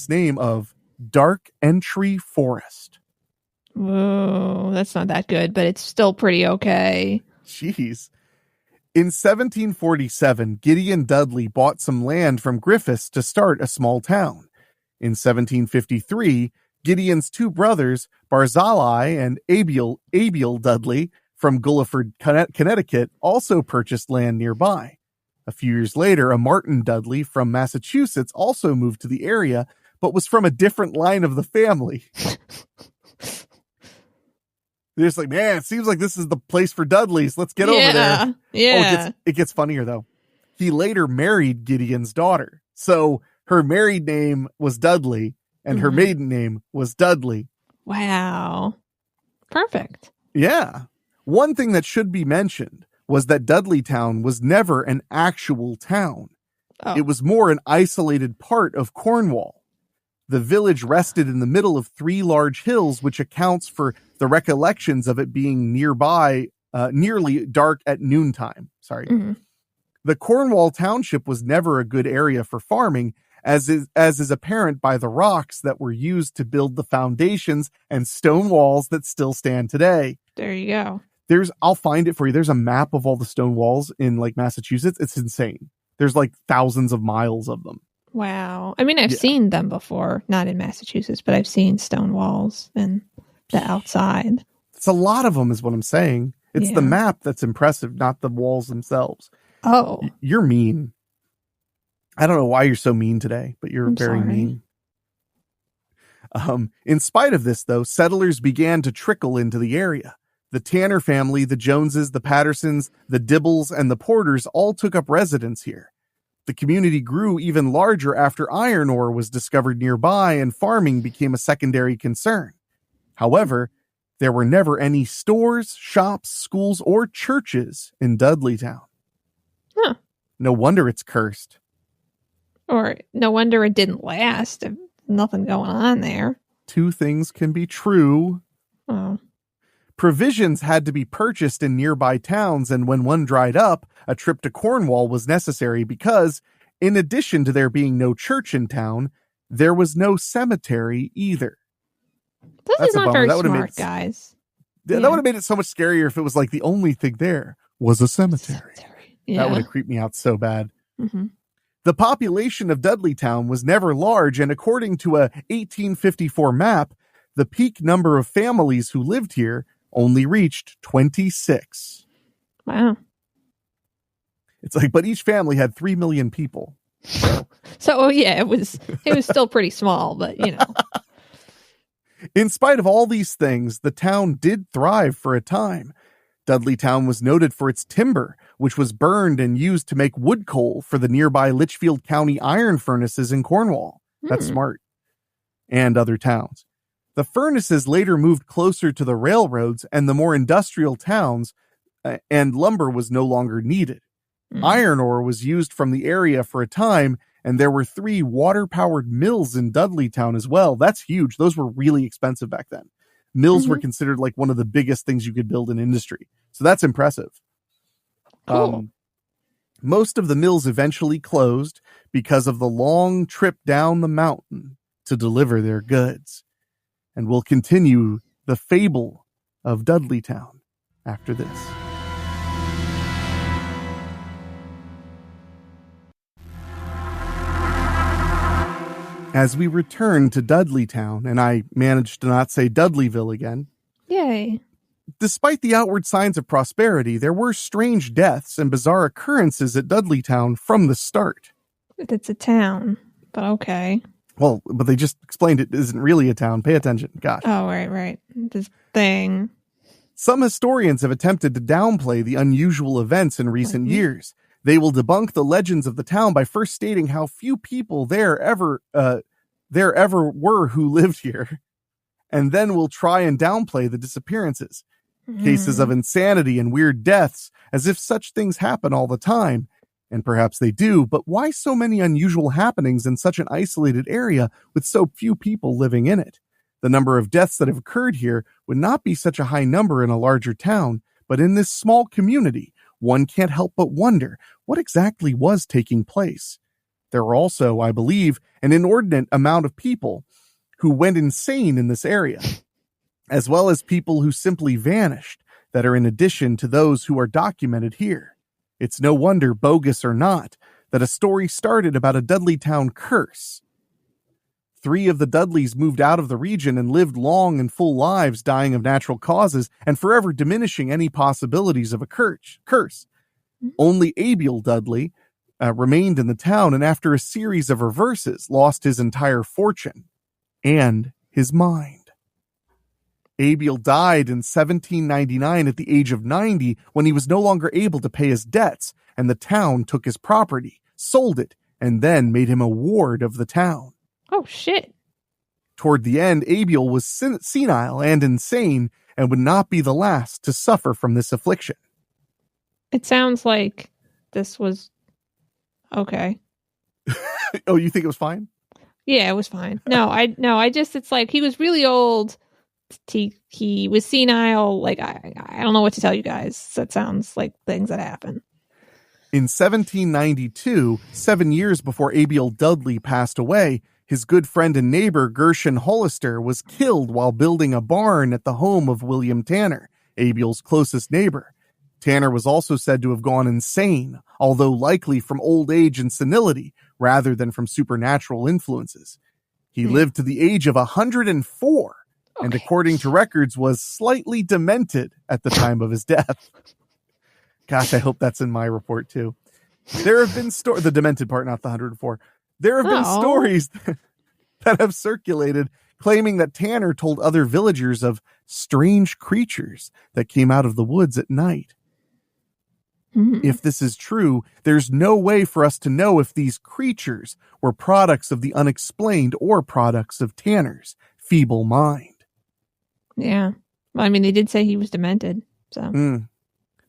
name of Dark Entry Forest. Whoa, that's not that good, but it's still pretty okay. Jeez. In 1747, Gideon Dudley bought some land from Griffiths to start a small town. In 1753, Gideon's 2 brothers, Barzillai and Abiel Dudley, from Gulliford, Connecticut, also purchased land nearby. A few years later, a Martin Dudley from Massachusetts also moved to the area, but was from a different line of the family. They're just like, man, it seems like this is the place for Dudleys. Let's get over there. Yeah. Oh, it gets funnier, though. He later married Gideon's daughter. So her married name was Dudley, and her maiden name was Dudley. Wow. Perfect. Yeah. One thing that should be mentioned was that Dudleytown was never an actual town. Oh. It was more an isolated part of Cornwall. The village rested in the middle of 3 large hills, which accounts for the recollections of it being nearly dark at noontime. The Cornwall Township was never a good area for farming, as is apparent by the rocks that were used to build the foundations and stone walls that still stand today. There you go. I'll find it for you. There's a map of all the stone walls in like Massachusetts. It's insane. There's like thousands of miles of them. Wow. I mean, I've seen them before, not in Massachusetts, but I've seen stone walls and the outside. It's a lot of them is what I'm saying. It's the map that's impressive, not the walls themselves. Oh. You're mean. I don't know why you're so mean today, but you're very mean. In spite of this, though, settlers began to trickle into the area. The Tanner family, the Joneses, the Pattersons, the Dibbles, and the Porters all took up residence here. The community grew even larger after iron ore was discovered nearby and farming became a secondary concern. However, there were never any stores, shops, schools, or churches in Dudleytown. Huh. No wonder it's cursed. Or no wonder it didn't last. There's nothing going on there. Two things can be true. Oh. Provisions had to be purchased in nearby towns, and when one dried up, a trip to Cornwall was necessary because, in addition to there being no church in town, there was no cemetery either. This is not very smart, guys. That would have made it so much scarier if it was like the only thing there was a cemetery. That would have creeped me out so bad. Mm-hmm. The population of Dudleytown was never large, and according to a 1854 map, the peak number of families who lived here only reached 26. Wow. It's like, but each family had 3 million people. So it was still pretty small, but you know. In spite of all these things, the town did thrive for a time. Dudleytown was noted for its timber, which was burned and used to make wood coal for the nearby Litchfield County iron furnaces in Cornwall. That's smart. And other towns. The furnaces later moved closer to the railroads and the more industrial towns, and lumber was no longer needed. Iron ore was used from the area for a time, and there were 3 water-powered mills in Dudleytown as well. That's huge. Those were really expensive back then. Mills were considered like one of the biggest things you could build in industry. So that's impressive. Cool. Most of the mills eventually closed because of the long trip down the mountain to deliver their goods. And we'll continue the fable of Dudleytown after this. As we return to Dudleytown, and I managed to not say Dudleyville again. Yay. Despite the outward signs of prosperity, there were strange deaths and bizarre occurrences at Dudleytown from the start. It's a town, but okay. Well, but they just explained it isn't really a town. Pay attention. Gosh. Oh, right. This thing. Some historians have attempted to downplay the unusual events in recent years. They will debunk the legends of the town by first stating how few people there ever were who lived here, and then will try and downplay the disappearances, cases of insanity and weird deaths, as if such things happen all the time. And perhaps they do, but why so many unusual happenings in such an isolated area with so few people living in it? The number of deaths that have occurred here would not be such a high number in a larger town, but in this small community, one can't help but wonder what exactly was taking place. There were also, I believe, an inordinate amount of people who went insane in this area, as well as people who simply vanished that are in addition to those who are documented here. It's no wonder, bogus or not, that a story started about a Dudleytown curse. 3 of the Dudleys moved out of the region and lived long and full lives, dying of natural causes and forever diminishing any possibilities of a curse. Only Abiel Dudley remained in the town, and after a series of reverses, lost his entire fortune and his mind. Abiel died in 1799 at the age of 90 when he was no longer able to pay his debts, and the town took his property, sold it, and then made him a ward of the town. Oh, shit. Toward the end, Abiel was senile and insane and would not be the last to suffer from this affliction. It sounds like this was okay. Oh, you think it was fine? Yeah, it was fine. It's like he was really old. He was senile. Like, I don't know what to tell you guys. That sounds like things that happen. In 1792, 7 years before Abiel Dudley passed away, his good friend and neighbor Gershon Hollister was killed while building a barn at the home of William Tanner, Abiel's closest neighbor. Tanner was also said to have gone insane, although likely from old age and senility rather than from supernatural influences. He lived to the age of 104, and according to records was slightly demented at the time of his death. Gosh, I hope that's in my report too. There have been the demented part, not the 104. There have been stories that have circulated claiming that Tanner told other villagers of strange creatures that came out of the woods at night. If this is true, there's no way for us to know if these creatures were products of the unexplained or products of Tanner's feeble mind. Yeah. Well, I mean, they did say he was demented, so...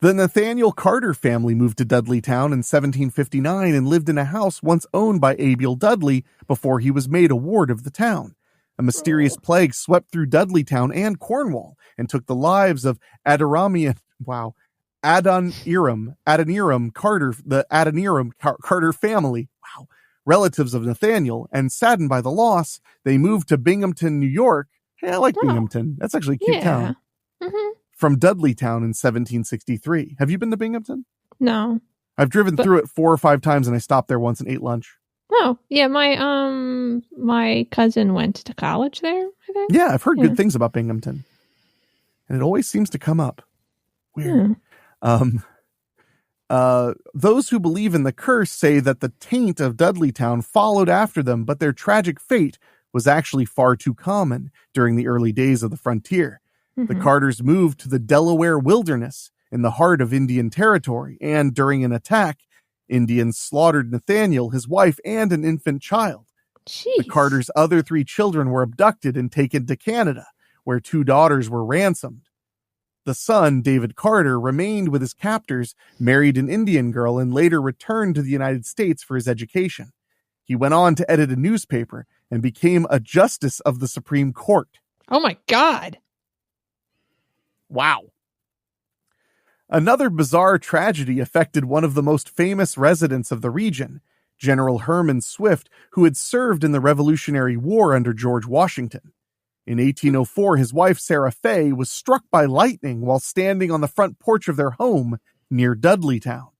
The Nathaniel Carter family moved to Dudleytown in 1759 and lived in a house once owned by Abiel Dudley before he was made a ward of the town. A mysterious plague swept through Dudleytown and Cornwall and took the lives of Adoniram Carter, the Adoniram Carter family, relatives of Nathaniel, and saddened by the loss, they moved to Binghamton, New York. Hey, I like Binghamton. That's actually a cute town. From Dudleytown in 1763. Have you been to Binghamton? No. I've driven through it 4 or 5 times, and I stopped there once and ate lunch. Oh, yeah, my cousin went to college there, I think. Yeah, I've heard good things about Binghamton. And it always seems to come up. Weird. Those who believe in the curse say that the taint of Dudleytown followed after them, but their tragic fate was actually far too common during the early days of the frontier. The Carters moved to the Delaware wilderness in the heart of Indian territory, and during an attack, Indians slaughtered Nathaniel, his wife, and an infant child. Jeez. The Carters' other 3 children were abducted and taken to Canada, where 2 daughters were ransomed. The son, David Carter, remained with his captors, married an Indian girl, and later returned to the United States for his education. He went on to edit a newspaper and became a justice of the Supreme Court. Oh my God. Wow. Another bizarre tragedy affected one of the most famous residents of the region, General Herman Swift, who had served in the Revolutionary War under George Washington. In 1804, his wife, Sarah Fay, was struck by lightning while standing on the front porch of their home near Dudleytown.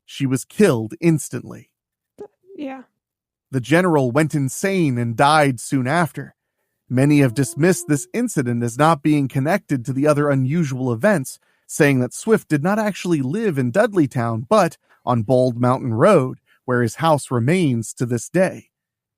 She was killed instantly. Yeah. The general went insane and died soon after. Many have dismissed this incident as not being connected to the other unusual events, saying that Swift did not actually live in Dudleytown, but on Bald Mountain Road, where his house remains to this day,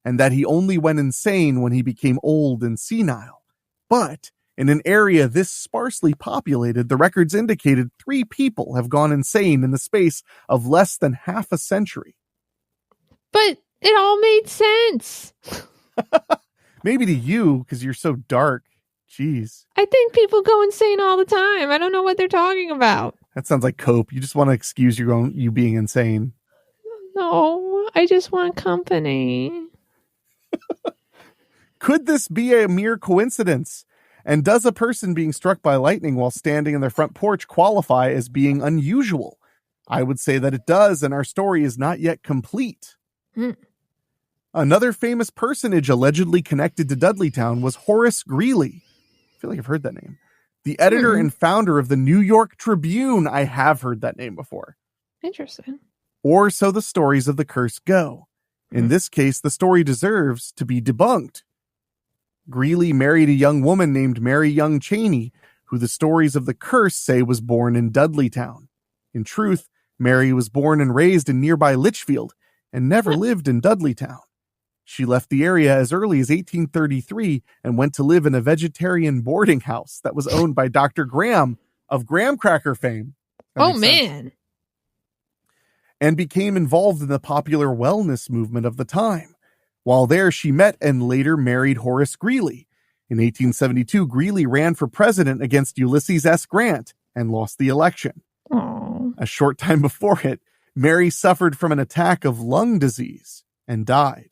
and that he only went insane when he became old and senile. But in an area this sparsely populated, the records indicated 3 people have gone insane in the space of less than half a century. But it all made sense. Maybe to you, because you're so dark. Jeez. I think people go insane all the time. I don't know what they're talking about. That sounds like cope. You just want to excuse you being insane. No, I just want company. Could this be a mere coincidence? And does a person being struck by lightning while standing in their front porch qualify as being unusual? I would say that it does, and our story is not yet complete. Another famous personage allegedly connected to Dudleytown was Horace Greeley. I feel like I've heard that name. The editor and founder of the New York Tribune. I have heard that name before. Interesting. Or so the stories of the curse go. In this case, the story deserves to be debunked. Greeley married a young woman named Mary Young Chaney, who the stories of the curse say was born in Dudleytown. In truth, Mary was born and raised in nearby Litchfield and never lived in Dudleytown. She left the area as early as 1833 and went to live in a vegetarian boarding house that was owned by Dr. Graham of graham cracker fame. Oh, man. And became involved in the popular wellness movement of the time. While there, she met and later married Horace Greeley. In 1872, Greeley ran for president against Ulysses S. Grant and lost the election. Aww. A short time before it, Mary suffered from an attack of lung disease and died.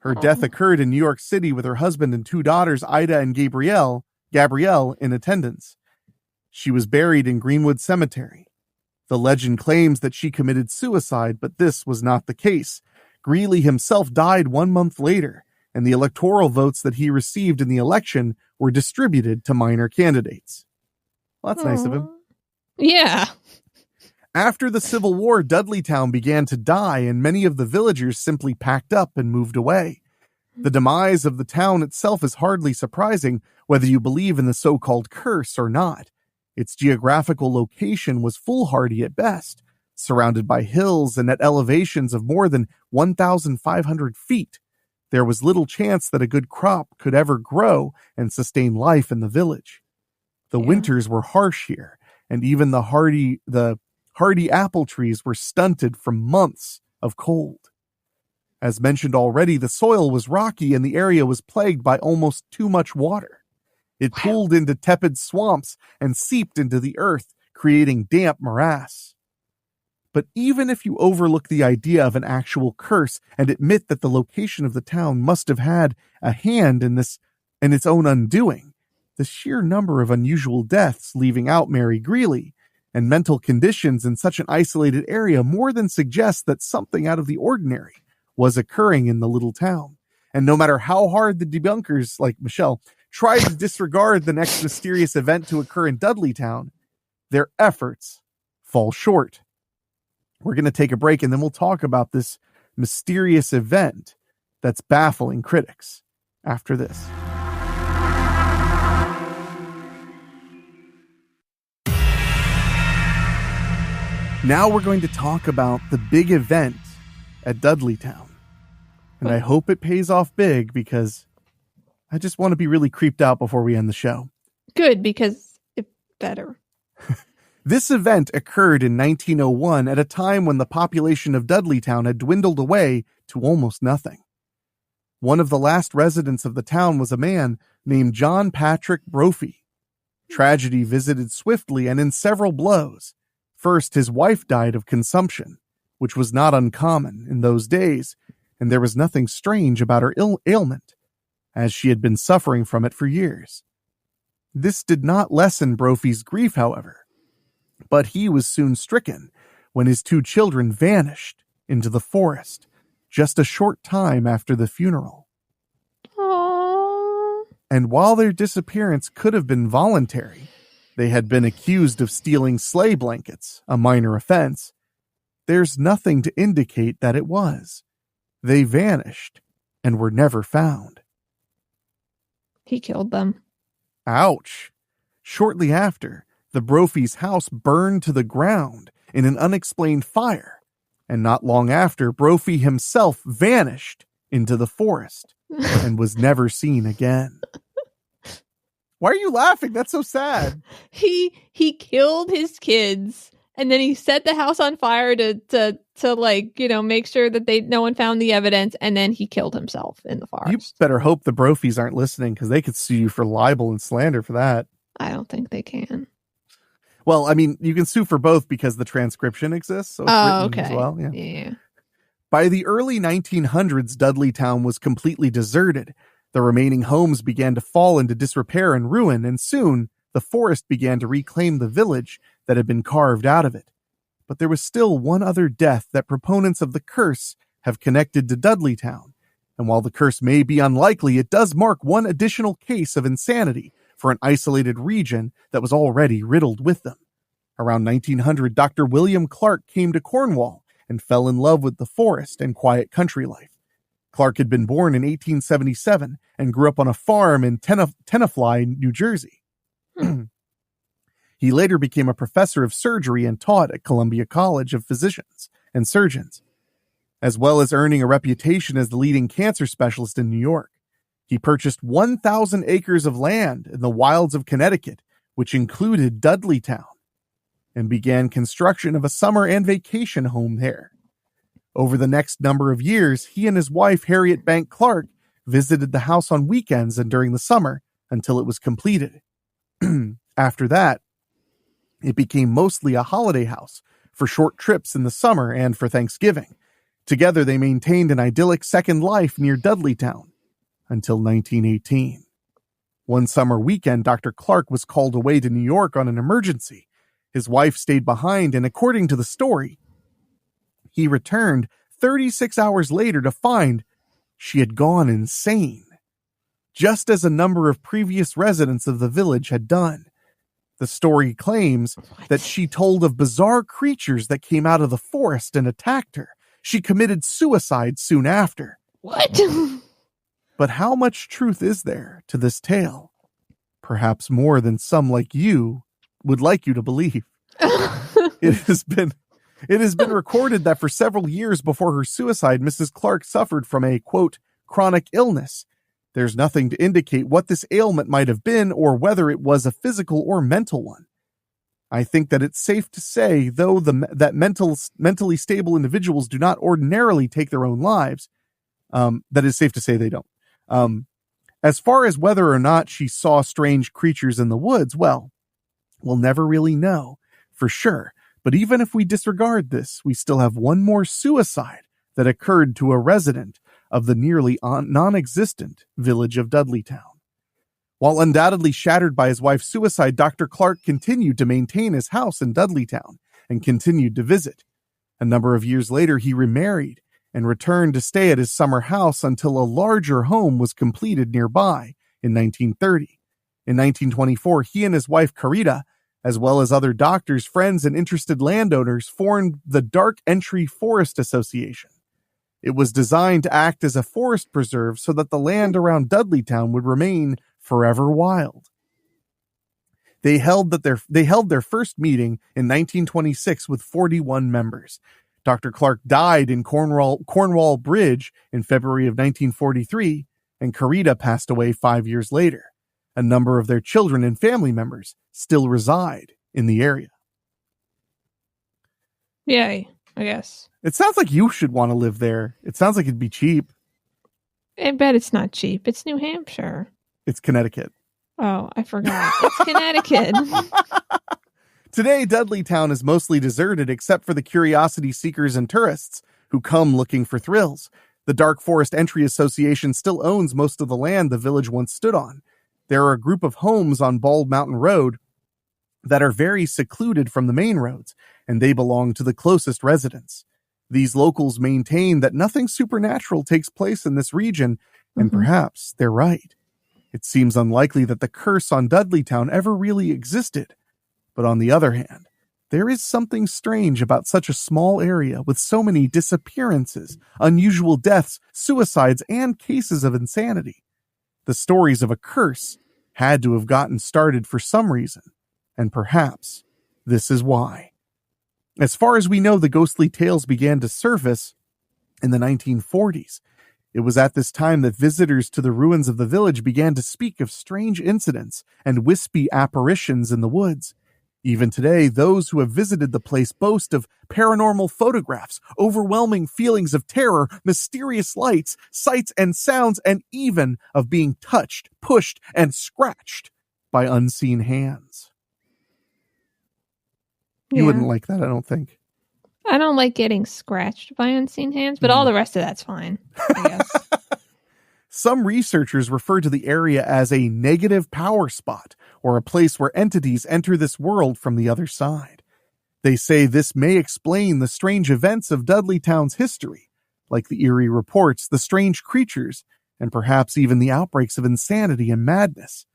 Her death occurred in New York City with her husband and 2 daughters, Ida and Gabrielle, in attendance. She was buried in Greenwood Cemetery. The legend claims that she committed suicide, but this was not the case. Greeley himself died 1 month later, and the electoral votes that he received in the election were distributed to minor candidates. Well, that's nice of him. Yeah. After the Civil War, Dudleytown began to die, and many of the villagers simply packed up and moved away. The demise of the town itself is hardly surprising, whether you believe in the so-called curse or not. Its geographical location was foolhardy at best, surrounded by hills and at elevations of more than 1,500 feet. There was little chance that a good crop could ever grow and sustain life in the village. The winters were harsh here, and even the hardy apple trees were stunted from months of cold. As mentioned already, the soil was rocky and the area was plagued by almost too much water. It pooled into tepid swamps and seeped into the earth, creating damp morass. But even if you overlook the idea of an actual curse and admit that the location of the town must have had a hand in its own undoing, the sheer number of unusual deaths, leaving out Mary Greeley, and mental conditions in such an isolated area more than suggests that something out of the ordinary was occurring in the little town. And no matter how hard the debunkers, like Michelle, tried to disregard the next mysterious event to occur in Dudleytown, their efforts fall short. We're going to take a break, and then we'll talk about this mysterious event that's baffling critics after this. Now we're going to talk about the big event at Dudleytown. And I hope it pays off big, because I just want to be really creeped out before we end the show. Good, because it's better. This event occurred in 1901 at a time when the population of Dudleytown had dwindled away to almost nothing. One of the last residents of the town was a man named John Patrick Brophy. Tragedy visited swiftly and in several blows. First, his wife died of consumption, which was not uncommon in those days, and there was nothing strange about her ailment, as she had been suffering from it for years. This did not lessen Brophy's grief, however, but he was soon stricken when his 2 children vanished into the forest just a short time after the funeral. Aww. And while their disappearance could have been voluntary, they had been accused of stealing sleigh blankets, a minor offense. There's nothing to indicate that it was. They vanished and were never found. He killed them. Ouch. Shortly after, the Brophy's house burned to the ground in an unexplained fire, and not long after, Brophy himself vanished into the forest and was never seen again. Why are you laughing? That's so sad. He killed his kids, and then he set the house on fire to like, make sure that no one found the evidence, and then he killed himself in the forest. You better hope the Brophies aren't listening, because they could sue you for libel and slander for that. I don't think they can. Well, I mean, you can sue for both because the transcription exists, so it's written as well. Yeah. By the early 1900s, Dudleytown was completely deserted. The remaining homes began to fall into disrepair and ruin, and soon the forest began to reclaim the village that had been carved out of it. But there was still one other death that proponents of the curse have connected to Dudleytown, and while the curse may be unlikely, it does mark one additional case of insanity for an isolated region that was already riddled with them. Around 1900, Dr. William Clark came to Cornwall and fell in love with the forest and quiet country life. Clark had been born in 1877 and grew up on a farm in Tenafly, New Jersey. He later became a professor of surgery and taught at Columbia College of Physicians and Surgeons, as well as earning a reputation as the leading cancer specialist in New York. He purchased 1,000 acres of land in the wilds of Connecticut, which included Dudleytown, and began construction of a summer and vacation home there. Over the next number of years, he and his wife, Harriet Bank Clark, visited the house on weekends and during the summer until it was completed. After that, it became mostly a holiday house for short trips in the summer and for Thanksgiving. Together, they maintained an idyllic second life near Dudleytown until 1918. One summer weekend, Dr. Clark was called away to New York on an emergency. His wife stayed behind, and according to the story, he returned 36 hours later to find she had gone insane, just as a number of previous residents of the village had done. The story claims that she told of bizarre creatures that came out of the forest and attacked her. She committed suicide soon after. What? But how much truth is there to this tale? Perhaps more than some like you would like you to believe. It has been recorded that for several years before her suicide, Mrs. Clark suffered from a, quote, chronic illness. There's nothing to indicate what this ailment might have been or whether it was a physical or mental one. I think that it's safe to say, though, that mentally stable individuals do not ordinarily take their own lives. That is safe to say they don't. As far as whether or not she saw strange creatures in the woods, well, we'll never really know for sure. But even if we disregard this, we still have one more suicide that occurred to a resident of the nearly non-existent village of Dudleytown. While undoubtedly shattered by his wife's suicide, Dr. Clark continued to maintain his house in Dudleytown and continued to visit. A number of years later, he remarried and returned to stay at his summer house until a larger home was completed nearby in 1930. In 1924, he and his wife Carita, as well as other doctors, friends, and interested landowners, formed the Dark Entry Forest Association. It was designed to act as a forest preserve so that the land around Dudleytown would remain forever wild. They held their first meeting in 1926 with 41 members. Dr. Clark died in Cornwall Bridge in February of 1943, and Carita passed away 5 years later. A number of their children and family members still reside in the area. Yay, I guess. It sounds like you should want to live there. It sounds like it'd be cheap. I bet it's not cheap. It's New Hampshire. It's Connecticut. Oh, I forgot. It's Connecticut. Today, Dudleytown is mostly deserted except for the curiosity seekers and tourists who come looking for thrills. The Dark Forest Entry Association still owns most of the land the village once stood on. There are a group of homes on Bald Mountain Road that are very secluded from the main roads, and they belong to the closest residents. These locals maintain that nothing supernatural takes place in this region, and perhaps they're right. It seems unlikely that the curse on Dudleytown ever really existed. But on the other hand, there is something strange about such a small area with so many disappearances, unusual deaths, suicides, and cases of insanity. The stories of a curse had to have gotten started for some reason, and perhaps this is why. As far as we know, the ghostly tales began to surface in the 1940s. It was at this time that visitors to the ruins of the village began to speak of strange incidents and wispy apparitions in the woods. Even today, those who have visited the place boast of paranormal photographs, overwhelming feelings of terror, mysterious lights, sights and sounds, and even of being touched, pushed, and scratched by unseen hands. You wouldn't like that, I don't think. I don't like getting scratched by unseen hands, but all the rest of that's fine, I guess. Some researchers refer to the area as a negative power spot, or a place where entities enter this world from the other side. They say this may explain the strange events of Dudleytown's history, like the eerie reports, the strange creatures, and perhaps even the outbreaks of insanity and madness.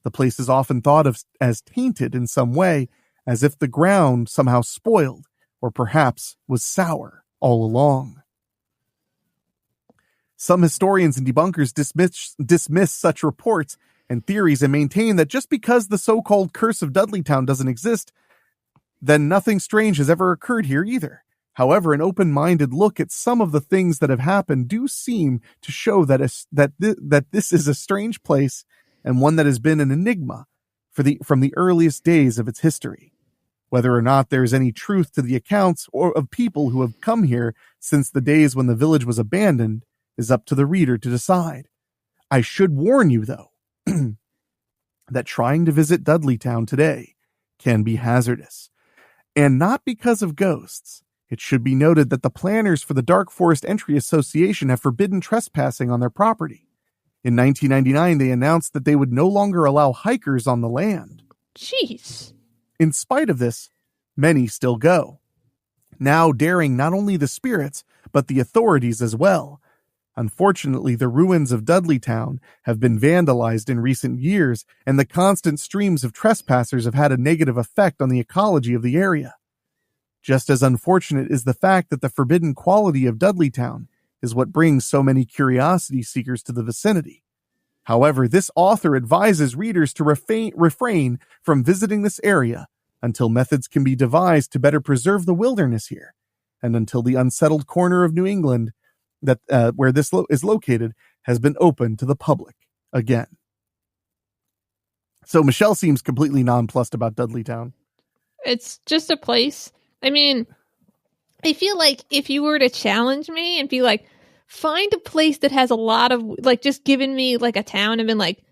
The place is often thought of as tainted in some way, as if the ground somehow spoiled, or perhaps was sour all along. Some historians and debunkers dismiss such reports and theories and maintain that just because the so-called curse of Dudleytown doesn't exist, then nothing strange has ever occurred here either. However, an open-minded look at some of the things that have happened do seem to show that this is a strange place and one that has been an enigma from the earliest days of its history. Whether or not there is any truth to the accounts or of people who have come here since the days when the village was abandoned is up to the reader to decide. I should warn you, though, that trying to visit Dudleytown today can be hazardous. And not because of ghosts. It should be noted that the planners for the Dark Forest Entry Association have forbidden trespassing on their property. In 1999, they announced that they would no longer allow hikers on the land. Jeez. In spite of this, many still go, now daring not only the spirits, but the authorities as well. Unfortunately, the ruins of Dudleytown have been vandalized in recent years, and the constant streams of trespassers have had a negative effect on the ecology of the area. Just as unfortunate is the fact that the forbidden quality of Dudleytown is what brings so many curiosity seekers to the vicinity. However, this author advises readers to refrain from visiting this area until methods can be devised to better preserve the wilderness here, and until the unsettled corner of New England that where this is located has been opened to the public again. So Michelle seems completely nonplussed about Dudleytown. It's just a place. I mean, I feel like if you were to challenge me and be like, find a place that has a lot of, like, just giving me like a town and been like,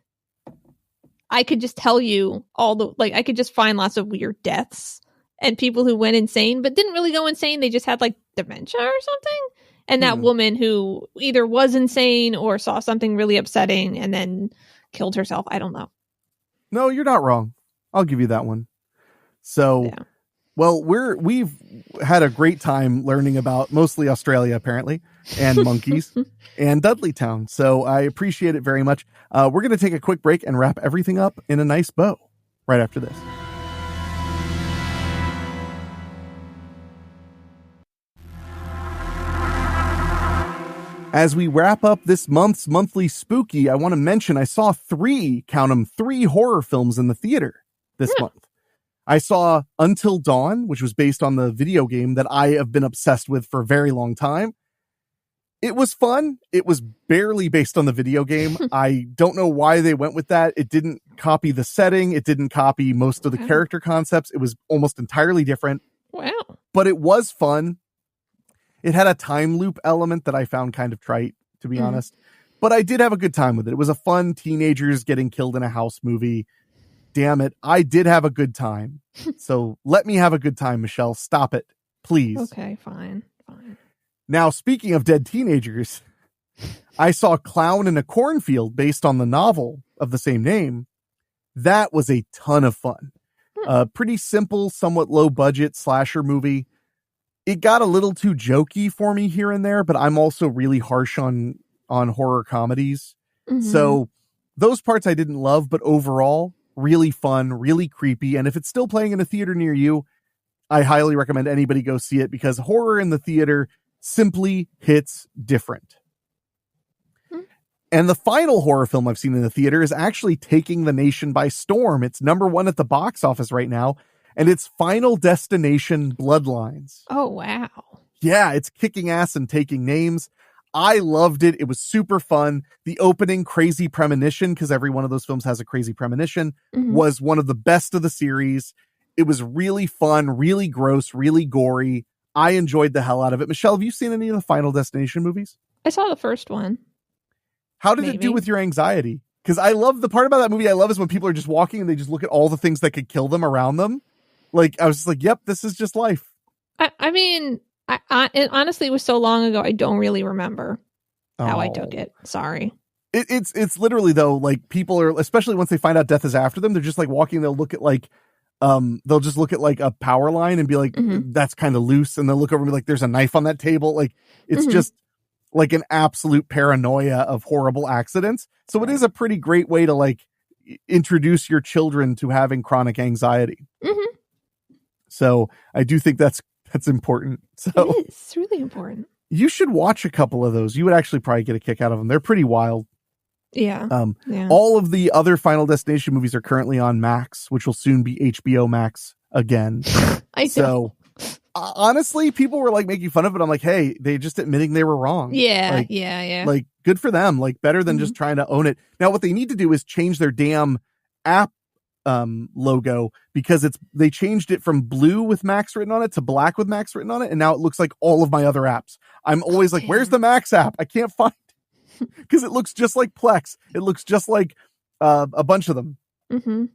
I could just tell you I could just find lots of weird deaths and people who went insane, but didn't really go insane. They just had like dementia or something. And that woman who either was insane or saw something really upsetting and then killed herself. I don't know. No, you're not wrong. I'll give you that one. So, yeah. Well, we've had a great time learning about mostly Australia, apparently, and monkeys and Dudleytown. So I appreciate it very much. We're going to take a quick break and wrap everything up in a nice bow right after this. As we wrap up this month's monthly spooky, I want to mention I saw three horror films in the theater this month. I saw Until Dawn, which was based on the video game that I have been obsessed with for a very long time. It was fun. It was barely based on the video game. I don't know why they went with that. It didn't copy the setting. It didn't copy most of the character concepts. It was almost entirely different. Wow. But it was fun. It had a time loop element that I found kind of trite, to be honest. But I did have a good time with it. It was a fun teenagers getting killed in a house movie. Damn it. I did have a good time. So let me have a good time, Michelle. Stop it, please. Okay, fine. Now, speaking of dead teenagers, I saw Clown in a Cornfield based on the novel of the same name. That was a ton of fun. Pretty simple, somewhat low budget slasher movie. It got a little too jokey for me here and there, but I'm also really harsh on horror comedies. So those parts I didn't love, but overall, really fun, really creepy. And if it's still playing in a theater near you, I highly recommend anybody go see it because horror in the theater simply hits different. And the final horror film I've seen in the theater is actually taking the nation by storm. It's #1 at the box office right now. And it's Final Destination Bloodlines. Oh, wow. Yeah, it's kicking ass and taking names. I loved it. It was super fun. The opening crazy premonition, because every one of those films has a crazy premonition, was one of the best of the series. It was really fun, really gross, really gory. I enjoyed the hell out of it. Michelle, have you seen any of the Final Destination movies? I saw the first one. How did it do with your anxiety? Because I love the part about that movie I love is when people are just walking and they just look at all the things that could kill them around them. Like, I was just like, yep, this is just life. I mean, it honestly was so long ago, I don't really remember how I took it. Sorry. It's literally, though, like, people are, especially once they find out death is after them, they're just like walking, they'll look at like, they'll just look at like a power line and be like, that's kind of loose. And they'll look over and be like, there's a knife on that table. Like, it's just like an absolute paranoia of horrible accidents. So it is a pretty great way to like introduce your children to having chronic anxiety. So I do think that's important. So it is. It's really important. You should watch a couple of those. You would actually probably get a kick out of them. They're pretty wild. Yeah. All of the other Final Destination movies are currently on Max, which will soon be HBO Max again. Honestly, people were like making fun of it. I'm like, hey, they just admitting they were wrong. Yeah. Like, yeah. Like, good for them. Like, better than just trying to own it. Now, what they need to do is change their damn app logo, because they changed it from blue with Max written on it to black with Max written on it, and now it looks like all of my other apps. I'm always like, where's the Max app? I can't find it because it looks just like Plex. It looks just like a bunch of them.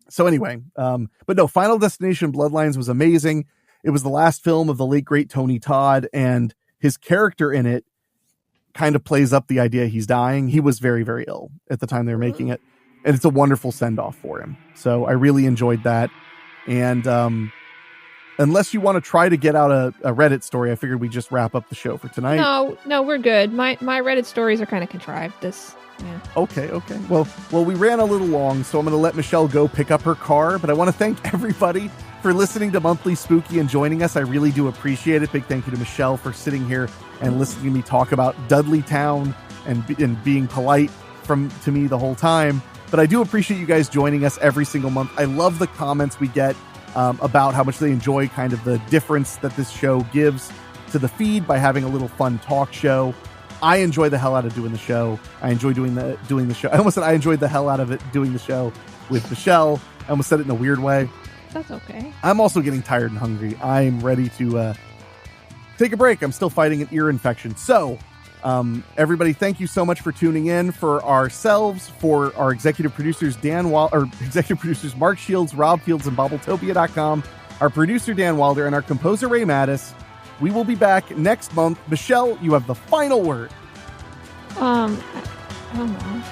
So anyway, but no, Final Destination Bloodlines was amazing. It was the last film of the late great Tony Todd, and his character in it kind of plays up the idea he's dying. He was very, very ill at the time they were making it. And it's a wonderful send-off for him. So I really enjoyed that. And unless you want to try to get out a Reddit story, I figured we'd just wrap up the show for tonight. No, we're good. My Reddit stories are kind of contrived. Yeah. Okay. Well, we ran a little long, so I'm going to let Michelle go pick up her car. But I want to thank everybody for listening to Monthly Spooky and joining us. I really do appreciate it. Big thank you to Michelle for sitting here and listening to me talk about Dudleytown and being polite to me the whole time. But I do appreciate you guys joining us every single month. I love the comments we get about how much they enjoy kind of the difference that this show gives to the feed by having a little fun talk show. I enjoy the hell out of doing the show. I enjoy doing the show. I almost said I enjoyed the hell out of it doing the show with Michelle. I almost said it in a weird way. That's okay. I'm also getting tired and hungry. I'm ready to take a break. I'm still fighting an ear infection. So, everybody, thank you so much for tuning in. For ourselves, for our executive producers, Mark Shields, Rob Fields, and Bobbletopia.com, our producer, Dan Wilder, and our composer, Ray Mattis. We will be back next month. Michelle, you have the final word. I don't know.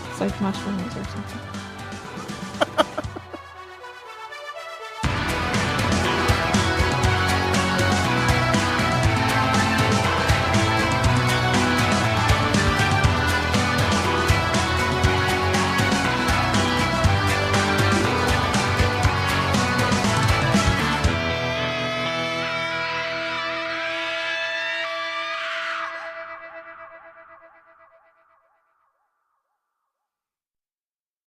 It's like mushrooms or something.